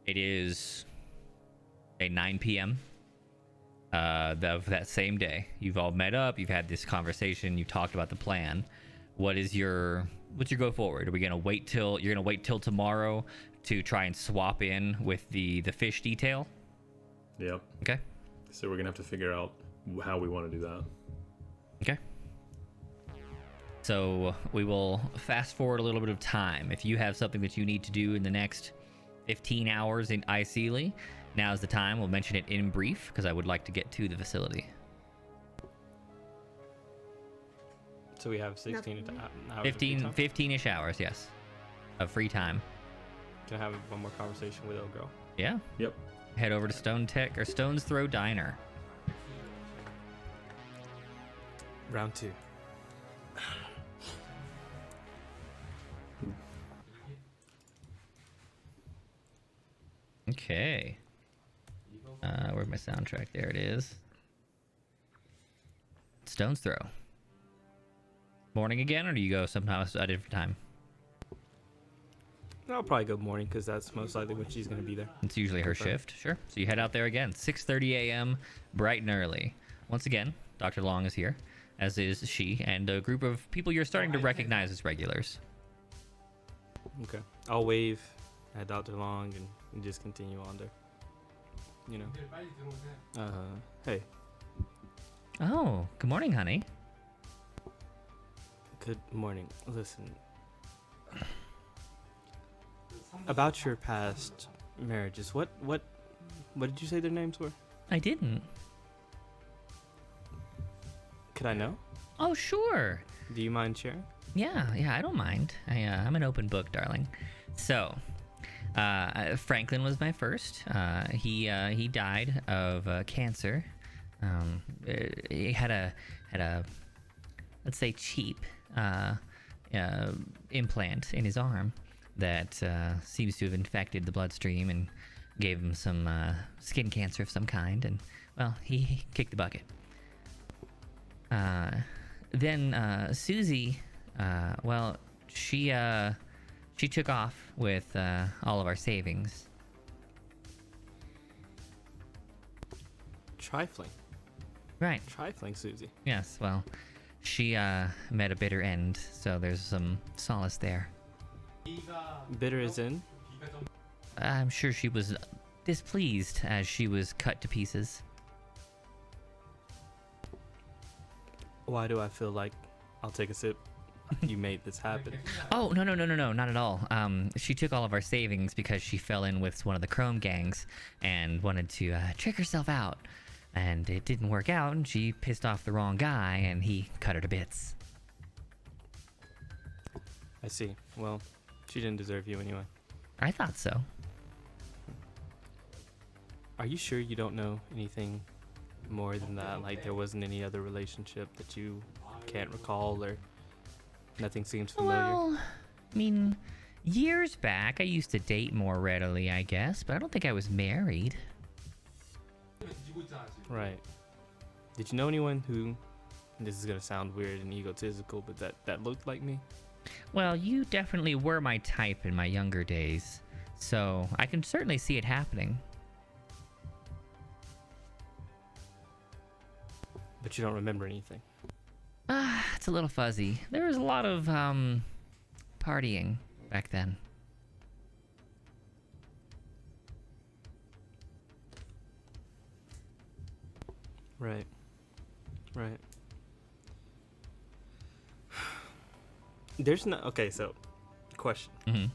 It is a 9 p.m. Of that same day. You've all met up, you've had this conversation, you've talked about the plan. What's your go forward? Are we gonna wait till tomorrow to try and swap in with the fish detail? Yep. Okay. So we're gonna have to figure out how we want to do that. Okay. So we will fast forward a little bit of time. If you have something that you need to do in the next 15 hours in Iceely, now's the time. We'll mention it in brief because I would like to get to the facility. So we have 16 Nothing. hours of free time? 15-ish hours, yes, of free time. Can I have one more conversation with old girl? Yeah. Yep. Head over to Stone's Throw Diner. Round 2. Okay. Where's my soundtrack? There it is. Stone's Throw. Morning again, or do you go somehow at a different time? I'll probably go morning because that's most likely when she's going to be there. It's usually her shift. Sure. So you head out there again. 6:30 a.m. bright and early. Once again, Dr. Long is here, as is she, and a group of people you're starting to recognize as regulars. Okay. I'll wave at Dr. Long and just continue on there. You know. Hey. Oh, good morning, honey. Good morning. Listen. About your past marriages, what did you say their names were? I didn't. Could I know? Oh, sure. Do you mind sharing? Yeah, I don't mind. I'm an open book, darling. So, Franklin was my first. He died of cancer. He had a let's say cheap implant in his arm that seems to have infected the bloodstream and gave him some skin cancer of some kind, and well, he kicked the bucket. Then Susie, well, she took off with all of our savings. Trifling. Right. Trifling, Susie. Yes, well, she met a bitter end, so there's some solace there. Bitter as in? I'm sure she was displeased as she was cut to pieces. Why do I feel like I'll take a sip? You made this happen. Oh, no, not at all. She took all of our savings because she fell in with one of the Chrome gangs and wanted to trick herself out. And it didn't work out, and she pissed off the wrong guy, and he cut her to bits. I see. Well, she didn't deserve you anyway. I thought so. Are you sure you don't know anything more than that? Like there wasn't any other relationship that you can't recall, or nothing seems familiar? Well, I mean, years back, I used to date more readily, I guess, but I don't think I was married. Right. Did you know anyone who, and this is gonna sound weird and egotistical, but that looked like me? Well, you definitely were my type in my younger days, so I can certainly see it happening. But you don't remember anything. It's a little fuzzy. There was a lot of partying back then. Right. Right. There's no. Okay, so, question. Mm-hmm.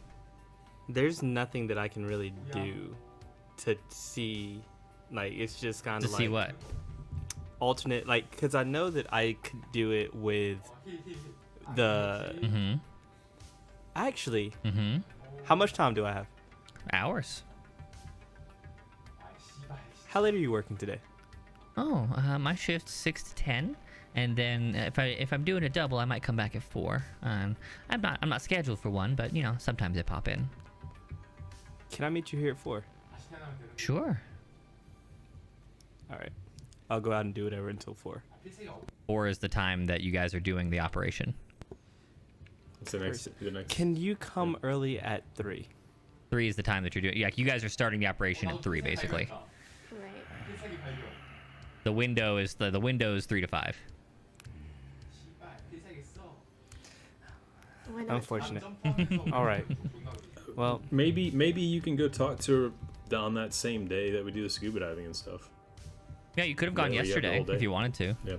There's nothing that I can really do to see. Like, it's just kind To of like. see what? Alternate, like, because I know that I could do it with the. Mm-hmm. Actually, Mm-hmm. how much time do I have? Hours. How late are you working today? Oh, my shift's 6 to 10, and then if I'm doing a double, I might come back at 4. I'm not scheduled for one, but you know, sometimes I pop in. Can I meet you here at 4? Sure. All right. I'll go out and do whatever until 4. 4 is the time that you guys are doing the operation. What's the next? Can you come early at 3? 3 is the time that you're doing. Yeah, you guys are starting the operation at 3, basically. Right. The window is the window is 3 to 5. Why not? Unfortunate. All right. Well, Maybe you can go talk to her on that same day that we do the scuba diving and stuff. Yeah, you could have gone Yeah, you have the yesterday whole day. if you wanted to. Yeah.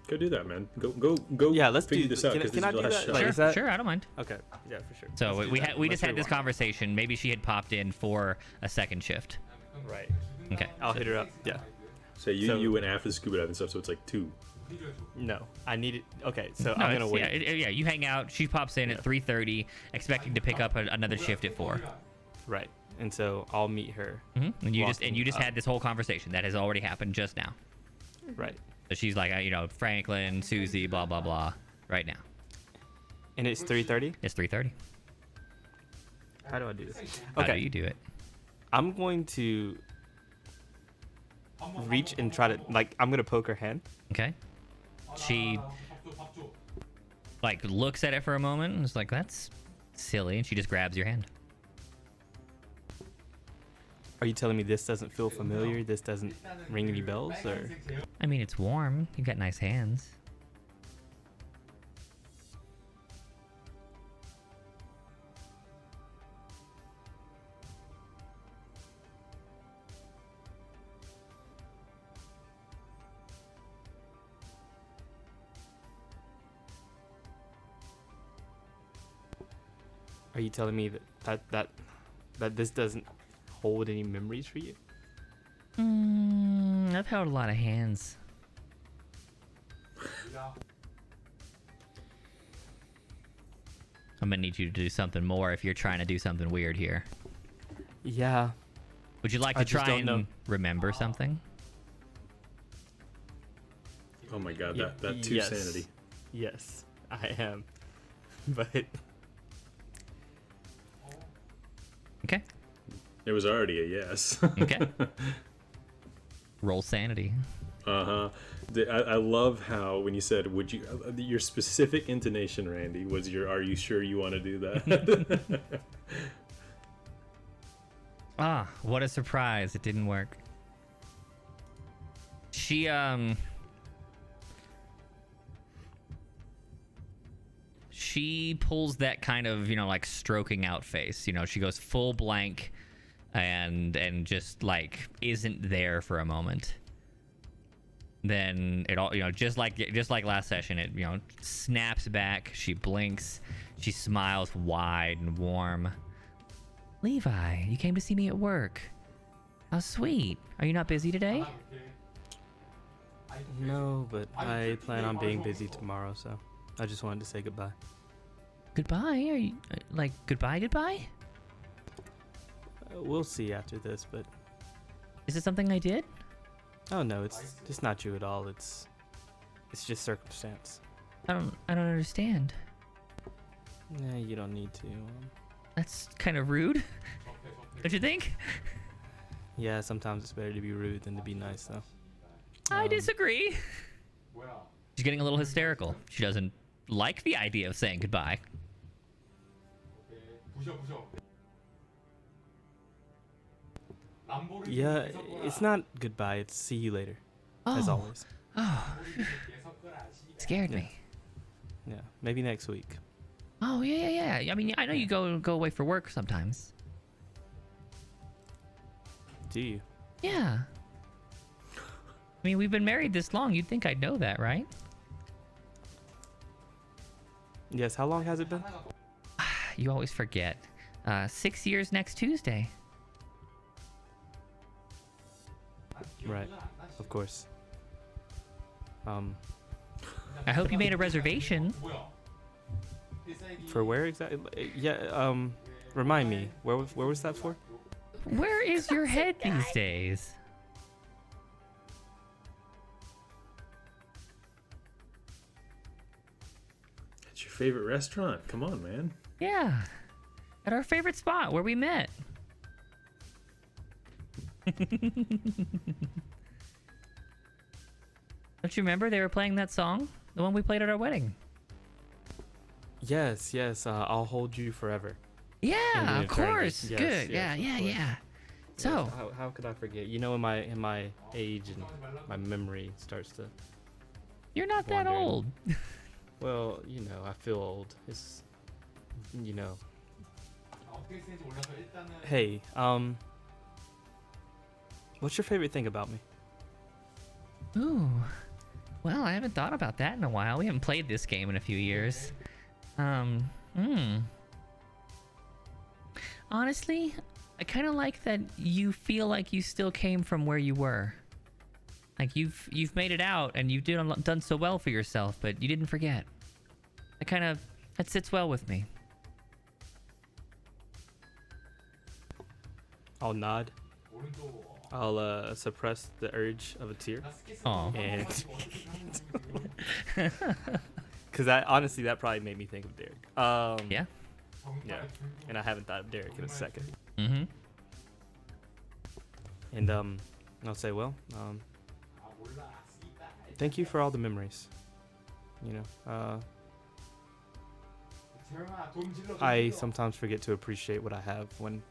Go do that, man. Go. yeah, let's figure do this out. Can, 'cause can this I is do the last that? shot. Like, Sure, is that sure, I don't mind. Okay. Yeah, for sure. So Let's we do that. we just Let's had this rewind. conversation. Maybe she had popped in for a second shift. Right. Okay. I'll hit her up. Yeah. So you So- you went after the scuba diving stuff, so it's like 2. No, I need it. Okay, so No, I'm gonna wait. Yeah, you hang out. She pops in at 3:30, expecting to pick up another shift at 4. Right, and so I'll meet her. And you just walking had up. this whole conversation that has already happened just now. Right, So she's like, Franklin, Susie, blah blah blah, right now. and it's 3:30. It's 3:30. How do I do this? How do Okay, you do it? I'm going to reach and try to I'm gonna poke her hand. Okay. She looks at it for a moment and is like, "That's silly," and she just grabs your hand. Are you telling me this doesn't feel familiar? This doesn't ring any bells, or? I mean, it's warm. You've got nice hands. Are you telling me that this doesn't hold any memories for you? I've held a lot of hands. I'm gonna need you to do something more if you're trying to do something weird here. Yeah. Would you like I to just try don't know. and remember something? Oh my god, Ye- that two yes. sanity. Yes, I am. But Okay. It was already a yes. Okay. Roll sanity. Uh-huh. I love how when you said, would you, your specific intonation, Randy, was are you sure you want to do that? Ah, what a surprise. It didn't work. She pulls that kind of, stroking out face. She goes full blank and just isn't there for a moment. Then it all, just like last session, it, snaps back. She blinks. She smiles wide and warm. Levi, you came to see me at work. How sweet. Are you not busy today? no, but I plan on being busy tomorrow, so I just wanted to say goodbye. Goodbye? Are you goodbye? We'll see after this, but Is it something I did? oh no, it's not you at all. It's just circumstance. I don't understand. Yeah, you don't need to. That's kind of rude. Don't you think? Yeah, sometimes it's better to be rude than to be nice, though. I disagree. She's getting a little hysterical. She doesn't like the idea of saying goodbye. Yeah, it's not goodbye. It's see you later, as Oh. always. Scared me. Yeah, maybe next week. Oh, yeah. I mean, I know you go away for work sometimes. Do you? Yeah. I mean, we've been married this long. You'd think I'd know that, right? Yes. How long has it been? You always forget. 6 years next Tuesday. Right. Of course. I hope you made a reservation. For where exactly? Yeah. Remind me. Where was that for? Where is your head these days? It's your favorite restaurant. Come on, man. Yeah. At our favorite spot where we met. Don't you remember they were playing that song? The one we played at our wedding. Yes. I'll hold you forever. Yeah, In of eternity. course. Yes, Good. yes, of course. Yeah. So, How could I forget? You know, in my age and my memory starts to. you're not that Wandering. old. Well, I feel old. It's. Hey, what's your favorite thing about me? Ooh. Well, I haven't thought about that in a while. We haven't played this game in a few years. Honestly, I kind of like that you feel like you still came from where you were. Like you've made it out and you've done so well for yourself, but you didn't forget. That sits well with me. I'll nod. I'll suppress the urge of a tear. Oh. And because that probably made me think of Derek. Yeah. Yeah. And I haven't thought of Derek in a second. Mm-hmm. And I'll say, well, thank you for all the memories. You know, I sometimes forget to appreciate what I have when,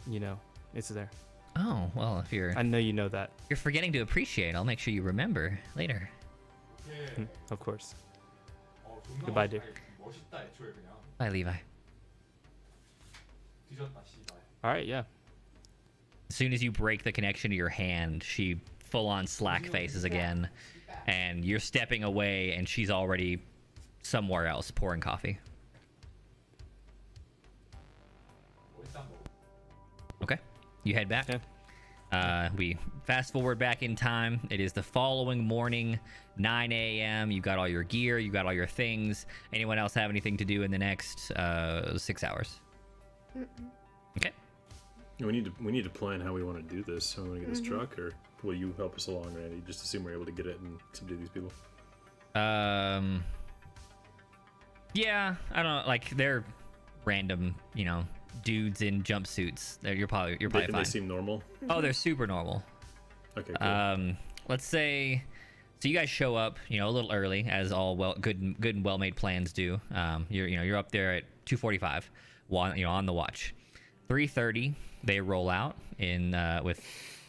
you know, it's there. Oh, well, if you're I know you know that. you're forgetting to appreciate, I'll make sure you remember later. Of course. Goodbye, dear. Bye, Levi. All right, yeah. As soon as you break the connection to your hand, she full-on slack faces again, and you're stepping away, and she's already somewhere else pouring coffee. Okay, you head back. Yeah. We fast forward back in time. It is the following morning, 9 a.m. You got all your gear, you got all your things. Anyone else have anything to do in the next 6 hours? Okay. We need to plan how we want to do this. How we want to get this truck, or will you help us along, Randy? Just assume we're able to get it and subdue these people. Yeah, I don't know. Like they're random, you know, dudes in jumpsuits. You're probably fine. They seem normal. Oh, they're super normal. Okay. Cool. Let's say, so you guys show up, you know, a little early, as all good and well-made plans do. You're up there at 2:45, on the watch. 3:30, they roll out in with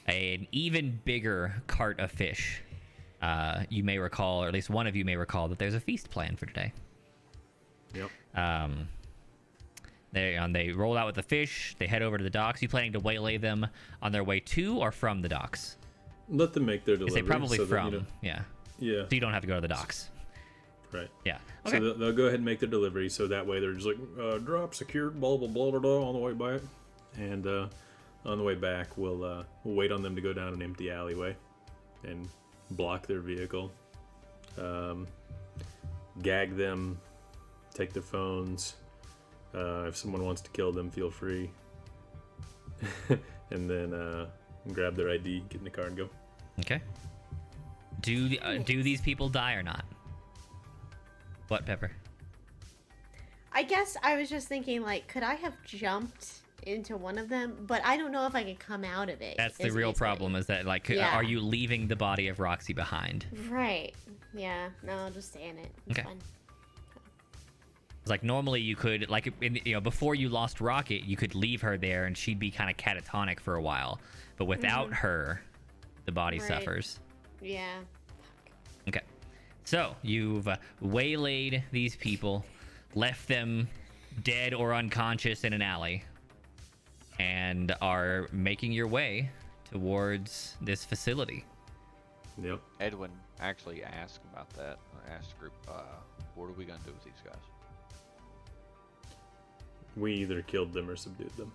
an even bigger cart of fish. You may recall, or at least one of you may recall, that there's a feast planned for today. Yep. They roll out with the fish. They head over to the docks. You planning to waylay them on their way to or from the docks? Let them make their delivery. They probably so from. That, you know, Yeah. Yeah. So you don't have to go to the docks. Right. Yeah. Okay. So they'll go ahead and make their delivery. So that way they're just like drop secured, blah blah blah blah blah on the way back, and on the way back we'll wait on them to go down an empty alleyway, and block their vehicle, gag them, take their phones. If someone wants to kill them, feel free. And then grab their ID, get in the car, and go. Okay. Do these people die or not? What, Pepper? I guess I was just thinking, like, could I have jumped into one of them? But I don't know if I could come out of it. That's the real problem, is that, like, Yeah. are you leaving the body of Roxy behind? Right. Yeah. No, I'll just stay in it. It's Okay. fine. It's like normally you could, like, before you lost Rocket, you could leave her there and she'd be kind of catatonic for a while. But without her, the body Right. suffers. Yeah. Okay. So you've waylaid these people, left them dead or unconscious in an alley, and are making your way towards this facility. Yep. Edwin actually asked about that. Asked the group, what are we gonna do with these guys? We either killed them or subdued them.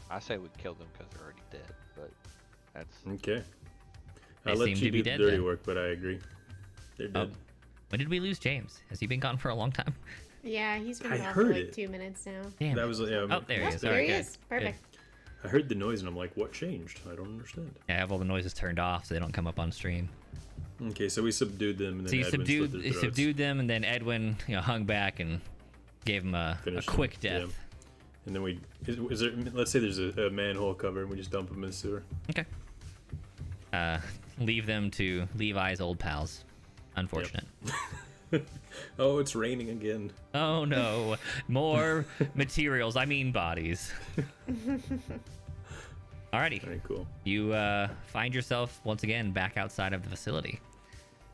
I say we killed them because they're already dead, but that's Okay. They I'll let seem you to be do the dead dirty then. work, but I agree. They're dead. When did we lose James? Has he been gone for a long time? Yeah, he's been I gone for heard like it. 2 minutes now. Damn. That it. was yeah. Oh, there he is. There All right, he good. is. Perfect. I heard the noise and I'm like, what changed? I don't understand. Yeah, I have all the noises turned off so they don't come up on stream. Okay, so we subdued them, and then So you Edwin slit their throats. subdued them, and then Edwin, hung back and gave him a Finished quick them, death. yeah. And then is there? Let's say there's a manhole cover, and we just dump them in the sewer. Okay. Leave them to Levi's old pals. Unfortunate. Oh, it's raining again. Oh no, more materials. I mean bodies. Alrighty. Very cool. You find yourself once again back outside of the facility.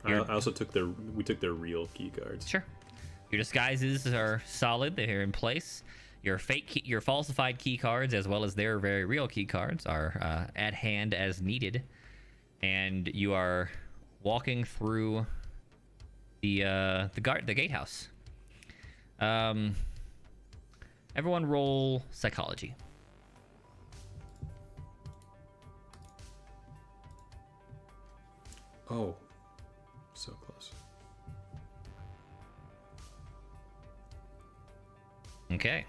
I also took we took their real key cards. Sure. Your disguises are solid. They're in place. Your your falsified key cards, as well as their very real key cards, are at hand as needed. And you are walking through the gatehouse. Everyone roll psychology. Oh, so close. Okay.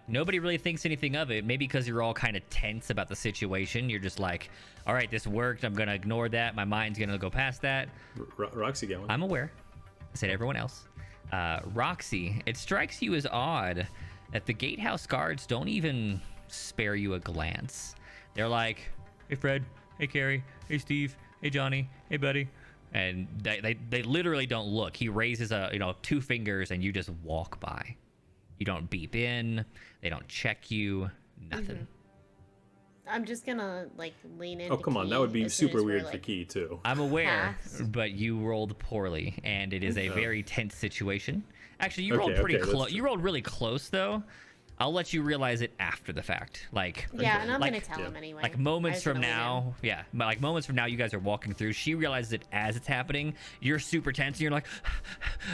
Nobody really thinks anything of it. Maybe because you're all kind of tense about the situation. You're just like, all right, this worked. I'm going to ignore that. My mind's going to go past that. Roxy going. I'm aware. I said everyone else. Roxy, it strikes you as odd that the gatehouse guards don't even spare you a glance. They're like, hey, Fred. Hey, Carrie. Hey, Steve. Hey, Johnny. Hey, buddy. And they literally don't look. He raises 2 fingers and you just walk by. You don't beep in. They don't check you. Nothing. I'm just gonna lean in. Oh, come on. That would be super weird for Key, too. I'm aware, pass. but you rolled poorly, and it is a very tense situation. Actually, you Okay, rolled pretty okay, close. that's You rolled really close, though. I'll let you realize it after the fact. Yeah, and I'm gonna tell him anyway. Like I moments just from wanna lean now, like moments from now, you guys are walking through. She realizes it as it's happening. You're super tense, and you're like,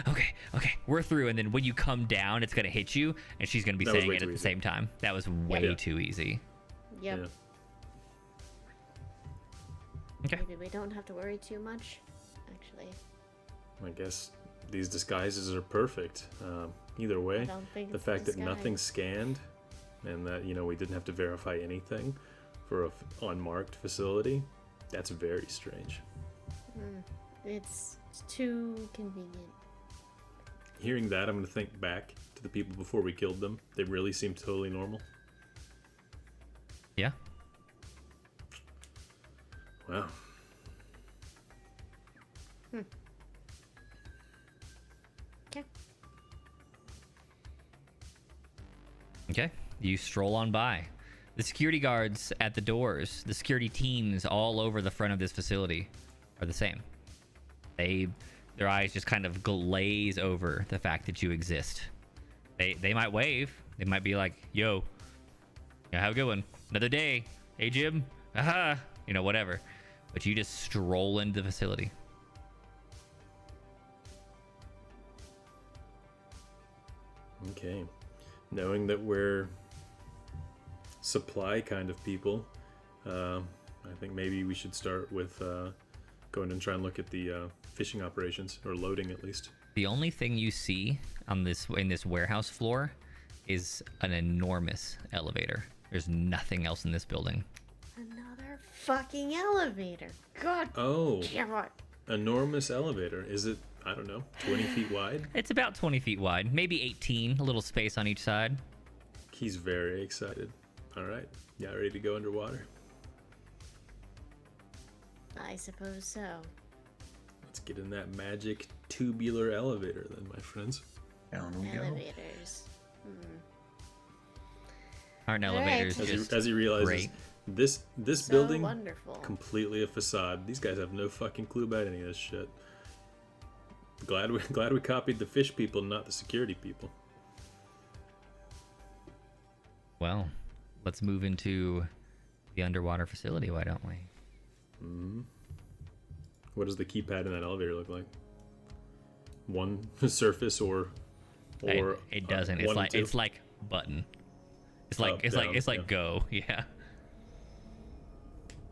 okay, we're through. And then when you come down, it's gonna hit you, and she's gonna be That was saying way it too at the easy. same time. That was way too easy. in. Yep. Yeah. Okay. Maybe we don't have to worry too much. Actually, I guess these disguises are perfect. Either way, don't think the it's fact that disguise. nothing's scanned and that, we didn't have to verify anything for a unmarked facility, that's very strange. it's too convenient. Hearing that, I'm going to think back to the people before we killed them. They really seemed totally normal. Yeah. Wow. Okay. Okay. You stroll on by. The security guards at the doors, the security teams all over the front of this facility are the same. Their eyes just kind of glaze over the fact that you exist. They might wave. They might be like, yo, have a good one. Another day. Hey, Jim. Aha. Whatever. But you just stroll into the facility. Okay. Knowing that we're supply kind of people, I think maybe we should start with going and try and look at the fishing operations, or loading at least. The only thing you see in this warehouse floor is an enormous elevator. There's nothing else in this building. Another fucking elevator. God Oh, damn it. enormous elevator. Is it, I don't know, 20 feet wide? It's about 20 feet wide, maybe 18, a little space on each side. He's very excited. All right. Yeah, ready to go underwater? I suppose so. Let's get in that magic tubular elevator then, my friends. Down we go. Elevators. Aren't All right. elevators just As he realizes, great? this So building, wonderful. completely a facade. These guys have no fucking clue about any of this shit. Glad we copied the fish people, not the security people. Well, let's move into the underwater facility, why don't we? What does the keypad in that elevator look like? One surface or It doesn't. one and two? It's like button. It's like Up, it's down, like it's like yeah. go. Yeah.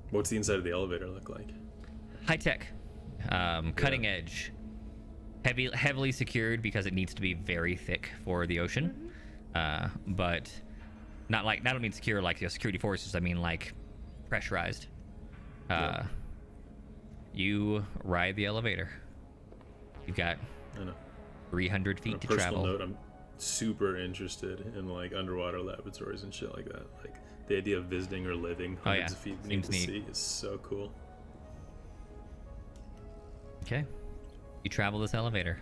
What's the inside of the elevator look like? High tech. Cutting edge. Heavily secured because it needs to be very thick for the ocean. But not like, I don't mean secure like the security forces, I mean like pressurized. You ride the elevator. You've got I know. 300 On a feet to personal travel. note, I'm super interested in like underwater laboratories and shit like that. Like the idea of visiting or living Oh, hundreds yeah. of feet beneath the Seems sea is so cool. Okay. You travel this elevator.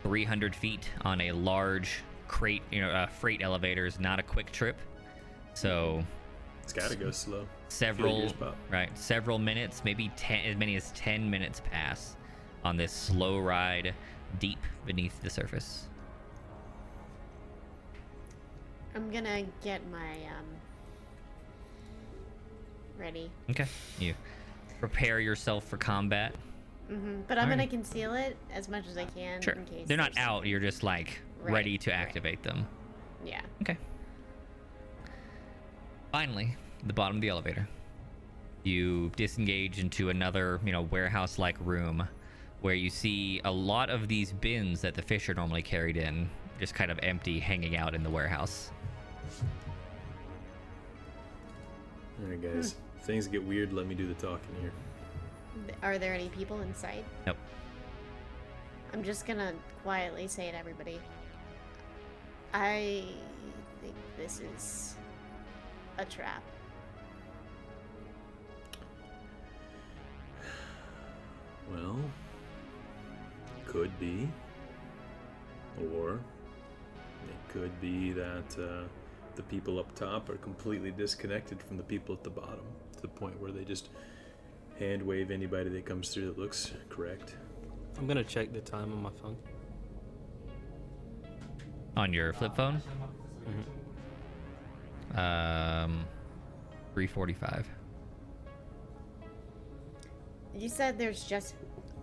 300 feet on a large crate, freight elevator is not a quick trip. So It's gotta go slow. several Feel yours pop. several minutes, maybe as many as 10 minutes pass on this slow ride deep beneath the surface. I'm gonna get my ready. Okay. You prepare yourself for combat. But I'm gonna Alright. conceal it as much as I can Sure. in case They're not there's out, something- you're just like Right, ready to right. activate them. Yeah. Okay. Finally, the bottom of the elevator. You disengage into another, warehouse-like room where you see a lot of these bins that the fish are normally carried in, just kind of empty, hanging out in the warehouse. All right, guys. If things get weird, let me do the talking here. Are there any people in sight? Nope. I'm just gonna quietly say to everybody, I think this is a trap. Well, could be. Or it could be that the people up top are completely disconnected from the people at the bottom to the point where they just hand wave anybody that comes through that looks correct. I'm gonna check the time on my phone. On your flip phone? 3:45. You said there's just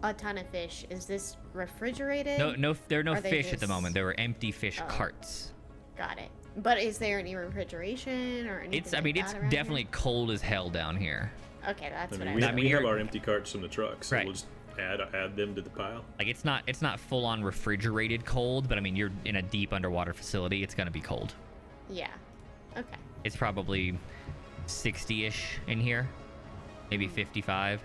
a ton of fish. Is this refrigerated? No, there are no Are they fish at the just- moment. There were empty fish Oh. carts. Got it. But is there any refrigeration or anything? It's like that around definitely cold as hell down here. Here? Okay, that's I what mean, I we, was. we have you're- our empty carts from the truck, so Right. we'll just add them to the pile. Like it's not full on refrigerated cold, but I mean you're in a deep underwater facility. It's gonna be cold. Yeah. Okay. It's probably 60-ish in here, maybe 55.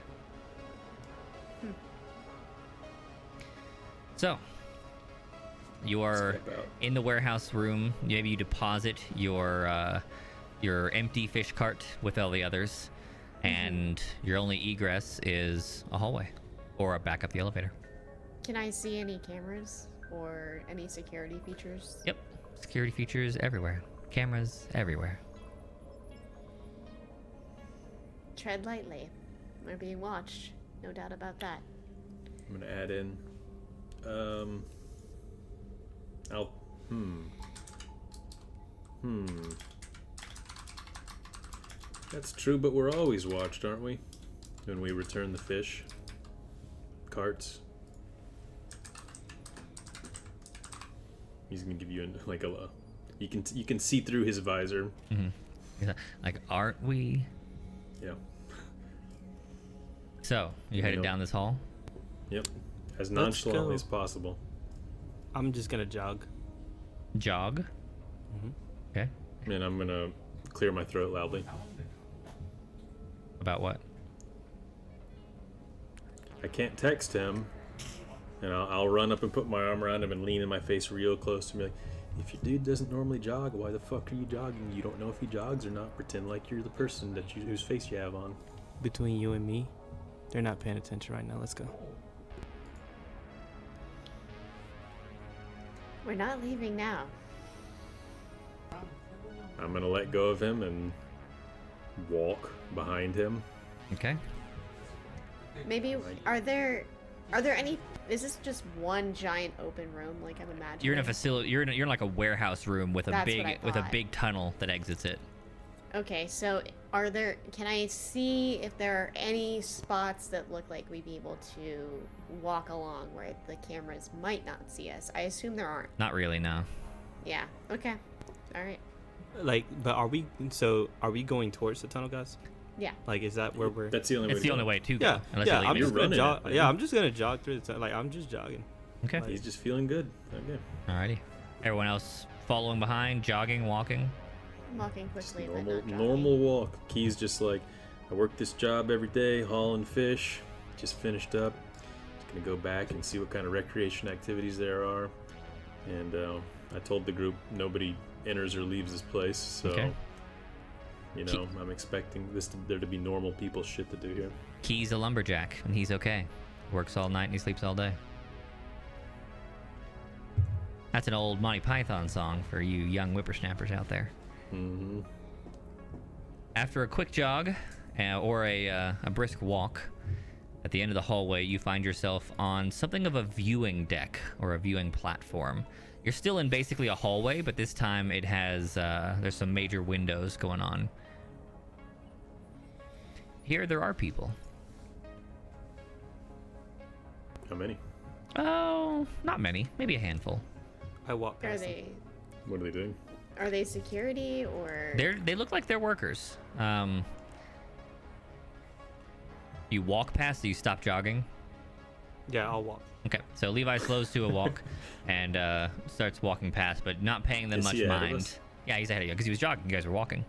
So you are Step out. in the warehouse room. Maybe you deposit your empty fish cart with all the others, and your only egress is a hallway or back up the elevator. Can I see any cameras or any security features? Yep, security features everywhere, cameras everywhere. Tread lightly. We're being watched. No doubt about that. I'm gonna add in. I'll. That's true, but we're always watched, aren't we? When we return the fish carts. He's gonna give you you can see through his visor. Like, aren't we? Yeah. So you headed Nope. down this hall. Yep. As Let's nonchalantly go. as possible. I'm just gonna jog. Jog. Okay. And I'm gonna clear my throat loudly. About what? I can't text him, and I'll run up and put my arm around him and lean in my face real close to me, like, if your dude doesn't normally jog, why the fuck are you jogging? You don't know if he jogs or not. Pretend like you're the person whose face you have on. Between you and me, they're not paying attention right now. Let's go. We're not leaving now. I'm gonna let go of him and walk behind him. Okay. Maybe are there any? Is this just one giant open room like I'm imagining? You're in a facility. You're in like a warehouse room with a That's what I with a thought. big tunnel that exits it. Okay, so can I see if there are any spots that look like we'd be able to walk along where the cameras might not see us? I assume there aren't. Not really, no. Yeah. Okay. All right. But are we going towards the tunnel, guys? Yeah. Like, is that where we're? That's the only way. It's the only way to go. Yeah, Unless yeah. you're I'm leaving. just gonna running jog. it, man. Yeah, I'm just gonna jog through the tunnel. Like, I'm just jogging. Okay. He's just feeling good. Okay. Alrighty. Everyone else following behind, jogging, walking. I'm walking quickly, but Normal, not jogging. normal walk. Key's just like, I work this job every day, hauling fish. Just finished up. Just gonna go back and see what kind of recreation activities there are. And I told the group nobody enters or leaves this place, so Okay. I'm expecting there to be normal people shit to do here. Key's a lumberjack, and he's okay. Works all night and he sleeps all day. That's an old Monty Python song for you young whippersnappers out there. Mm-hmm. After a quick jog or a brisk walk, at the end of the hallway, you find yourself on something of a viewing deck or a viewing platform. You're still in basically a hallway, but this time it has there's some major windows going on. Here there are people. How many? Oh, not many. Maybe a handful. I walk Are past them. they What are they doing? are they security or? They look like they're workers. You walk past, so you stop jogging. Yeah, I'll walk. Okay, so Levi slows to a walk and starts walking past, but not paying them Is much he ahead of mind. us? Yeah, he's ahead of you because he was jogging. You guys were walking.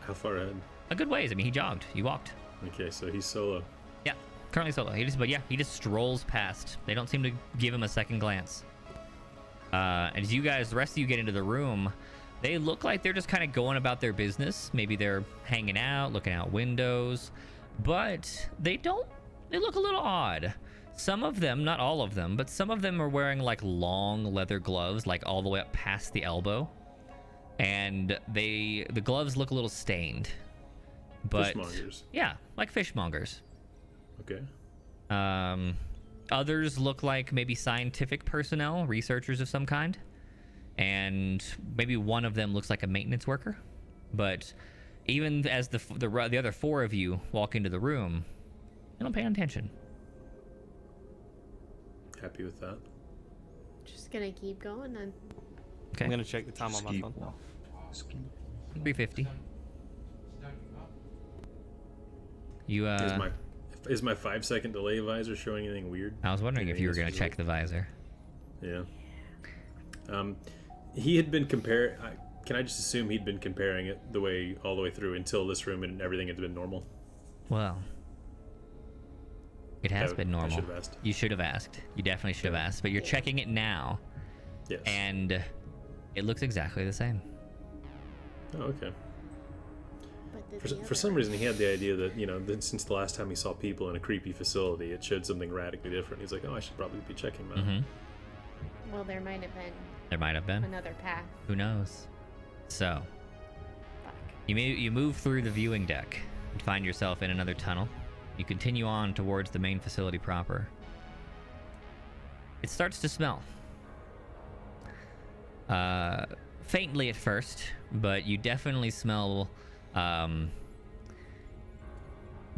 How far ahead? A good ways. I mean, he jogged. You walked. Okay, so he's solo. Yeah, currently solo. He just strolls past. They don't seem to give him a second glance. And as you guys, the rest of you get into the room, they look like they're just kind of going about their business. Maybe they're hanging out, looking out windows, but they look a little odd. Some of them, not all of them, but some of them are wearing like long leather gloves, like all the way up past the elbow. And the gloves look a little stained. But Fishmongers. yeah, like fishmongers. Okay. Others look like maybe scientific personnel, researchers of some kind. And maybe one of them looks like a maintenance worker. But even as the other four of you walk into the room, you don't pay attention. Happy with that. Just gonna keep going then. Okay. I'm gonna check the time on my Keep phone. 350. You Is my 5-second delay visor showing anything weird? I was wondering if you were Anything gonna that's check the visor. Yeah. He had been comparing. Can I just assume he'd been comparing it all the way through until this room and everything had been normal? Well, it has been I normal. should have asked. You should have asked. You definitely should have asked. But you're checking it now, Yes. and it looks exactly the same. Oh, okay. But did For, the for some others- reason, he had the idea that, that since the last time he saw people in a creepy facility, it showed something radically different. He's like, oh, I should probably be checking that. Mm-hmm. Well, there might have been There might have been. another path. Who knows? So, Fuck. you move through the viewing deck and find yourself in another tunnel. You continue on towards the main facility proper. It starts to smell. Faintly at first, but you definitely smell the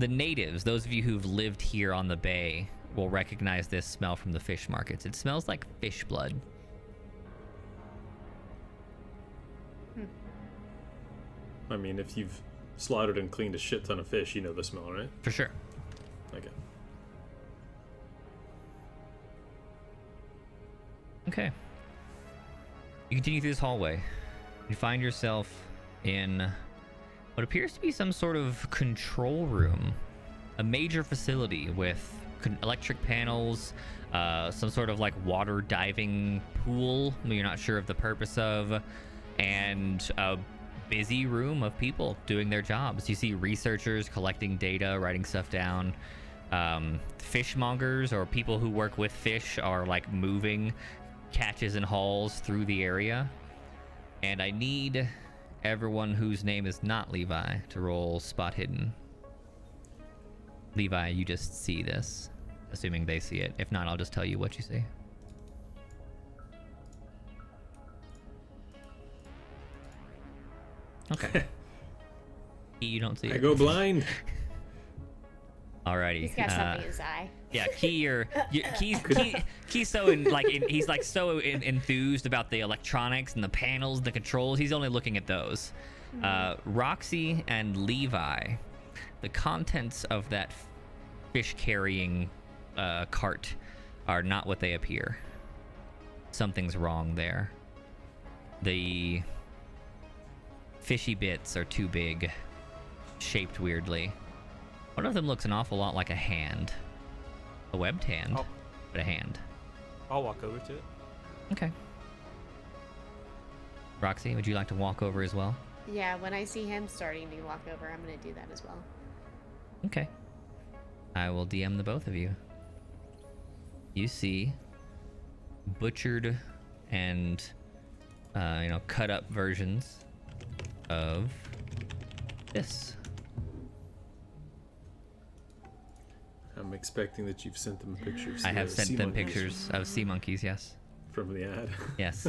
natives, those of you who've lived here on the bay, will recognize this smell from the fish markets. It smells like fish blood. I mean, if you've slaughtered and cleaned a shit ton of fish, you know the smell, right? For sure. Okay. Okay. You continue through this hallway. You find yourself in what appears to be some sort of control room. A major facility with electric panels, some sort of like water diving pool you're not sure of the purpose of, and a busy room of people doing their jobs. You see researchers collecting data, writing stuff down. Fishmongers, or people who work with fish, are like moving catches and hauls through the area. And I need everyone whose name is not Levi to roll spot hidden. Levi, you just see this, assuming they see it. If not, I'll just tell you what you see. Okay. You don't see it. I go blind. Alrighty. He's got something in his eye. Yeah, Key's so he's like so enthused about the electronics and the panels, the controls. He's only looking at those. Roxy and Levi, the contents of that fish carrying cart are not what they appear. Something's wrong there. The fishy bits are too big, shaped weirdly. One of them looks an awful lot like a hand. A webbed hand, Oh. but a hand. I'll walk over to it. Okay. Roxy, would you like to walk over as well? Yeah, when I see him starting to walk over, I'm gonna do that as well. Okay. I will DM the both of you. You see butchered and, cut up versions of this. I'm expecting that you've sent them pictures. I have The sent sea them monkeys pictures of sea monkeys, yes. from the ad. Yes.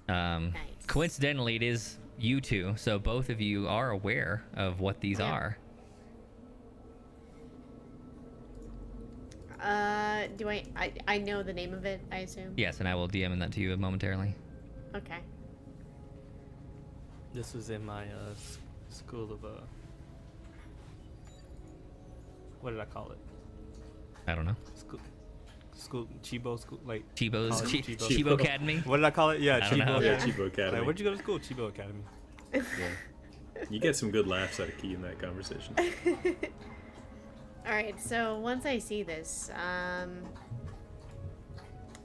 Nice. Coincidentally, it is you two, so both of you are aware of what these Yeah. are. Do I know the name of it, I assume? Yes, and I will DM that to you momentarily. Okay. This was in my school of what did I call it? I don't know. School Chibo school like Chibo's college, Chibo Academy. What did I call it? Yeah, I don't know. Chibo. Yeah, Academy. Chibo Academy. Like, where'd you go to school? Chibo Academy. Yeah. You get some good laughs out of Key in that conversation. All right, so once I see this, I'm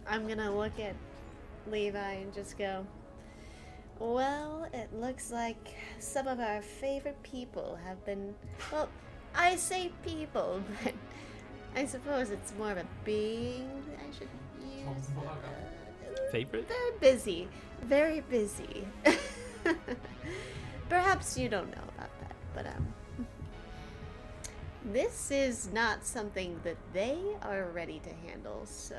gonna look at Levi and just go, well, it looks like some of our favorite people have been, well, I say people, but I suppose it's more of a being I should use. Favorite? They're busy. Very busy. Perhaps you don't know about that, but this is not something that they are ready to handle, so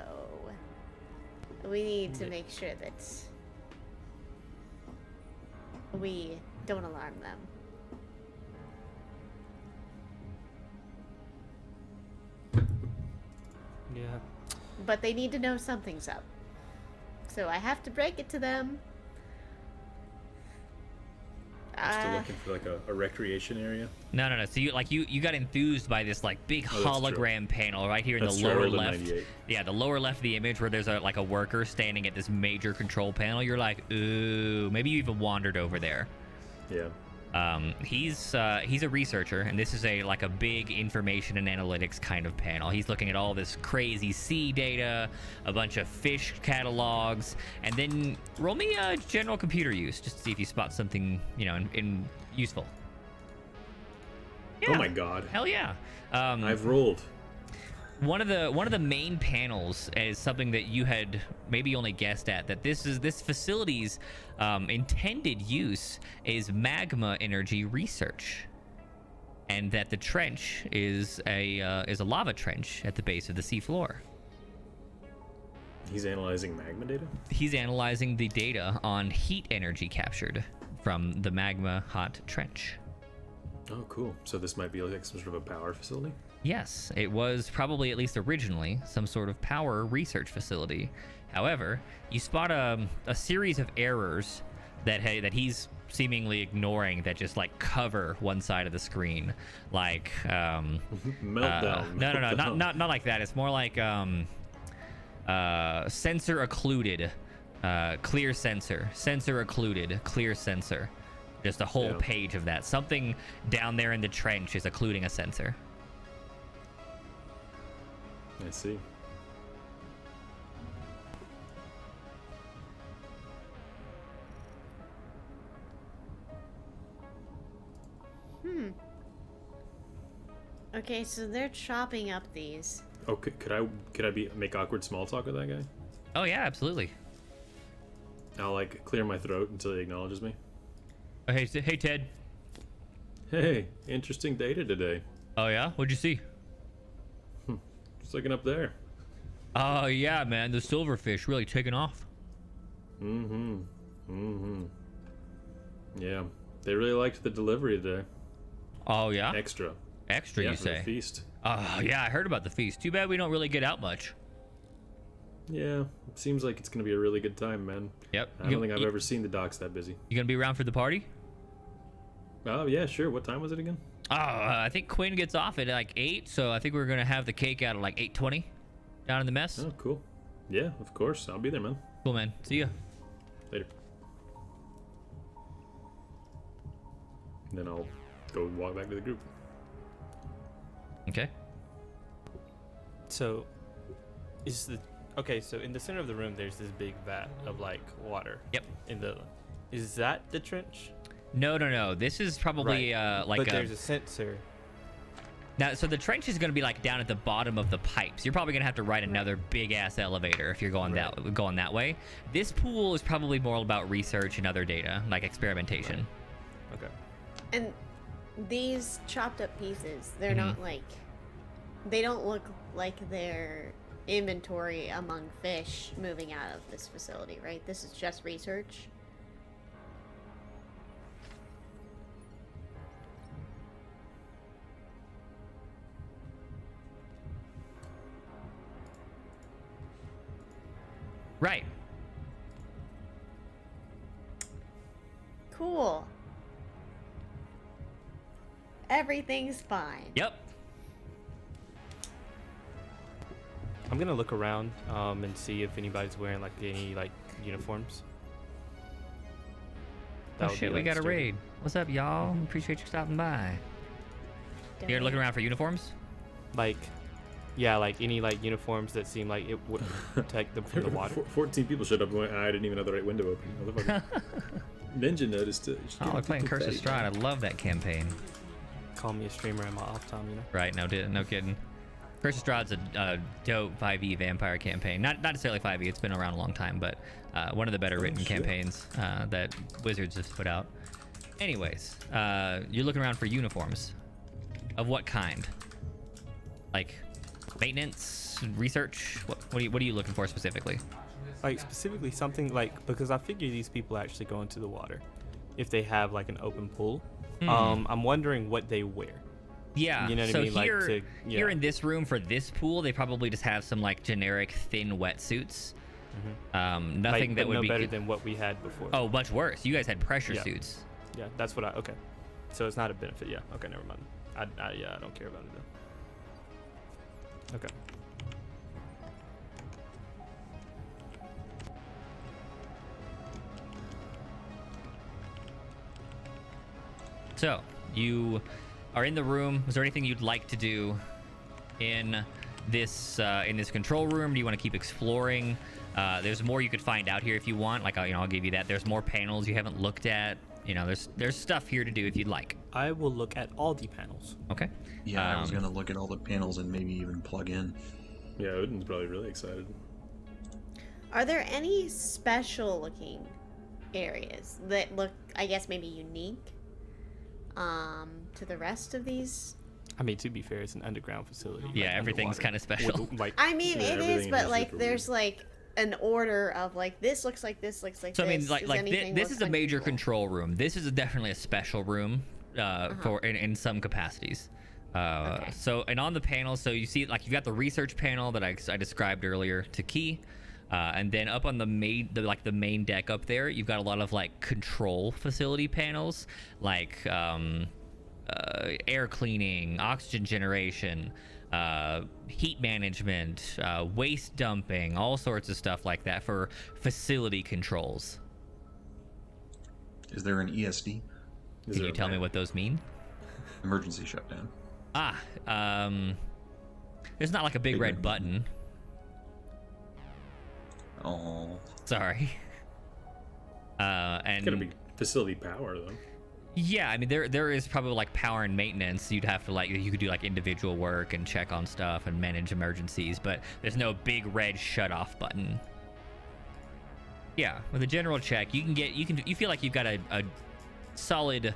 we need to make sure that we don't alarm them. Yeah. But they need to know something's up. So I have to break it to them. Still looking for like a recreation area. No. So you got enthused by this like big Oh, that's hologram panel right here in That's the true, I lower rolled a left. 98. Yeah, the lower left of the image where there's a worker standing at this major control panel. You're like, ooh, maybe you even wandered over there. Yeah. He's a researcher, and this is a big information and analytics kind of panel. He's looking at all this crazy sea data, a bunch of fish catalogs, and then roll me a general computer use just to see if you spot something, in useful. Oh my god. Hell yeah. I've rolled. One of the main panels is something that you had maybe only guessed at, that this facility's intended use is magma energy research, and that the trench is a lava trench at the base of the seafloor. He's analyzing magma data? He's analyzing the data on heat energy captured from the magma hot trench. Oh, cool. So this might be like some sort of a power facility? Yes, it was probably, at least originally, some sort of power research facility. However, you spot a series of errors that he's seemingly ignoring that just cover one side of the screen, like Meltdown. No, not like that. It's more like sensor occluded, clear sensor occluded, clear sensor. Just a whole page of that. Something down there in the trench is occluding a sensor. I see. Okay, so they're chopping up these. Oh, could I make awkward small talk with that guy? Oh yeah, absolutely. I'll clear my throat until he acknowledges me. Oh, hey Ted. Hey, interesting data today. Oh yeah, what'd you see? Just looking up there. Oh yeah, man, the silverfish really taking off. Yeah, they really liked the delivery today. Oh yeah? Extra, You for the say? feast. Oh yeah, I heard about the feast. Too bad we don't really get out much. Yeah, it seems like it's gonna be a really good time, man. Yep. I don't think I've ever seen the docks that busy. You gonna be around for the party? Oh yeah, sure. What time was it again? Oh, I think Quinn gets off at 8, so I think we're gonna have the cake out at 8:20 down in the mess. Oh, cool. Yeah, of course. I'll be there, man. Cool, man. See ya. Later. And then I'll go walk back to the group. Okay. So, so in the center of the room, there's this big vat of water. Yep. Is that the trench? No. This is probably But there's a sensor. Now, so the trench is going to be down at the bottom of the pipes. You're probably going to have to ride another big ass elevator if you're going that way. This pool is probably more about research and other data, like experimentation. Right. Okay. And these chopped up pieces, they're not they don't look like they're inventory among fish moving out of this facility, right? This is just research. Right. Cool. everything's fine. Yep. I'm gonna look around and see if anybody's wearing like any like uniforms. That Oh would be, shit, we like, got a sturdy. raid. What's up, y'all? Appreciate you stopping by. You're looking around for uniforms? Like, yeah, like any like uniforms that seem like it would protect them from the water. 14 people showed up going, I didn't even have the right window open. Motherfucker. Ninja noticed it. Oh, we're playing Curse of Strahd. I love that campaign. Call me a streamer in my off time, you know. Right, no kidding. Curse of Strahd's a dope 5e vampire campaign. Not necessarily 5e, it's been around a long time, but one of the better written campaigns that Wizards has put out. Anyways, you're looking around for uniforms. Of what kind? Like maintenance, research? What are you looking for specifically? Like specifically something like, because I figure these people actually go into the water if they have like an open pool. I'm wondering what they wear. Yeah, You know what so I mean? here, Like here in this room for this pool, they probably just have some like generic thin wetsuits. Nothing like, that but would no be better than what we had before. Oh, much worse. You guys had pressure Yeah. suits. Yeah, that's what okay. So it's not a benefit. Yeah. Okay, never mind. I don't care about it then. Okay. So you are in the room. Is there anything you'd like to do in this control room? Do you want to keep exploring? There's more you could find out here if you want. Like I'll give you that. There's more panels you haven't looked at. There's stuff here to do if you'd like. I will look at all the panels. Okay. Yeah, I was gonna look at all the panels and maybe even plug in. Yeah, Odin's probably really excited. Are there any special looking areas that look, I guess, maybe unique to the rest of these? I mean, to be fair, it's an underground facility. Yeah, like, everything's underwater, kind of special. with, like, I mean, Yeah, it is, everything but is like, super there's like an order of like this looks like this looks like So I this. mean, like Does anything this look is a major unusual? control room. This is definitely a special room for in some capacities. Okay. So and on the panel, so you see like you've got the research panel that I described earlier to Key, and then up on the main deck up there, you've got a lot of like control facility panels, like air cleaning, oxygen generation, heat management, waste dumping, all sorts of stuff like that for facility controls. Is there an ESD? Can you tell me what those mean? Emergency shutdown. There's not like a big red button. Oh. Sorry. And It's gotta be facility power though. yeah, I mean there is probably like power and maintenance. You'd have to you could do like individual work and check on stuff and manage emergencies, but there's no big red shut off button. Yeah, with a general check, you feel like you've got a solid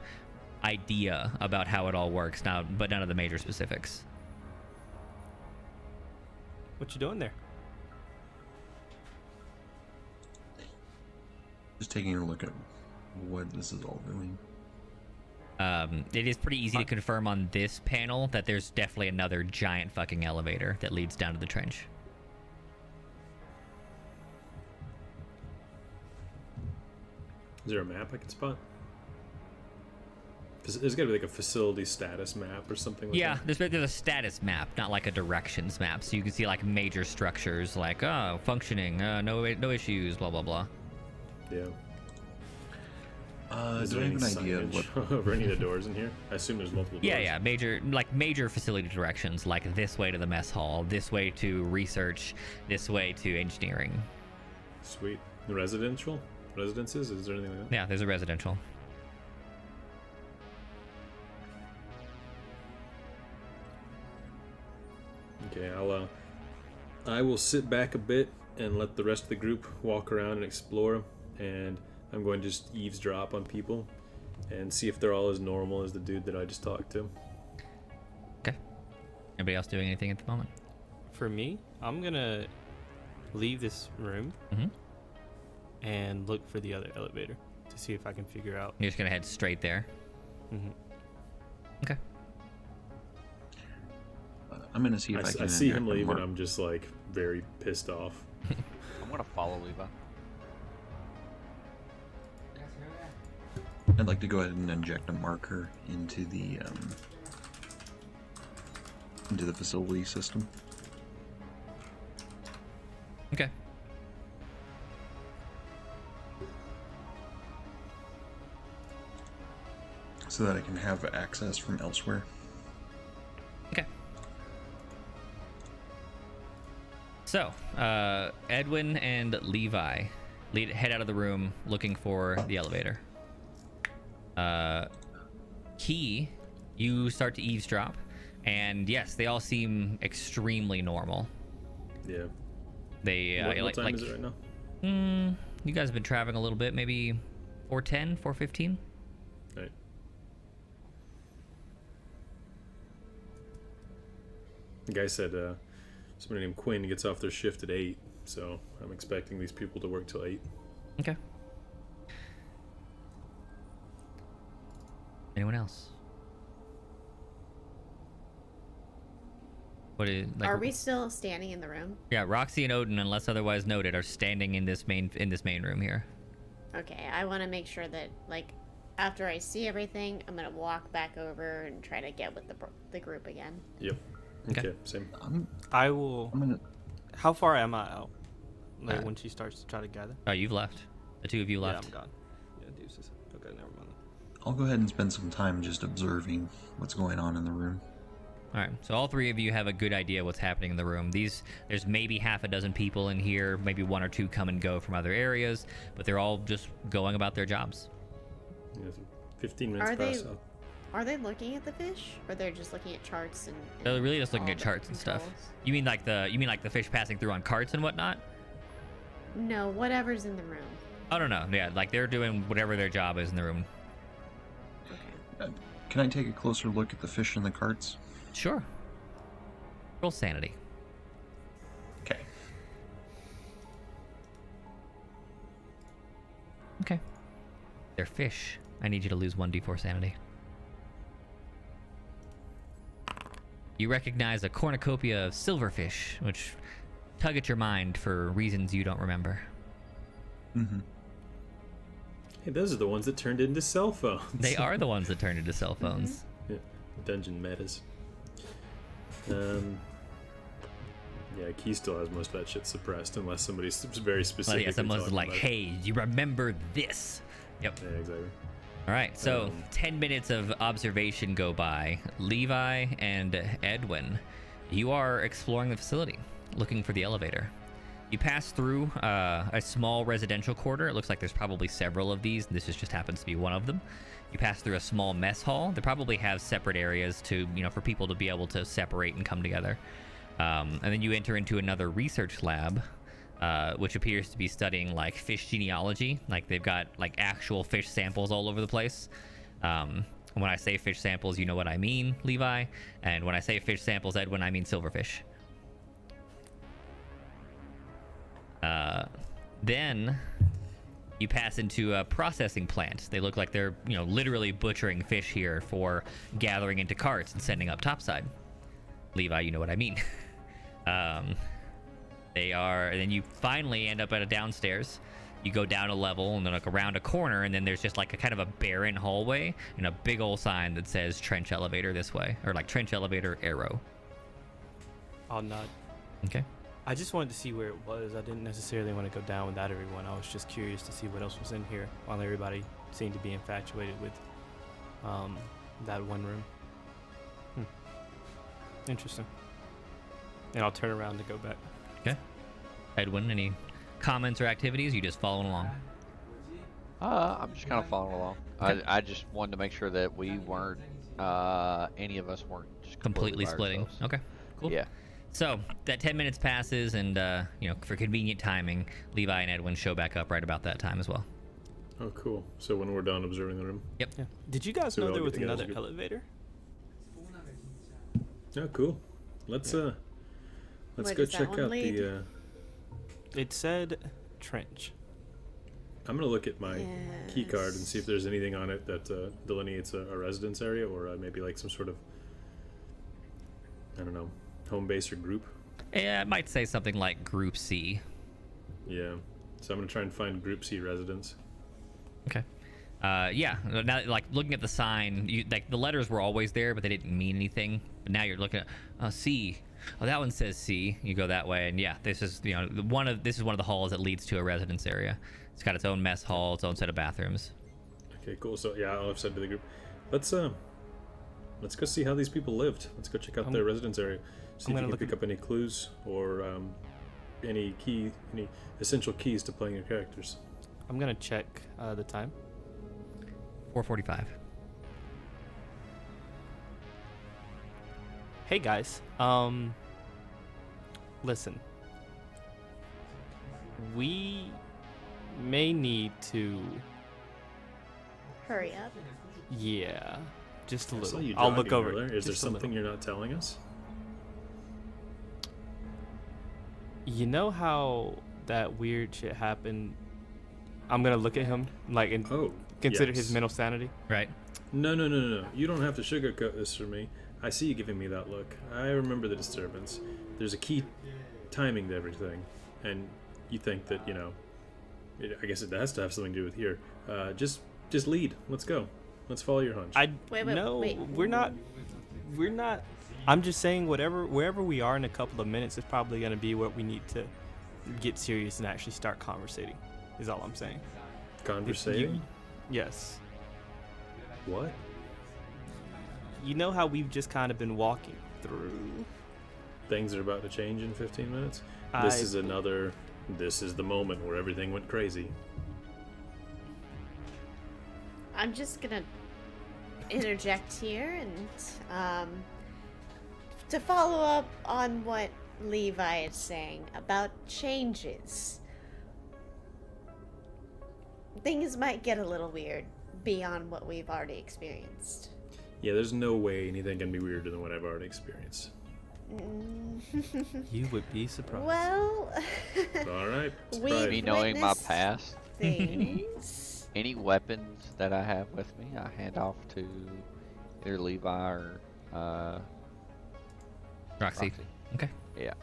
idea about how it all works now, but none of the major specifics. What you doing there? Just taking a look at what this is all doing. It is pretty easy to confirm on this panel that there's definitely another giant fucking elevator that leads down to the trench. Is there a map I can spot? There's gotta be like a facility status map or something like Yeah, that. there's a status map, not like a directions map. So you can see like major structures, like functioning, no issues, blah blah blah. Yeah. Is Do there I any have an idea of what? signage over any of the doors in here? I assume there's multiple doors. Yeah, major facility directions, like this way to the mess hall, this way to research, this way to engineering. Sweet. The residences? Is there anything like that? Yeah, there's a residential. Okay, I will sit back a bit and let the rest of the group walk around and explore, and I'm going to just eavesdrop on people and see if they're all as normal as the dude that I just talked to. Okay. Anybody else doing anything at the moment? For me, I'm gonna leave this room and look for the other elevator to see if I can figure out. You're just gonna head straight there. Okay. I'm gonna see if I I can. see him inject a leave, and mark. I'm just like very pissed off. I'm gonna follow Levi. I'd like to go ahead and inject a marker into the into the facility system. Okay. So that I can have access from elsewhere. Okay. So, Edwin and Levi head out of the room looking for the elevator. Key, you start to eavesdrop, and yes, they all seem extremely normal. Yeah. They What time is it right now? You guys have been traveling a little bit, maybe 4:10, 4:15. Right. The guy said somebody named Quinn gets off their shift at 8, so I'm expecting these people to work till 8. Okay. Anyone else? What is like? Are we still standing in the room? Yeah, Roxy and Odin, unless otherwise noted, are standing in this main room here. Okay, I want to make sure that, like, after I see everything, I'm gonna walk back over and try to get with the group again. Yep. Okay, same. I will. I'm gonna. How far am I out? Like when she starts to try to gather? Oh, you've left. The two of you left. Yeah, I'm gone. Yeah, deuces. Okay, never mind. I'll go ahead and spend some time just observing what's going on in the room. All right, so all three of you have a good idea what's happening in the room. There's maybe half a dozen people in here, maybe one or two come and go from other areas, but they're all just going about their jobs. Yeah, so 15 minutes past. Are they looking at the fish, or they're just looking at charts and? They're really just looking all at the charts and stuff. controls? You mean like the fish passing through on carts and whatnot? No, whatever's in the room. I don't know. Yeah, like they're doing whatever their job is in the room. Okay. Can I take a closer look at the fish in the carts? Sure. Roll sanity. Okay. Okay. They're fish. I need you to lose 1d4 sanity. You recognize a cornucopia of silverfish, which tug at your mind for reasons you don't remember. Mm-hmm. Hey, those are the ones that turned into cell phones. They are the ones that turned into cell phones. Yeah, dungeon metas. Yeah, Key still has most of that shit suppressed unless somebody's very specific. Well, yeah, someone's like, hey, you remember this? Yep. Yeah, exactly. All right, so 10 minutes of observation go by. Levi and Edwin, you are exploring the facility, looking for the elevator. You pass through a small residential quarter. It looks like there's probably several of these. This just happens to be one of them. You pass through a small mess hall. They probably have separate areas to, for people to be able to separate and come together. And then you enter into another research lab, which appears to be studying like fish genealogy. Like they've got like actual fish samples all over the place. When I say fish samples, you know what I mean, Levi. And when I say fish samples, Edwin, I mean silverfish. Then you pass into a processing plant. They look like they're, literally butchering fish here for gathering into carts and sending up topside. Levi, you know what I mean. They are, and then you finally end up at a downstairs. You go down a level and then like around a corner, and then there's just like a kind of a barren hallway and a big old sign that says trench elevator this way, or like trench elevator arrow. I'll nod. Okay. I just wanted to see where it was. I didn't necessarily want to go down without everyone. I was just curious to see what else was in here while everybody seemed to be infatuated with that one room. Interesting. And I'll turn around to go back. Okay. Edwin, any comments or activities? You just following along? I'm just kind of following along. Okay. I just wanted to make sure that we weren't, any of us weren't just Completely by splitting. ourselves. Okay. Cool. Yeah. So that 10 minutes passes, and for convenient timing, Levi and Edwin show back up right about that time as well. Oh, cool. So when we're done observing the room. Yep. Yeah. Did you guys So we know all there get was together as a another group? elevator? Oh, cool. Let's Where go does that check one out lead? the. It said trench. I'm gonna look at my key card and see if there's anything on it that delineates a residence area, or maybe like some sort of, I don't know, home base or group. Yeah, I might say something like Group C. Yeah. So I'm gonna try and find Group C residence. Okay. Yeah. Now, like looking at the sign, like the letters were always there, but they didn't mean anything. But now you're looking at C. Oh, that one says C. You go that way, and yeah, this is one of the halls that leads to a residence area. It's got its own mess hall, its own set of bathrooms. Okay, cool. So yeah, I've said to the group, let's go see how these people lived. Let's go check out their residence area. See if you can pick up any clues or any essential keys to playing your characters. I'm gonna check the time. 4:45. Hey guys, listen. We may need to, Hurry up. yeah, just a I saw little. you I'll look jogging over. earlier. Is there just a little. something you're not telling us? You know how that weird shit happened? I'm gonna look at him like and consider his yes. mental sanity. Right. No. You don't have to sugarcoat this for me. I see you giving me that look. I remember the disturbance. There's a key timing to everything, and you think that I guess it has to have something to do with here. Just lead. Let's go. Let's follow your hunch. Wait. We're not. I'm just saying wherever we are in a couple of minutes is probably gonna be what we need to get serious and actually start conversating. Is all I'm saying. Conversating? Yes. What? You know how we've just kind of been walking through. Things are about to change in 15 minutes. This is the moment where everything went crazy. I'm just gonna interject here and to follow up on what Levi is saying about changes. Things might get a little weird beyond what we've already experienced. Yeah, there's no way anything can be weirder than what I've already experienced. You would be surprised. Well, All right. we've Me knowing my witnessed past, things. any weapons that I have with me, I hand off to either Levi or Roxy. Okay. Yeah.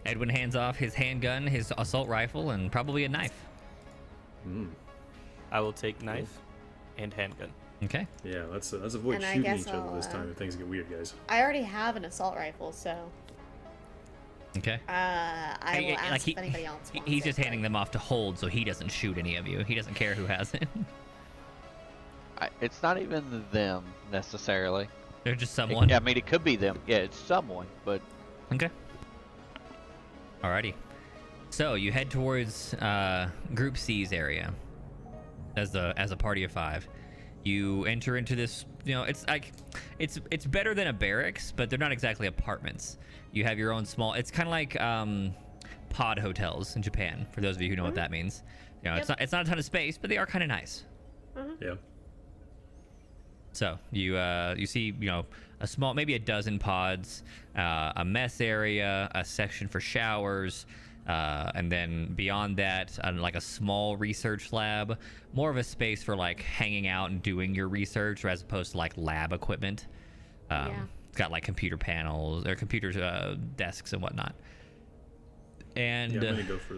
Edwin hands off his handgun, his assault rifle, and probably a knife. I will take knife and handgun. Okay. Yeah, let's avoid And I shooting guess each other I'll, this time if things get weird, guys. I already have an assault rifle, so Okay. I will ask if anybody else wants he's it, just handing them off to hold so he doesn't shoot any of you. He doesn't care who has it. It's not even them necessarily. They're just someone. I mean, it could be them. Yeah, it's someone, but Okay. Alrighty. So you head towards Group C's area as a party of 5. You enter into this. It's like it's better than a barracks, but they're not exactly apartments. You have your own small. It's kind of like pod hotels in Japan. For those of you who know what that means. It's not a ton of space, but they are kind of nice. Yeah. So you see a small, maybe a dozen pods, a mess area, a section for showers, and then beyond that, like a small research lab, more of a space for like hanging out and doing your research, as opposed to like lab equipment. It's got like computer panels or computers, desks and whatnot. And yeah, I'm gonna go for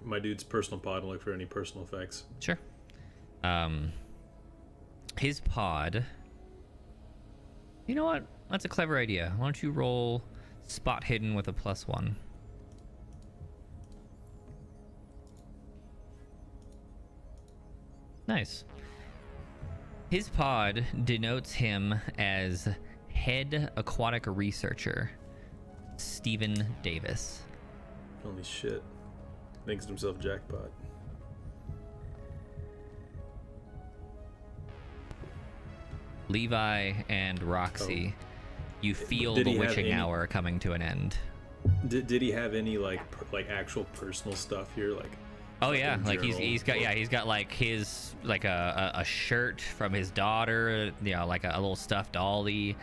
my dude's personal pod and look for any personal effects. Sure. His pod. You know what? That's a clever idea. Why don't you roll spot hidden with a +1? Nice. His pod denotes him as head aquatic researcher, Stephen Davis. Holy shit. Thinks to himself jackpot. Levi and Roxy, you feel Did the he have witching any- hour coming to an end. Did he have any like actual personal stuff here? Like Oh yeah, like journal he's got like his like a shirt from his daughter, like a little stuffed dolly,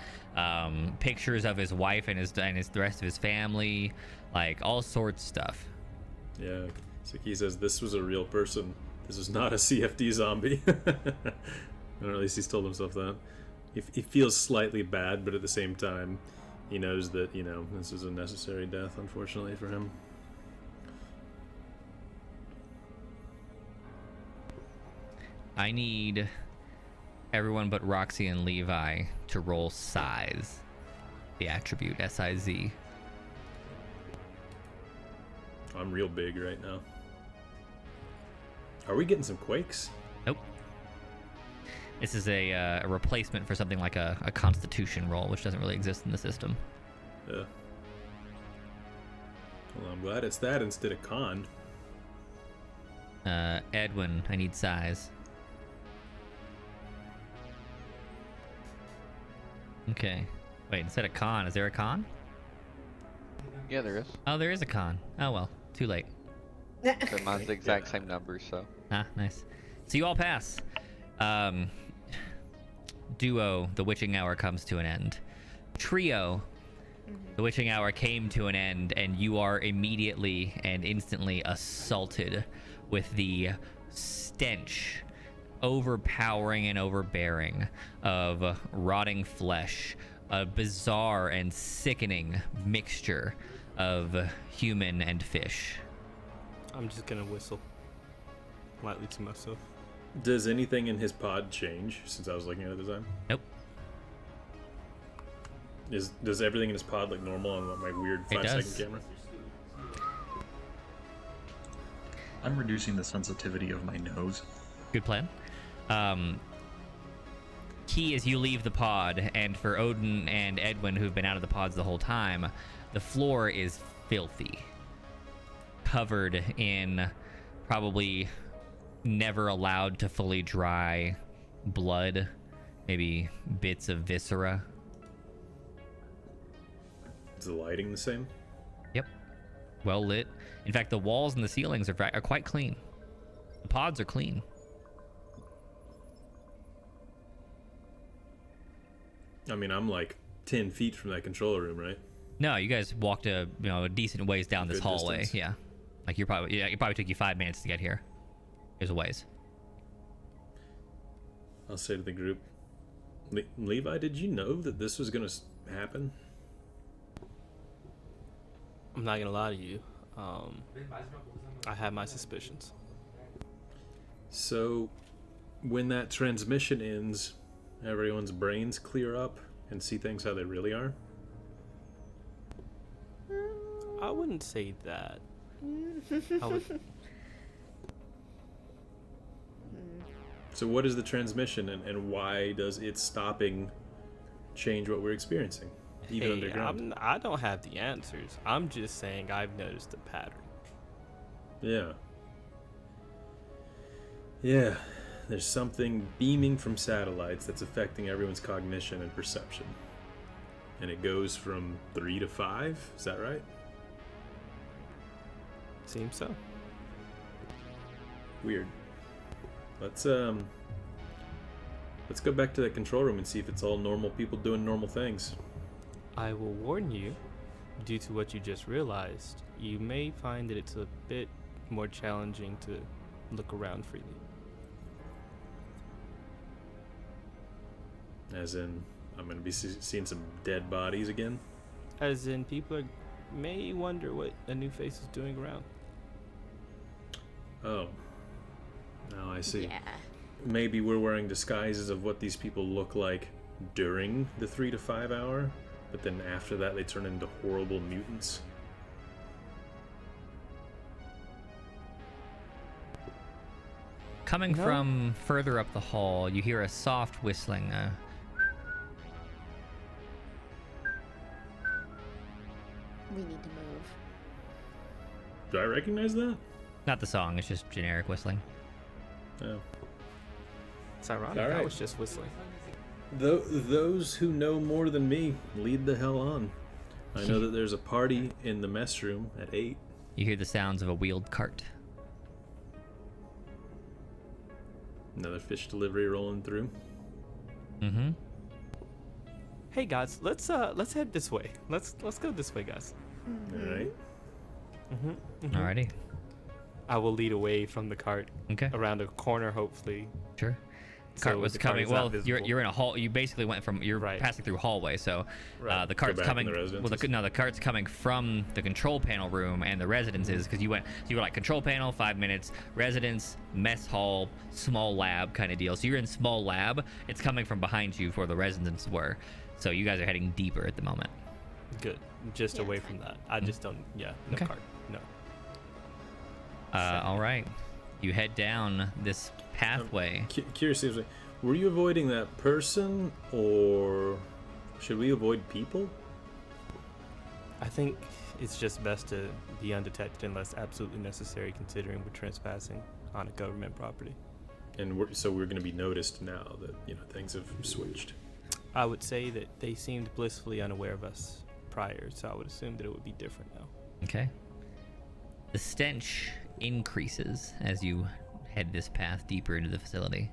pictures of his wife and the rest of his family, like all sorts of stuff. Yeah, so he says this was a real person. This was not a CFD zombie. Or at least he's told himself that. He feels slightly bad, but at the same time, he knows that this is a necessary death, unfortunately for him. I need everyone but Roxy and Levi to roll size. The attribute, S-I-Z. I'm real big right now. Are we getting some quakes? Nope. This is a replacement for something like a constitution roll, which doesn't really exist in the system. Yeah. Well, I'm glad it's that instead of con. Edwin, I need size. Okay. Wait, instead of con, is there a con? Yeah, there is. Oh, there is a con. Oh, well. Too late. But mine's the exact same number, so. Ah, nice. So you all pass. Duo, the witching hour comes to an end. Trio, the witching hour came to an end, and you are immediately and instantly assaulted with the stench, overpowering and overbearing, of rotting flesh, a bizarre and sickening mixture of human and fish. I'm just gonna whistle lightly to myself. Does anything in his pod change since I was looking at it this time? Nope. Does everything in his pod look normal on my weird 5-second camera? I'm reducing the sensitivity of my nose. Good plan. Key as you leave the pod, and for Odin and Edwin, who've been out of the pods the whole time, the floor is filthy. Covered in probably never allowed to fully dry blood, maybe bits of viscera. Is the lighting the same? Yep. Well lit. In fact, the walls and the ceilings are quite clean. The pods are clean. I mean, I'm like 10 feet from that control room, right? No, you guys walked a decent ways down this Good hallway. distance. Yeah. Like it probably took you 5 minutes to get here. There's a ways. I'll say to the group, Levi, did you know that this was going to happen? I'm not gonna lie to you. I had my suspicions. So, when that transmission ends, everyone's brains clear up and see things how they really are? I wouldn't say that. I would, So what is the transmission, and why does it stopping change what we're experiencing, even underground? I don't have the answers. I'm just saying I've noticed a pattern. Yeah. Yeah, there's something beaming from satellites that's affecting everyone's cognition and perception. And it goes from 3 to 5, is that right? Seems so. Weird. Let's go back to that control room and see if it's all normal people doing normal things. I will warn you, due to what you just realized, you may find that it's a bit more challenging to look around freely. As in, I'm going to be seeing some dead bodies again? As in, people may wonder what a new face is doing around. Oh. Now I see. Yeah. Maybe we're wearing disguises of what these people look like during the 3 to 5 hour, but then after that they turn into horrible mutants. Coming from further up the hall, you hear a soft whistling. We need to move. Do I recognize that? Not the song, it's just generic whistling. Oh. It's ironic. All right. I was just whistling. Those who know more than me, lead the hell on. I know that there's a party in the mess room at 8. You hear the sounds of a wheeled cart. Another fish delivery rolling through. Mm-hmm. Hey guys, let's head this way. Let's go this way, guys. All right. Alrighty. I will lead away from the cart. Okay. Around a corner, hopefully. Sure. cart So was the cart coming. is not well, visible. you're in a hall. You basically went from you're Right. passing through hallway. So Right. the Go cart's back in coming. the Well, residences? no, the cart's coming from the control panel room and the residences because you went. So you were like control panel, 5 minutes, residence, mess hall, small lab kind of deal. So you're in small lab. It's coming from behind you where the residences were. So you guys are heading deeper at the moment. Good. Just Yeah, away it's from fine. that. I just don't. Yeah. No Okay. cart. No. All right. You head down this pathway. Curiously, were you avoiding that person, or should we avoid people? I think it's just best to be undetected unless absolutely necessary, considering we're trespassing on a government property. And so we're going to be noticed now that things have switched. I would say that they seemed blissfully unaware of us prior, so I would assume that it would be different now. Okay. The stench increases as you head this path deeper into the facility.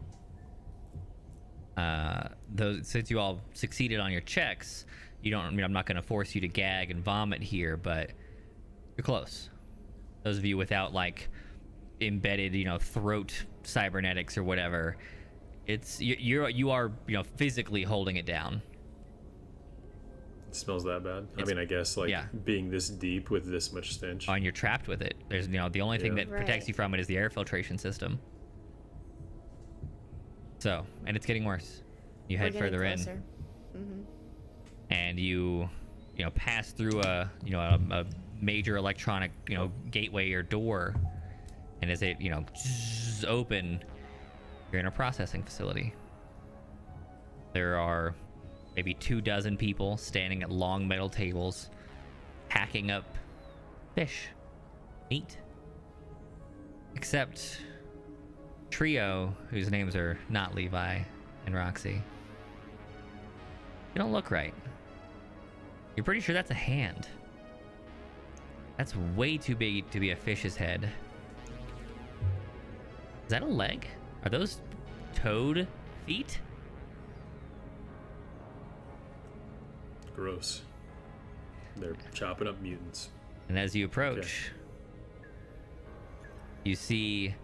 Since you all succeeded on your checks, you don't. I mean, I'm not going to force you to gag and vomit here, but you're close. Those of you without like embedded, throat cybernetics or whatever, you are physically holding it down. It smells that bad. I It's- mean, I guess yeah. being this deep with this much stench. And you're trapped with it. There's the only thing Yeah. that protects Right. you from it is the air filtration system. So, and it's getting worse. You We're head getting further closer. and you pass through a major electronic gateway or door, and as it zzz open, you're in a processing facility. There are maybe 24 people standing at long metal tables hacking up fish, meat, except trio whose names are not Levi and Roxy. You don't look right. You're pretty sure that's a hand. That's way too big to be a fish's head. Is that a leg? Are those toad feet? Gross. They're chopping up mutants. And as you approach, you see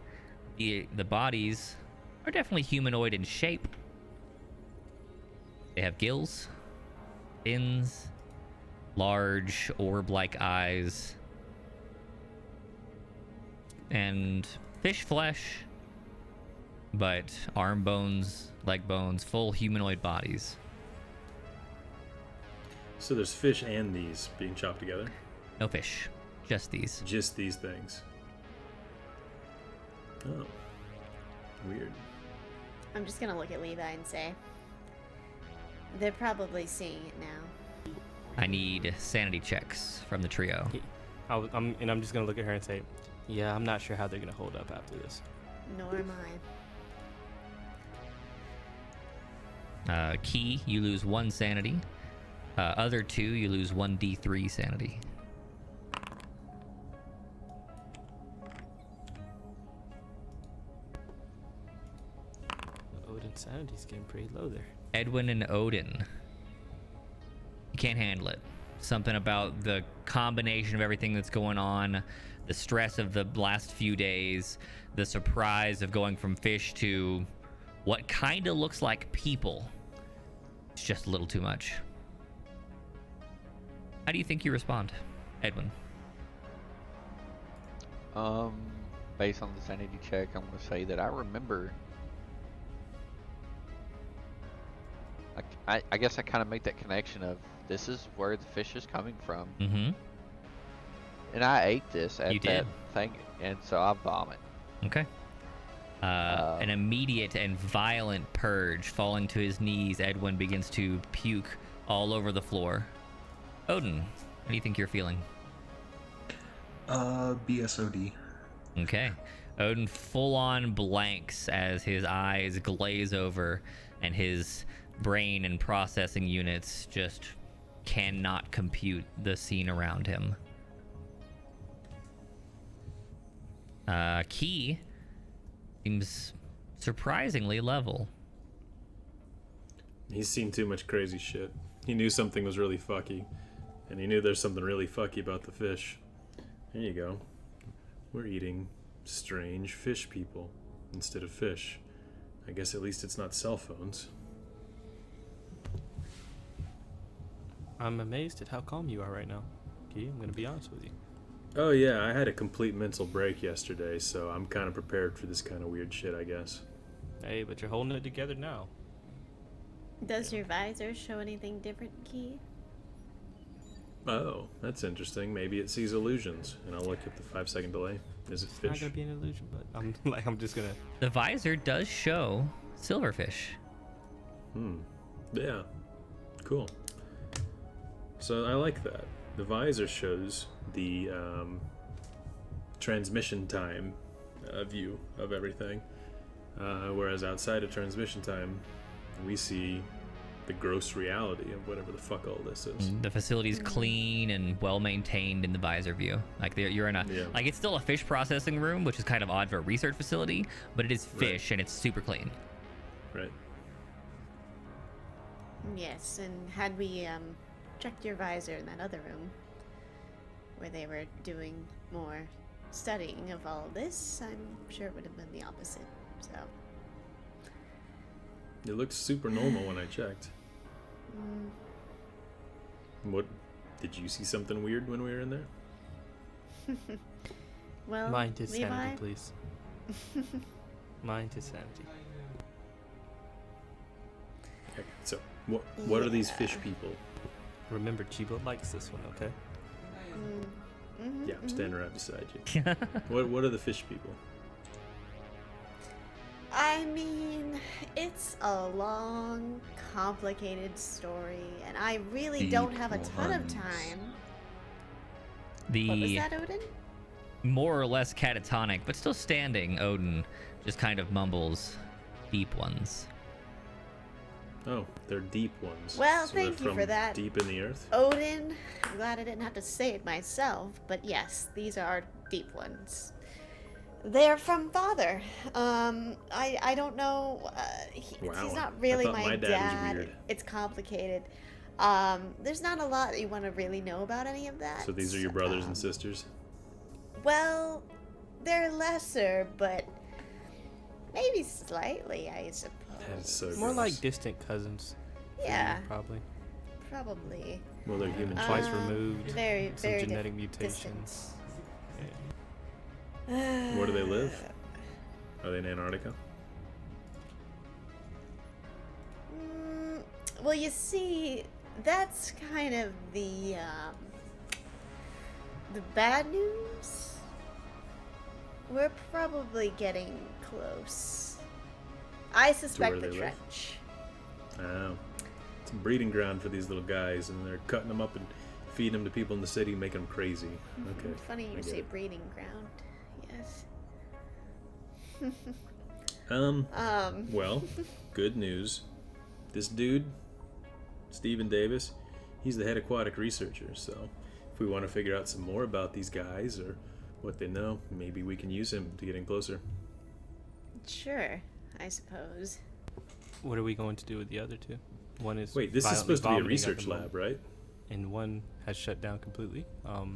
the bodies are definitely humanoid in shape. They have gills, fins, large orb-like eyes, and fish flesh, but arm bones, leg bones, full humanoid bodies. So there's fish and these being chopped together? No fish, just these. Just these things. Oh. Weird. I'm just gonna look at Levi and say, they're probably seeing it now. I need sanity checks from the trio. I'm just gonna look at her and say, yeah, I'm not sure how they're gonna hold up after this. Nor am I. Key, you lose 1 sanity. Other 2, you lose 1d3 sanity. Odin's sanity's getting pretty low there. Edwin and Odin. You can't handle it. Something about the combination of everything that's going on, the stress of the last few days, the surprise of going from fish to what kind of looks like people. It's just a little too much. How do you think you respond, Edwin? Based on the sanity check, I'm gonna say that I remember. I guess I kind of make that connection of this is where the fish is coming from, Mm-hmm. and I ate this at You that did. thing, and so I vomit. Okay. An immediate and violent purge. Falling to his knees, Edwin begins to puke all over the floor. Odin, what do you think you're feeling? BSOD. Okay. Odin full-on blanks as his eyes glaze over and his brain and processing units just cannot compute the scene around him. Key seems surprisingly level. He's seen too much crazy shit. He knew something was really fucky, and he knew there's something really fucky about the fish. There you go. We're eating strange fish people instead of fish. I guess at least it's not cell phones. I'm amazed at how calm you are right now, Key. I'm gonna be honest with you. Oh yeah, I had a complete mental break yesterday, so I'm kind of prepared for this kind of weird shit, I guess. Hey, but you're holding it together now. Does your visor show anything different, Key? Oh, that's interesting. Maybe it sees illusions, and I'll look at the 5-second delay. Is it It's not fish? gonna be an illusion, but I'm just gonna. The visor does show silverfish. Yeah. Cool. So I like that. The visor shows the transmission time view of everything, whereas outside of transmission time, we see the gross reality of whatever the fuck all this is. The facility's clean and well maintained in the visor view. Like you're in a like it's still a fish processing room, which is kind of odd for a research facility, but it is fish and it's super clean. Right. Yes, and had we checked your visor in that other room where they were doing more studying of all this, I'm sure it would have been the opposite. So It looked super normal when I checked. What? Did you see something weird when we were in there? well, Mind his Levi, sanity, please. Mind his sanity. Okay, so, what are these fish people? Remember, Chiba likes this one, okay? Yeah, I'm standing right beside you. What are the fish people? I mean, it's a long, complicated story, and I really don't have a ton of time. What was The that, Odin? more or less catatonic, but still standing Odin just kind of mumbles, "Deep ones." Oh, they're deep ones. Well, So they're thank you for from that. Deep in the earth? Odin, I'm glad I didn't have to say it myself, but yes, these are deep ones. They're from father. I don't know. He's Wow. not really I thought my my dad was dad. weird. It's complicated. There's not a lot you want to really know about any of that. So these are your brothers and sisters? Well, they're lesser, but maybe slightly, I suppose. That is so More gross. like distant cousins. for you, Yeah, probably. probably. Well, they're human Twice twice. removed. Very, some very genetic distance. mutations. Where do they live? Are they in Antarctica? Well, you see, that's kind of the bad news. We're probably getting close. I suspect where the they live? trench. Oh. It's a breeding ground for these little guys, and they're cutting them up and feeding them to people in the city, making them crazy. Okay. Funny I you get say it. breeding ground. Yes. Well, good news. This dude, Stephen Davis, he's the head aquatic researcher, so if we want to figure out some more about these guys or what they know, maybe we can use him to get in closer. Sure, I suppose. What are we going to do with the other two? One is Wait, this is violently supposed to be a vomiting at the research lab, moment, right? and one has shut down completely.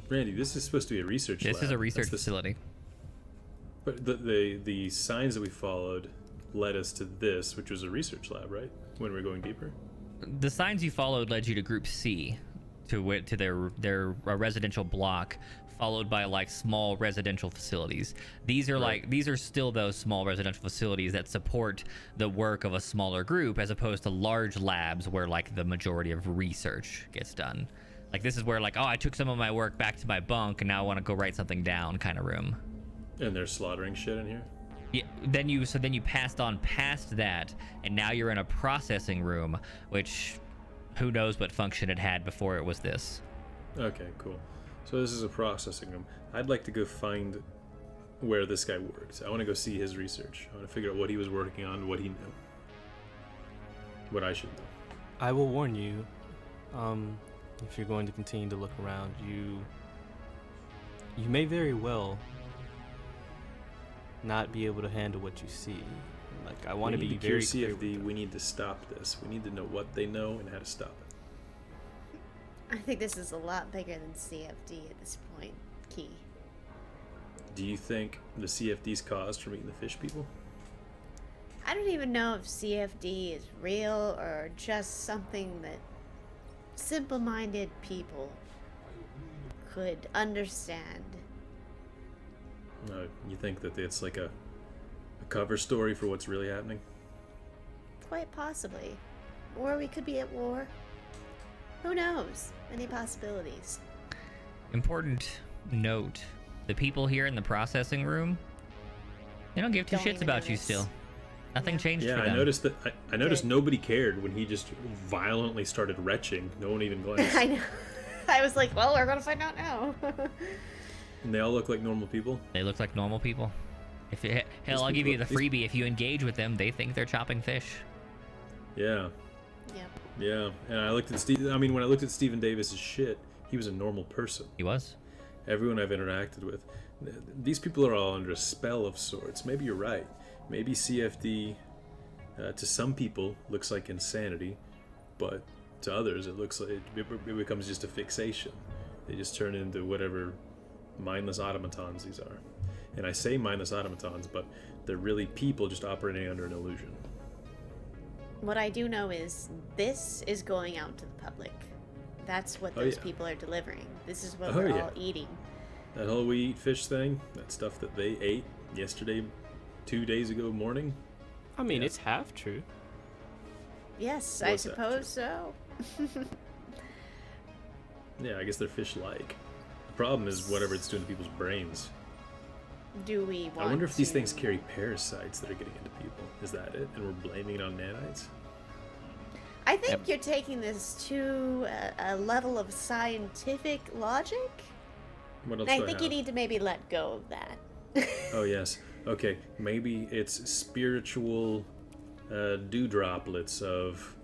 Randy, this is supposed to be a research lab. This is a research That's the- facility. But the signs that we followed led us to this, which was a research lab, right? When we were going deeper. The signs you followed led you to Group C, to their residential block, followed by like small residential facilities. These are these are still those small residential facilities that support the work of a smaller group, as opposed to large labs where like the majority of research gets done. Like this is where like, oh, I took some of my work back to my bunk and now I want to go write something down kind of room. And they're slaughtering shit in here. Yeah, then you passed on past that, and now you're in a processing room, which who knows what function it had before it was this. Okay, cool. So this is a processing room. I'd like to go find where this guy works. I want to go see his research. I want to figure out what he was working on, what he knew. What I should know. I will warn you, if you're going to continue to look around, you may very well not be able to handle what you see. Like, I want to be very clear with CFD, that. we need to stop this. We need to know what they know and how to stop it. I think this is a lot bigger than CFD at this point, Key. Do you think the CFD's caused from eating the fish people? I don't even know if CFD is real or just something that simple-minded people could understand. You think that it's like a cover story for what's really happening? Quite possibly. Or we could be at war. Who knows? Many possibilities. Important note: the people here in the processing room, they don't give two Don't shits even about you notice. still. Nothing Yeah. changed Yeah, for I them. noticed that. I noticed Good. nobody cared when he just violently started retching. No one even glanced. I know. I was like, well, we're gonna find out now. And they all look like normal people. They look like normal people. Hell, I'll give you the freebie. If you engage with them, they think they're chopping fish. Yeah, Yep. yeah. And I looked at Steve. I mean, when I looked at Stephen Davis's shit, he was a normal person. He was. Everyone I've interacted with, these people are all under a spell of sorts. Maybe you're right. Maybe CFD, to some people, looks like insanity, but to others, it looks like it becomes just a fixation. They just turn into whatever mindless automatons these are. And I say mindless automatons, but they're really people just operating under an illusion. What I do know is this is going out to the public. That's what Oh, those yeah. people are delivering. This is what Oh, we're yeah. all eating. That whole we eat fish thing, that stuff that they ate yesterday, 2 days ago morning. I mean, Yeah. it's half true. Yes, I What's that, suppose so. Yeah, I guess they're fish-like. The problem is whatever it's doing to people's brains. Do we want I wonder if these to- things carry parasites that are getting into people. Is that it? And we're blaming it on nanites? I think you're taking this to a level of scientific logic. What else And I do think I you have? need to maybe let go of that. Oh, yes. Okay, maybe it's spiritual dew droplets of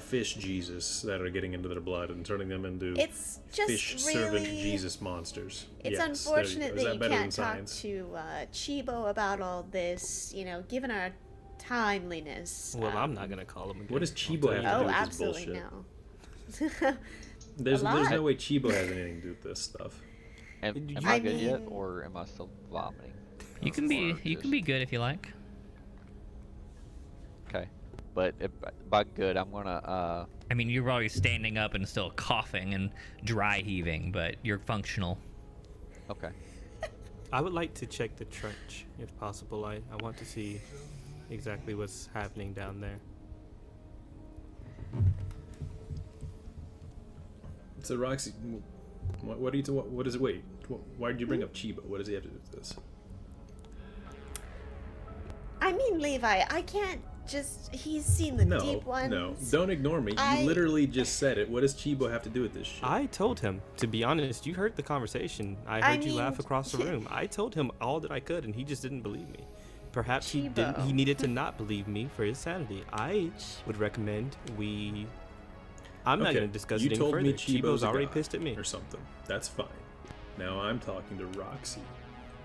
fish Jesus that are getting into their blood and turning them into It's just fish servant really- Jesus monsters. It's Yes, there you unfortunate go. Is that you better than can't talk science? to Chibo about all this, given our timeliness. Well, I'm not gonna call him again. What does I'll Chibo tell have you to Oh, do with this absolutely bullshit? no. There's lot. no way Chibo has anything to do with this stuff. Am You- I I good yet, mean- or am I still vomiting? You can be. Or You can be good if you like. Okay, but if, by good, I'm gonna. I mean, you're always standing up and still coughing and dry heaving, but you're functional. Okay. I would like to check the trench, if possible. I want to see exactly what's happening down there. So Roxy, what do you? What is it? Wait, why did you bring up Chibo? What does he have to do with this? I mean, Levi, I can't just. He's seen the deep ones. No, don't ignore me. You literally just said it. What does Chibo have to do with this shit? I told him, to be honest, you heard the conversation. I I heard you laugh mean- across the room. I told him all that I could, and he just didn't believe me. Perhaps he didn't. Chibo. He needed to not believe me for his sanity. I would recommend we. I'm not Okay, going to discuss you it any told further. me Chibo's a already god pissed at me. or something. That's fine. Now I'm talking to Roxy.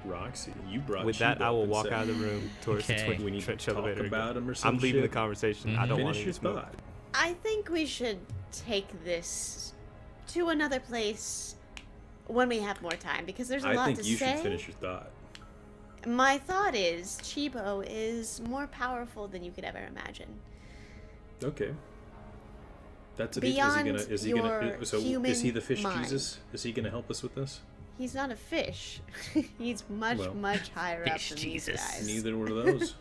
Roxy, you brought With Chibo that, I up will and walk said, out of the room towards Okay. the twin We need to trench talk elevator. about him or some I'm leaving the shit. conversation. I don't want Finish any your smoke. thought. I think we should take this to another place when we have more time because there's a I lot think to you say. should finish your thought. My thought is Chibo is more powerful than you could ever imagine. Okay. That's Beyond is he your gonna so human is he the fish mind. Jesus? Is he gonna help us with this? He's not a fish. He's much, Well, much higher up fish than Jesus. these guys. Neither one of those.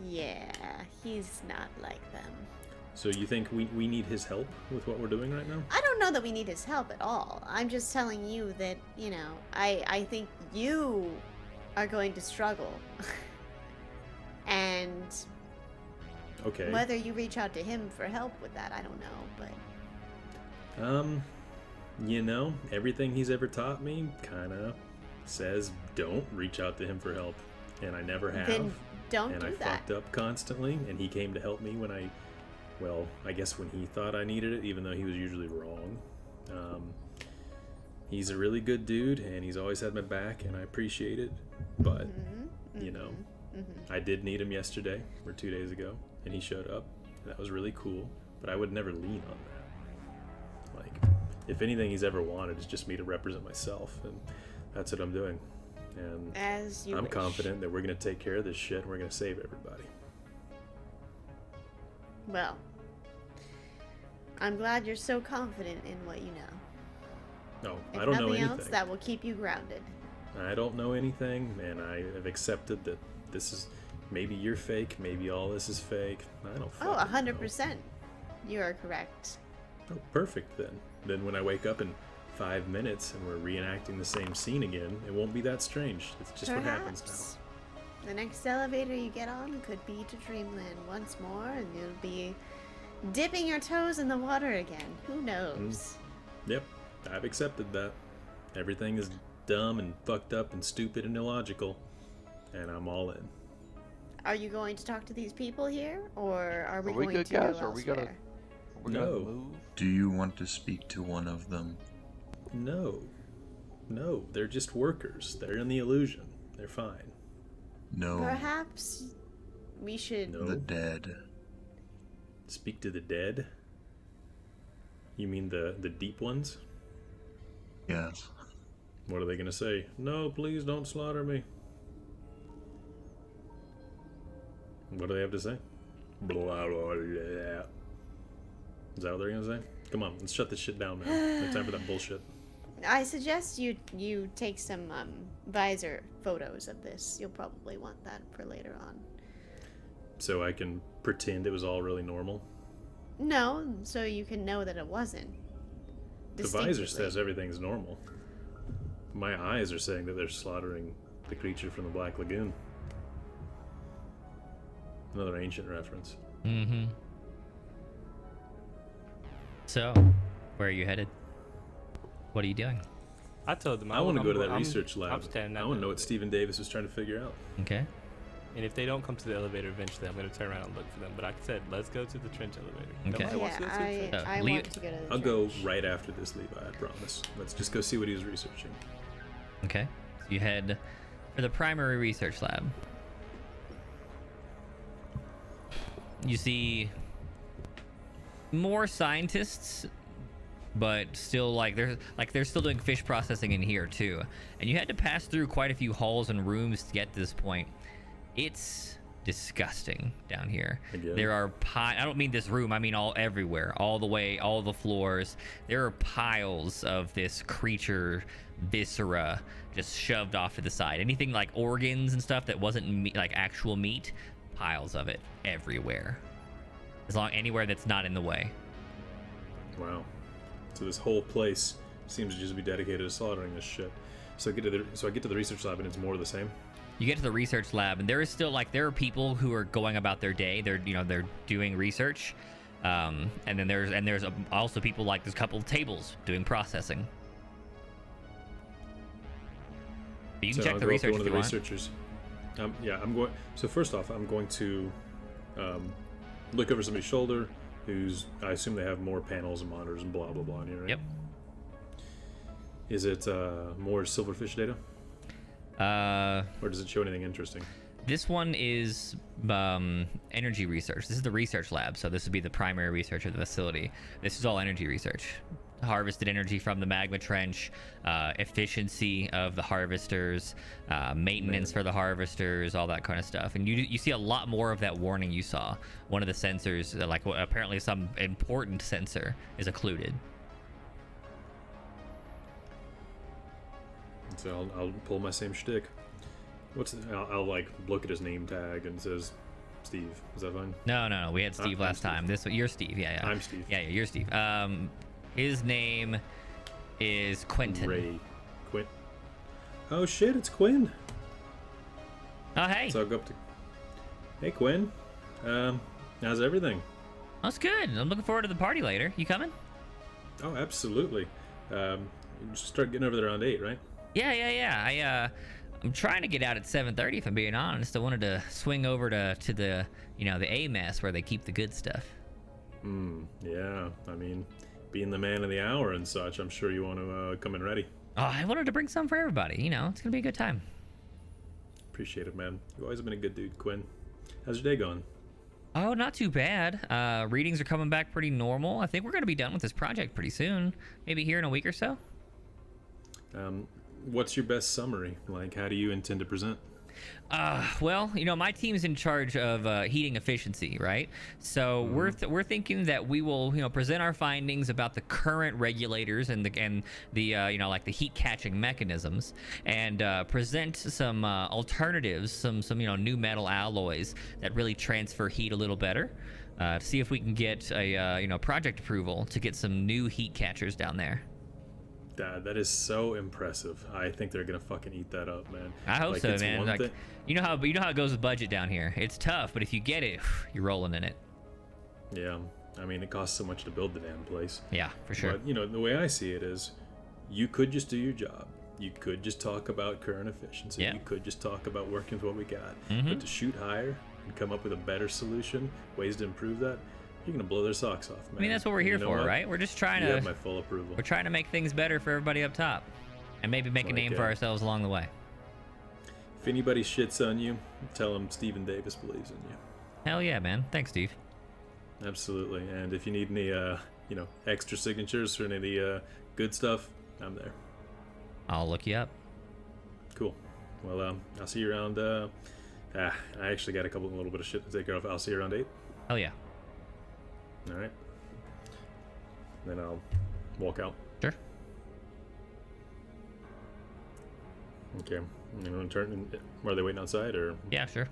Yeah, he's not like them. So you think we need his help with what we're doing right now? I don't know that we need his help at all. I'm just telling you that, I think you are going to struggle. And Okay. whether you reach out to him for help with that, I don't know, but Everything he's ever taught me kind of says don't reach out to him for help, and I never have. then don't and do I that. fucked up constantly, and he came to help me when I guess when he thought I needed it, even though he was usually wrong. He's a really good dude, and he's always had my back, and I appreciate it. But, I did need him yesterday, or 2 days ago, and he showed up. And that was really cool, but I would never lean on that. Like, if anything he's ever wanted is just me to represent myself, and that's what I'm doing. And As you I'm wish. confident that we're going to take care of this shit and we're going to save everybody. Well, I'm glad you're so confident in what you know. No, If I don't know nothing anything. else, that will keep you grounded. I don't know anything, and I have accepted that this is maybe you're fake, maybe all this is fake. I don't Oh, fucking know. 100%. You are correct. Oh, perfect then. Then when I wake up in 5 minutes and we're reenacting the same scene again, it won't be that strange. It's just what happens Perhaps. now. The next elevator you get on could be to Dreamland once more, and you'll be dipping your toes in the water again. Who knows? Yep, I've accepted that. Everything is dumb and fucked up and stupid and illogical, and I'm all in. Are you going to talk to these people here, or are we Are we going good, to guys? go Are we gonna- elsewhere? We're No. gonna move. Do you want to speak to one of them? No, they're just workers. They're in the illusion. They're fine. No. Perhaps we should... No. The dead. Speak to the dead? You mean the deep ones? Yes. What are they gonna say? No, please don't slaughter me. What do they have to say? Blah, blah, blah. Is that what they're gonna say? Come on, let's shut this shit down, man. No time for that bullshit. I suggest you take some visor photos of this. You'll probably want that for later on. So I can pretend it was all really normal. No, so you can know that it wasn't. The visor Distinctively. says everything's normal. My eyes are saying that they're slaughtering the creature from the Black Lagoon. Another ancient reference. Mm-hmm. So, where are you headed? What are you doing? I told them I want to go to that I'm- research I'm lab. standing at I want the to know what elevator. Stephen Davis was trying to figure out. Okay. And if they don't come to the elevator eventually, I'm going to turn around and look for them. But I said, let's go to the trench elevator. Okay. Nobody wants to go to the trench. So, I Leo- want to go to the I'll go church. right after this, Levi, I promise. Let's just go see what he was researching. Okay. So you head for the primary research lab. You see more scientists, but still they're still doing fish processing in here too. And you had to pass through quite a few halls and rooms to get to this point. It's disgusting down here. Again? There are I don't mean this room, I mean everywhere, all the floors. There are piles of this creature viscera just shoved off to the side. Anything like organs and stuff that wasn't like actual meat, piles of it everywhere. Anywhere that's not in the way. Wow. So this whole place seems to just be dedicated to slaughtering this shit. So I get to the research lab and it's more of the same. You get to the research lab, and there is still there are people who are going about their day. They're doing research, and then there's also people there's a couple of tables doing processing. But you can check I'll the go up to research one if of you the want. researchers. I'm going. So first off, I'm going to look over somebody's shoulder. I assume they have more panels and monitors and blah blah blah in here, right? Yep. Is it more silverfish data, or does it show anything interesting? This one is energy research. This is the research lab, so this would be the primary research of the facility. This is all energy research. Harvested energy from the magma trench, efficiency of the harvesters, maintenance for the harvesters, all that kind of stuff. And you see a lot more of that warning you saw. One of the sensors, apparently some important sensor, is occluded. So I'll pull my same shtick. I'll look at his name tag and it says Steve. Is that fine? No. We had Steve I'm last Steve. time. You're Steve. Yeah. I'm Steve. Yeah, you're Steve. His name is Quentin. Ray. Quinn. Oh shit! It's Quinn. Oh, hey. So I'll go up to. Hey Quinn. How's everything? That's good. I'm looking forward to the party later. You coming? Oh, absolutely. You just start getting over there around 8, right? Yeah. I'm trying to get out at 7:30. If I'm being honest, I wanted to swing over to the the A mess where they keep the good stuff. Yeah. I mean, being the man of the hour and such, I'm sure you want to come in ready. Oh, I wanted to bring some for everybody. It's gonna be a good time. Appreciate it, man. You've always been a good dude, Quinn. How's your day going? Oh, not too bad. Readings are coming back pretty normal. I think we're gonna be done with this project pretty soon. Maybe here in a week or so. what's your best summary? Like, how do you intend to present? Well, my team's in charge of heating efficiency, right? So we're thinking that we will, present our findings about the current regulators and the like the heat catching mechanisms, and present some alternatives, some new metal alloys that really transfer heat a little better. To see if we can get a project approval to get some new heat catchers down there. That is so impressive. I think they're gonna fucking eat that up, man. I hope Like, so, it's man. one Like, thing- you know how it goes with budget down here. It's tough, but if you get it, you're rolling in it. Yeah, I mean, it costs so much to build the damn place. Yeah, for sure. But, the way I see it is, you could just do your job. You could just talk about current efficiency. Yeah. You could just talk about working with what we got. Mhm. But to shoot higher and come up with a better solution, ways to improve that, you're going to blow their socks off, man. I mean, that's what we're And here you know for, what? right? We're just trying You to have my full approval. we're trying to make things better for everybody up top, and maybe make a name for ourselves along the way. If anybody shits on you, tell them Stephen Davis believes in you. Hell yeah, man. Thanks, Steve. Absolutely. And if you need any, extra signatures or any of the good stuff, I'm there. I'll look you up. Cool. Well, I'll see you around. I actually got a little bit of shit to take care of. I'll see you around 8. Hell yeah. All right. Then I'll walk out. Sure. Okay. Are they waiting outside or? Yeah, sure.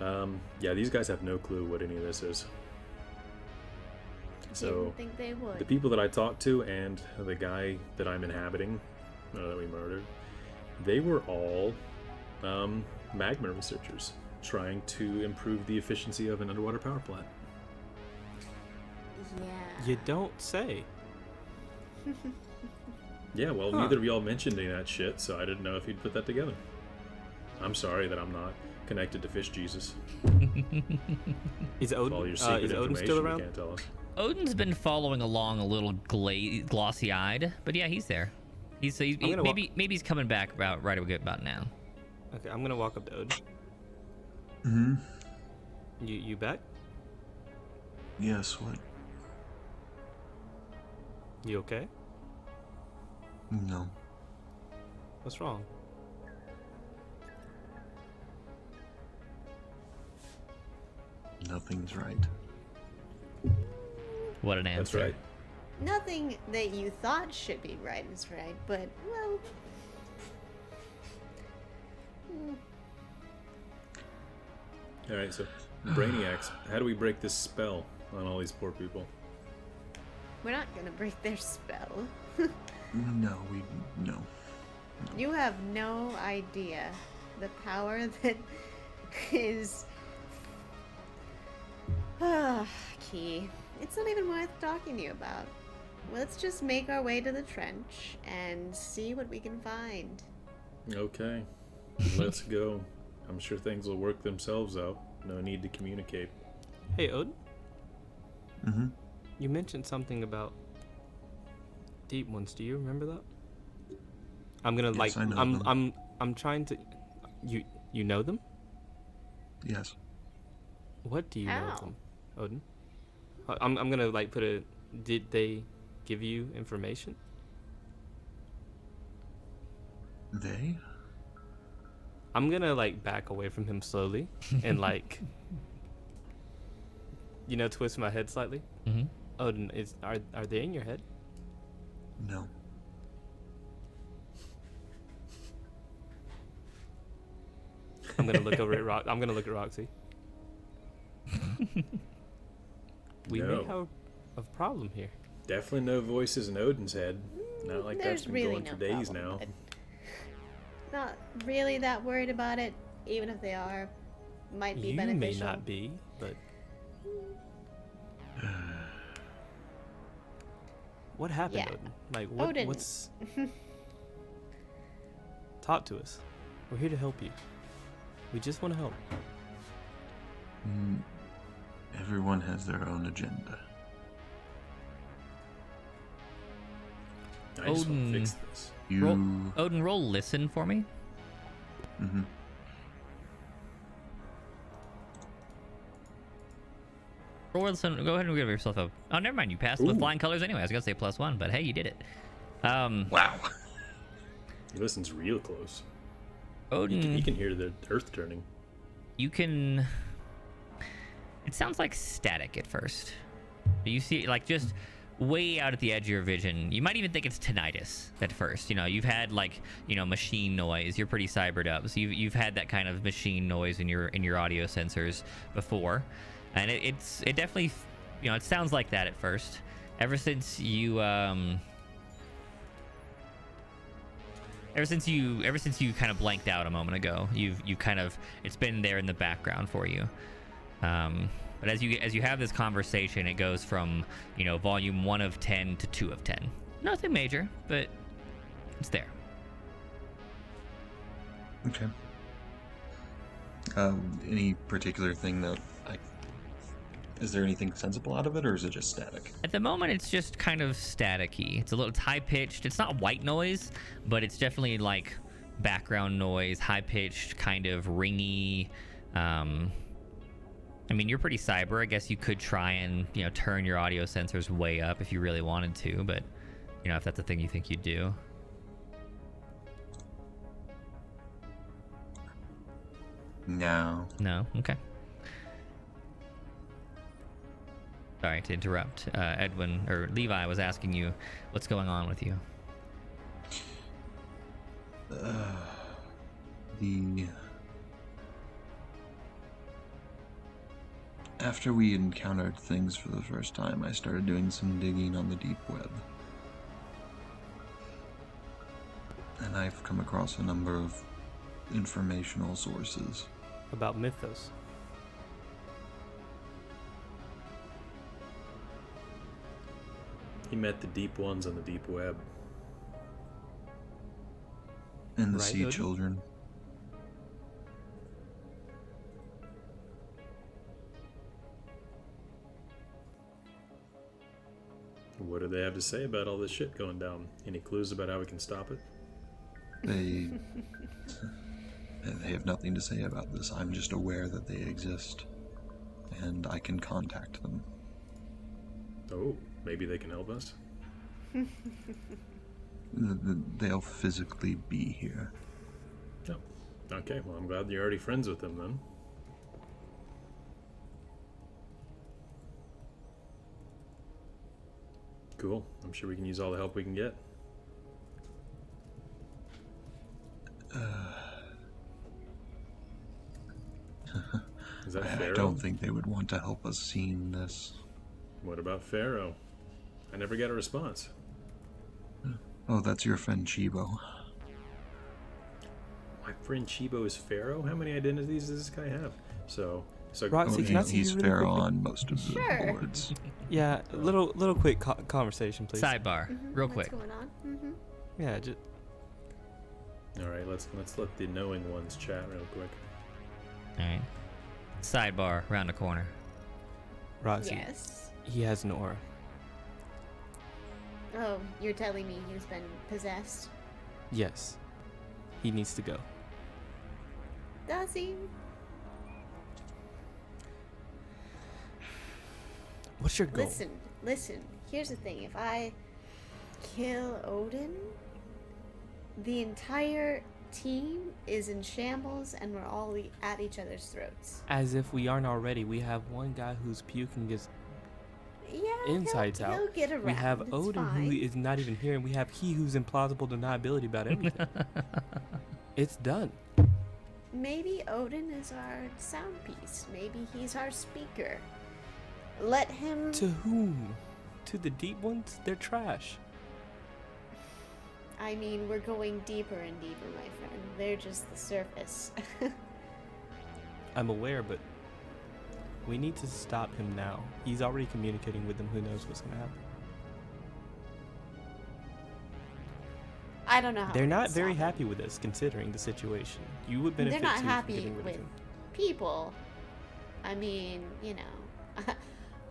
Yeah, these guys have no clue what any of this is. So Didn't think they would. the people that I talked to and the guy that I'm inhabiting, that we murdered, they were all magma researchers trying to improve the efficiency of an underwater power plant. Yeah. You don't say. Yeah, well, neither of y'all mentioned any of that shit, so I didn't know if you'd put that together. I'm sorry that I'm not connected to Fish Jesus. Is All Odin, your secret is Odin information still you around? can't tell us. Odin's been following along a little glossy-eyed, but yeah, he's there. He's gonna maybe he's coming back about now. Okay, I'm gonna walk up to Odin. Hmm. You back? Yes. What? You okay? No. What's wrong? Nothing's right. What an answer. That's right. Nothing that you thought should be right is right, but, well... All right, so Brainiacs, how do we break this spell on all these poor people? We're not gonna break their spell. No. You have no idea the power that is... Key. It's not even worth talking to you about. Let's just make our way to the trench and see what we can find. Okay, let's go. I'm sure things will work themselves out. No need to communicate. Hey, Odin. Mm-hmm. You mentioned something about deep ones. Do you remember that? I'm gonna Yes, I know them. I'm trying to. You know them? Yes. What do you know How? of them, Odin? I'm gonna put a. Did they give you information? They? I'm gonna back away from him slowly and twist my head slightly. Mm-hmm. Odin, are they in your head? No. I'm gonna look over at I'm gonna look at Roxy. We may No. have a problem here. Definitely no voices in Odin's head. Not like There's that's been really going no for days problem, now. but not really that worried about it. Even if they are, might be You beneficial. may not be, but what happened, Yeah. Odin? Odin. What's? Talk to us. We're here to help you. We just want to help. Everyone has their own agenda. I just want Odin. to fix this. You. Odin, roll listen for me. Mm-hmm. Roll listen. Go ahead and give yourself a. Oh, never mind. You passed with Ooh. flying colors anyway. I was gonna say +1, but hey, you did it. Wow. He listens real close. Odin, You can hear the earth turning. you can. It sounds like static at first. You see, like, just way out at the edge of your vision. You might even think it's tinnitus at first. You know, you've had like, you know, machine noise. You're pretty cybered up, so you've had that kind of machine noise in your audio sensors before, and it definitely, you know, it sounds like that at first. Ever since you kind of blanked out a moment ago, you kind of, it's been there in the background for you. But as you have this conversation, it goes from, you know, volume 1 of 10 to 2 of 10. Nothing major, but it's there. Okay. Any particular thing that is there anything sensible out of it, or is it just static? At the moment, it's just kind of staticky. It's high pitched. It's not white noise, but it's definitely like background noise, high pitched, kind of ringy. I mean, you're pretty cyber. I guess you could try and, you know, turn your audio sensors way up if you really wanted to, but, you know, if that's a thing you think you'd do. No. No? Okay. Sorry to interrupt. Edwin, or Levi was asking you what's going on with you. After we encountered things for the first time, I started doing some digging on the deep web. And I've come across a number of informational sources. About Mythos. He met the deep ones on the deep web. And the Right, sea Odin? children. What do they have to say about all this shit going down? Any clues about how we can stop it? They have nothing to say about this. I'm just aware that they exist, and I can contact them. Oh, maybe they can help us? They'll physically be here. Oh, okay. Well, I'm glad you're already friends with them then. Cool. I'm sure we can use all the help we can get. Is that I Pharaoh? don't think they would want to help us seeing this. What about Pharaoh? I never got a response. Oh, that's your friend Chibo. My friend Chibo is Pharaoh? How many identities does this guy have? So Roxy, can I see you He's really Pharaoh quickly? on most of the Sure. boards. Yeah, little quick conversation, please. Sidebar, real What's quick. going on? Yeah, just all right, let's let the knowing ones chat real quick. All right. Sidebar, around the corner. Roxy. Yes. He has an aura. Oh, you're telling me he's been possessed? Yes. He needs to go. Does he? What's your goal? Listen. Here's the thing. If I kill Odin, the entire team is in shambles and we're all at each other's throats. As if we aren't already. We have one guy who's puking his Yeah, insides out. He'll get around. We have it's Odin fine. who is not even here, and we have he who's implausible deniability about everything. It's done. Maybe Odin is our sound piece. Maybe he's our speaker. Let him. To whom? To the deep ones? They're trash. I mean, we're going deeper and deeper, my friend. They're just the surface. I'm aware, but we need to stop him now. He's already communicating with them. Who knows what's going to happen? I don't know how. They're we not can very stop him. happy with us, considering the situation. You would benefit They're not too from happy getting rid with of him. people. I mean, you know,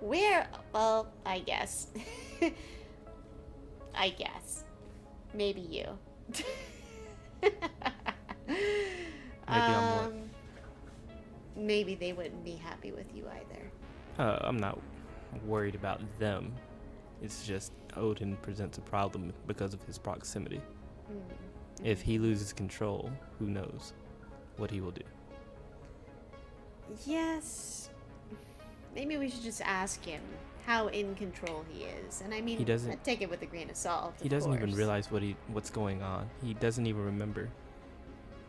well, I guess. I guess. Maybe you. Maybe I'm what? Maybe they wouldn't be happy with you either. I'm not worried about them. It's just Odin presents a problem because of his proximity. If he loses control, who knows what he will do. Yes. Maybe we should just ask him how in control he is. And I mean, He doesn't- I'd take it with a grain of salt. He of doesn't even course. realize what's going on. He doesn't even remember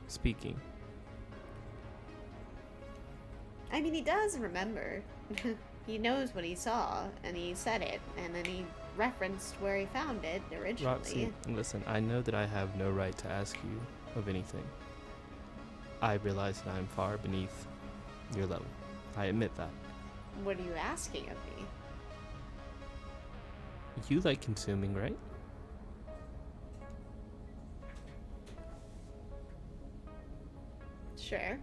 speaking. I mean, he does remember. He knows what he saw, and he said it, and then he referenced where he found it originally. Roxy, listen, I know that I have no right to ask you of anything. I realize that I am far beneath your level. I admit that. What are you asking of me? You like consuming, right? Sure.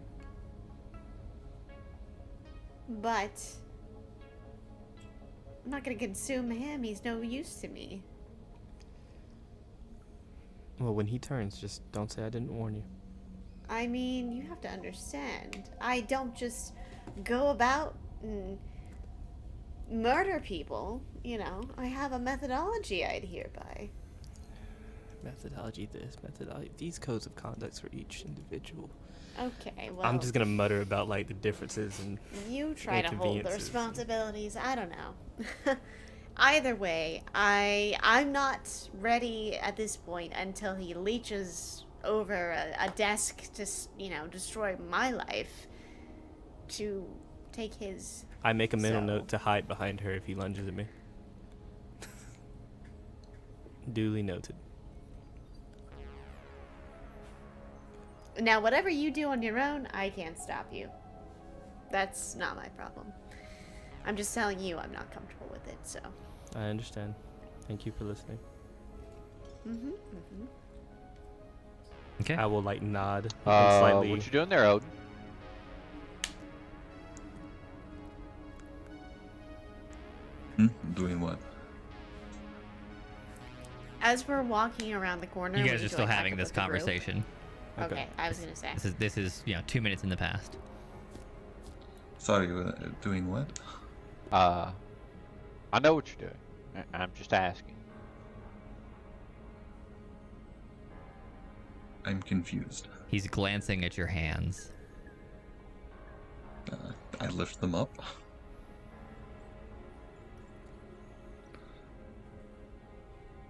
But I'm not gonna consume him. He's no use to me. Well, when he turns, just don't say I didn't warn you. I mean, you have to understand. I don't just go about and murder people. You know, I have a methodology I adhere by. Methodology this, methodology. These codes of conducts for each individual. Okay, well, I'm just gonna mutter about like the differences and you try to hold the inconveniences. responsibilities. I don't know. Either way, I'm not ready at this point until he leeches over a desk to destroy my life to take his. I make a mental So- note to hide behind her if he lunges at me. Duly noted. Now, whatever you do on your own, I can't stop you. That's not my problem. I'm just telling you I'm not comfortable with it, so. I understand. Thank you for listening. Okay. I will like nod and slightly. What you doing there, Odin? Doing what? As we're walking around the corner, You we guys are join still back having up this with the group. conversation. Okay, I was gonna say. This is 2 minutes in the past. Sorry, doing what? I know what you're doing. I'm just asking. I'm confused. He's glancing at your hands. I lift them up.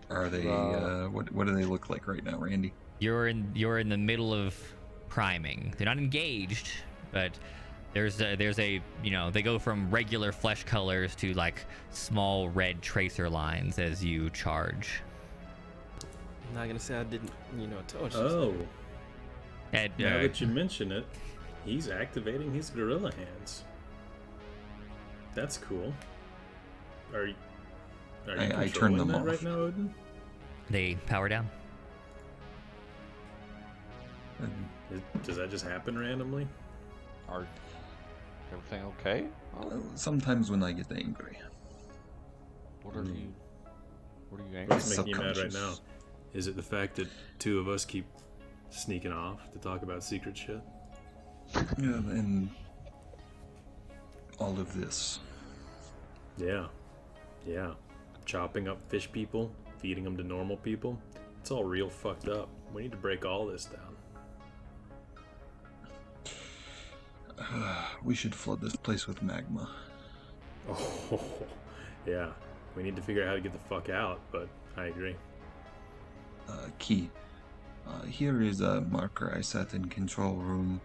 Are they? What do they look like right now, Randy? You're in the middle of priming. They're not engaged, but there's a they go from regular flesh colors to like small red tracer lines as you charge. I'm not gonna say I didn't, told you. Oh, And, now that you mention it, he's activating his gorilla hands. That's cool. Are you I turn controlling them that off. right now, Odin? they power down. Does that just happen randomly? Are everything okay? Oh, Sometimes when I get angry. what are you angry? What's making you mad right Subconscious. now? Is it the fact that two of us keep sneaking off to talk about secret shit? Yeah, and all of this. Yeah. Chopping up fish people, feeding them to normal people. It's all real fucked up. We need to break all this down. We should flood this place with magma. Oh, yeah. We need to figure out how to get the fuck out, but I agree. Key. Here is a marker I set in control room.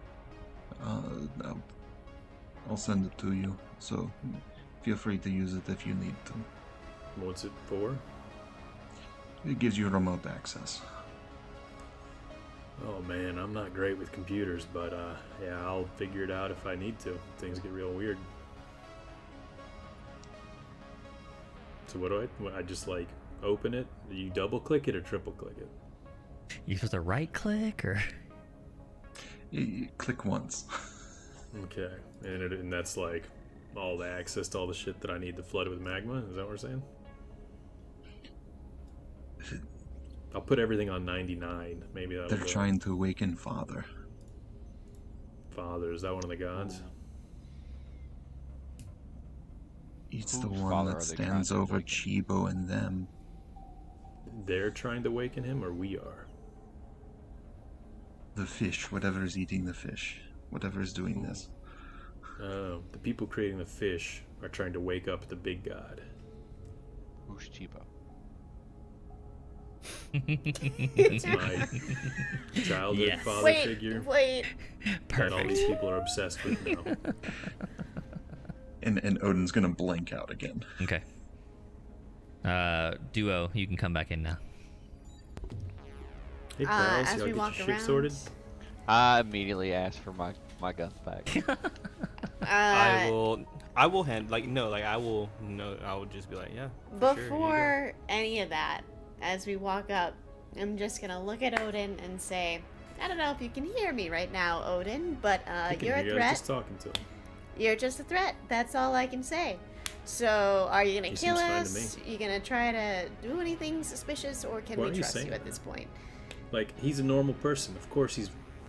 I'll send it to you, so feel free to use it if you need to. What's it for? It gives you remote access. Oh man, I'm not great with computers, but yeah, I'll figure it out if I need to. Things get real weird. So what do I just like open it? Do you double click it or triple click it? You supposed to right click or? You click once. Okay, and that's like all the access to all the shit that I need to flood it with magma. Is that what we're saying? I'll put everything on 99. Maybe that'll They're do it. trying to awaken Father. Father, is that one of the gods? He's Whose the one father that are they trying stands to over awaken? Chibo and them. They're trying to awaken him, or we are? The fish, whatever is eating the fish, whatever is doing this. The people creating the fish are trying to wake up the big god. Who's Chiba? It's my childhood Yes. father Wait, figure wait. that all these Perfect. people are obsessed with now. And Odin's gonna blank out again. Okay. Duo, you can come back in now. Hey, pals, As y'all we get walk your shit sorted? around, I immediately asked for my guns back. I will hand like no like I will no I will just be like yeah. for sure, here you go. before any of that, as we walk up, I'm just gonna look at Odin and say, I don't know if you can hear me right now, Odin, but I can you're hear a you, I was threat. just talking to him. You're just a threat. That's all I can say. So, are you gonna He kill seems fine to us? You gonna try to do anything suspicious, or can Why we are you trust you saying at that? this point? Like, he's a normal person. Of course he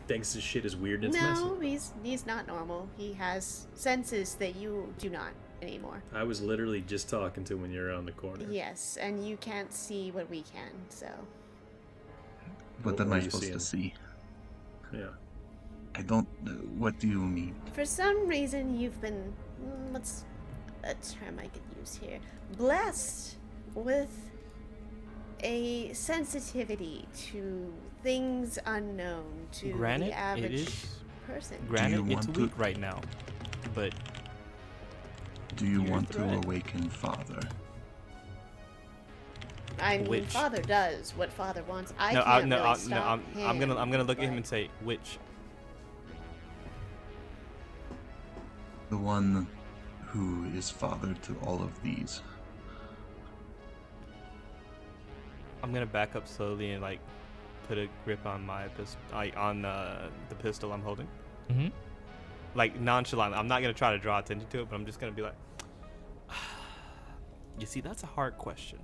thinks his shit is weird and it's No, messy. he's not normal. He has senses that you do not anymore. I was literally just talking to him when you were around the corner. Yes, and you can't see what we can. So, What What am were I you supposed to see? Yeah. I don't know. What do you mean? for some reason, you've been what's a term I could use here? Blessed with a sensitivity to things unknown to Granted, the average it is. person. Granted, it's want to- weak right now, but Do you You're a want to threat. awaken Father? I mean, Which? Father does what Father wants. I no, can't no, really stop I'm gonna look at him but- and say which. The one who is father to all of these. I'm gonna back up slowly and like put a grip on my pistol, like on the pistol I'm holding, Mm-hmm. like nonchalant. I'm not gonna try to draw attention to it, but I'm just gonna be like, you see, that's a hard question.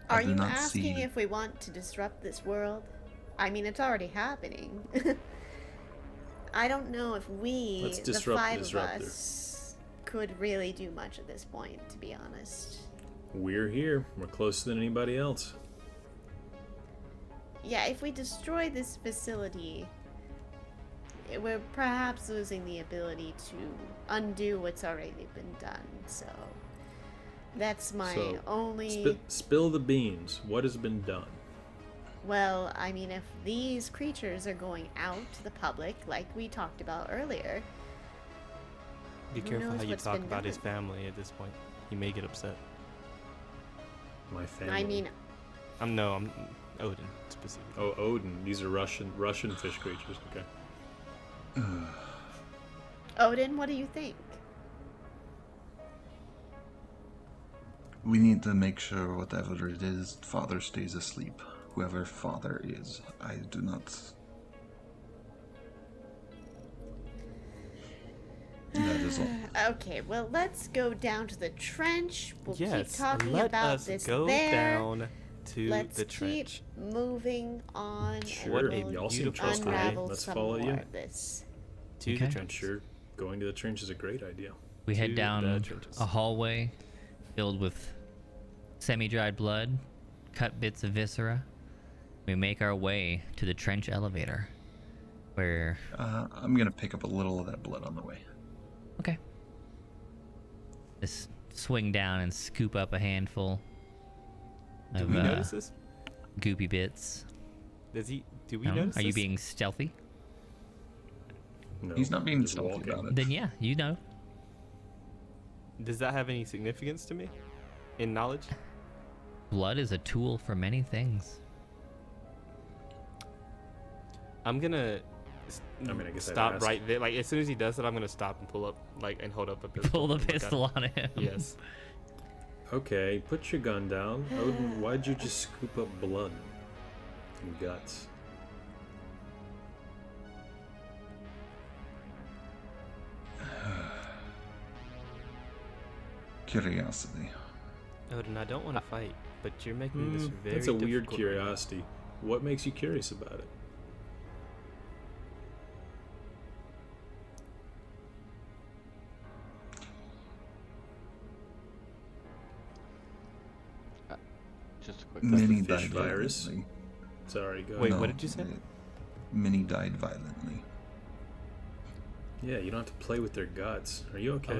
I Are do you not asking see- if we want to disrupt this world? I mean, it's already happening. I don't know if we, Let's the disrupt the five of disruptor. us, could really do much at this point, to be honest. We're here. We're closer than anybody else. Yeah, if we destroy this facility, we're perhaps losing the ability to undo what's already been done. So that's my So, only. Spill the beans. What has been done? Well, I mean, if these creatures are going out to the public, like we talked about earlier, Be Who careful knows how you what's talk been about his done? family at this point. He may get upset. My family. I mean, I'm Odin specifically. Oh, Odin. These are Russian fish creatures. Okay. Odin, what do you think? We need to make sure whatever it is, Father stays asleep. Whoever Father is, I do not. That is all. Okay, well, let's go down to the trench. We'll keep Yes, talking let about us this go there. down to Let's the keep trench. moving on. Sure. and we'll Y'all seem beautiful trustworthy. unravel Let's some follow more you. of this. To Okay. the trench. Sure. Going to the trench is a great idea. We head To down the trenches. a hallway filled with semi-dried blood, cut bits of viscera. We make our way to the trench elevator, where I'm gonna pick up a little of that blood on the way. okay, just swing down and scoop up a handful Do of we notice this? goopy bits. Does he? Do we No? notice Are you this? being stealthy? No, He's not being just stealthy walking. about it. Then yeah, you know. Does that have any significance to me? In knowledge? Blood is a tool for many things. I'm gonna I mean, I guess I'd stop ask. right there. Like as soon as he does it, I'm gonna stop and pull up, like, and hold up a pistol. Pull the and look at pistol it. on him. Yes. Okay, put your gun down. Odin, why'd you just scoop up blood and guts? Curiosity. Odin, I don't want to fight, but you're making this very That's a weird difficult. curiosity. What makes you curious about it? Just a quick Minnie fish died virus. violently. Sorry, go Wait, ahead. what did you say? Minnie died violently. Yeah, you don't have to play with their guts. Are you okay?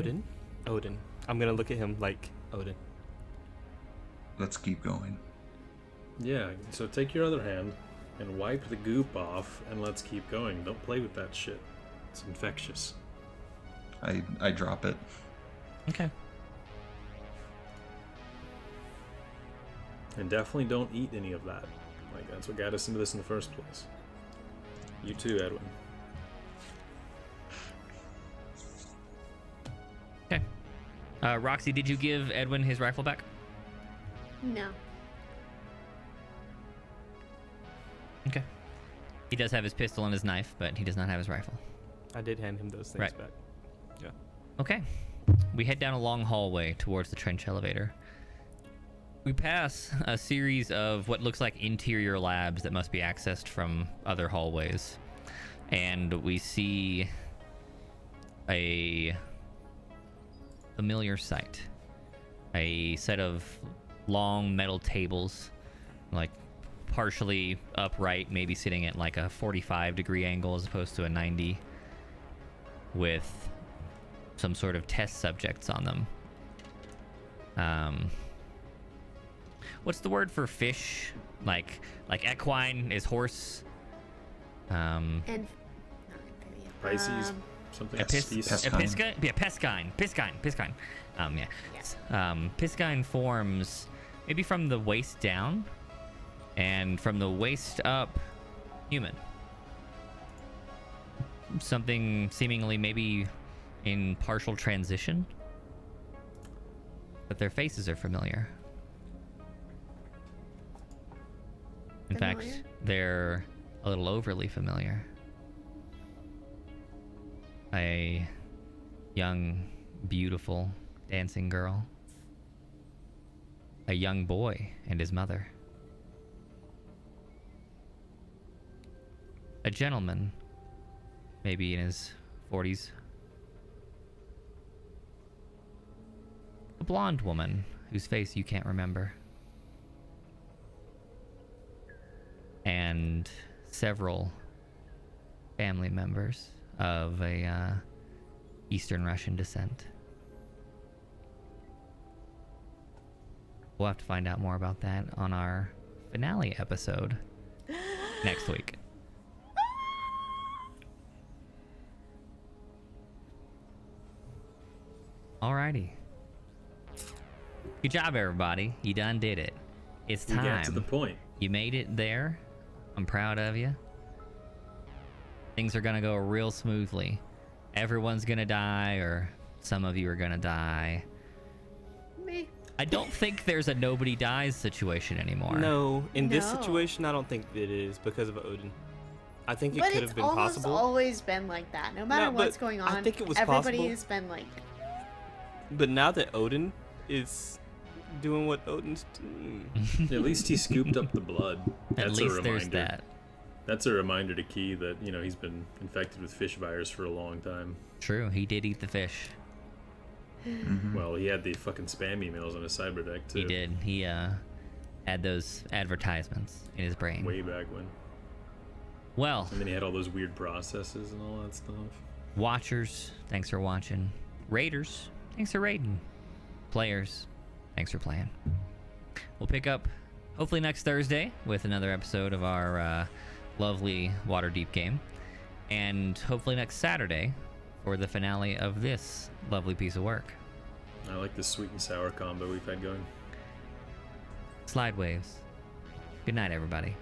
Odin. I'm gonna look at him like Odin. Let's keep going. Yeah, so take your other hand and wipe the goop off and let's keep going. Don't play with that shit. It's infectious. I drop it. Okay. And definitely don't eat any of that. Like, that's what got us into this in the first place. You too, Edwin. Okay. Roxy, did you give Edwin his rifle back? No. Okay. He does have his pistol and his knife, but he does not have his rifle. I did hand him those things Right. back. Yeah. Okay. We head down a long hallway towards the trench elevator. We pass a series of what looks like interior labs that must be accessed from other hallways. And we see a familiar sight. A set of long metal tables, like partially upright, maybe sitting at like a 45-degree angle as opposed to a 90, with some sort of test subjects on them. What's the word for fish? Like equine is horse. And Pisces, something. Pescine. Piscine. Yeah. Yes. Piscine forms maybe from the waist down, and from the waist up, human. Something seemingly maybe in partial transition, but their faces are familiar. In fact, Familiar? they're a little overly familiar. A young, beautiful, dancing girl. A young boy and his mother. A gentleman, maybe in his 40s. A blonde woman whose face you can't remember. And several family members of a Eastern Russian descent. We'll have to find out more about that on our finale episode next week. Alrighty. Good job, everybody. You done did it. It's You time. got to the point. You made it there. I'm proud of you. Things are gonna go real smoothly. Everyone's gonna die, or some of you are gonna die. Me. I don't think there's a nobody dies situation anymore. No, in this No. situation, I don't think it is because of Odin. I think it But could it's have been almost possible. always been like that. No matter No, what's but going I on, think it was everybody possible. has been like, But now that Odin is doing what Odin's doing, At least he scooped up the blood. At That's least a there's reminder. that. That's a reminder to Key that, you know, he's been infected with fish virus for a long time. True, he did eat the fish. Well, he had the fucking spam emails on his cyber deck too. He did. He had those advertisements in his brain. Way back when. Well, And then he had all those weird processes and all that stuff. watchers, thanks for watching. Raiders, thanks for raiding. Players, thanks for playing. We'll pick up hopefully next Thursday with another episode of our lovely Waterdeep game. And hopefully next Saturday for the finale of this lovely piece of work. I like this sweet and sour combo we've had going. Slide waves. Good night, everybody.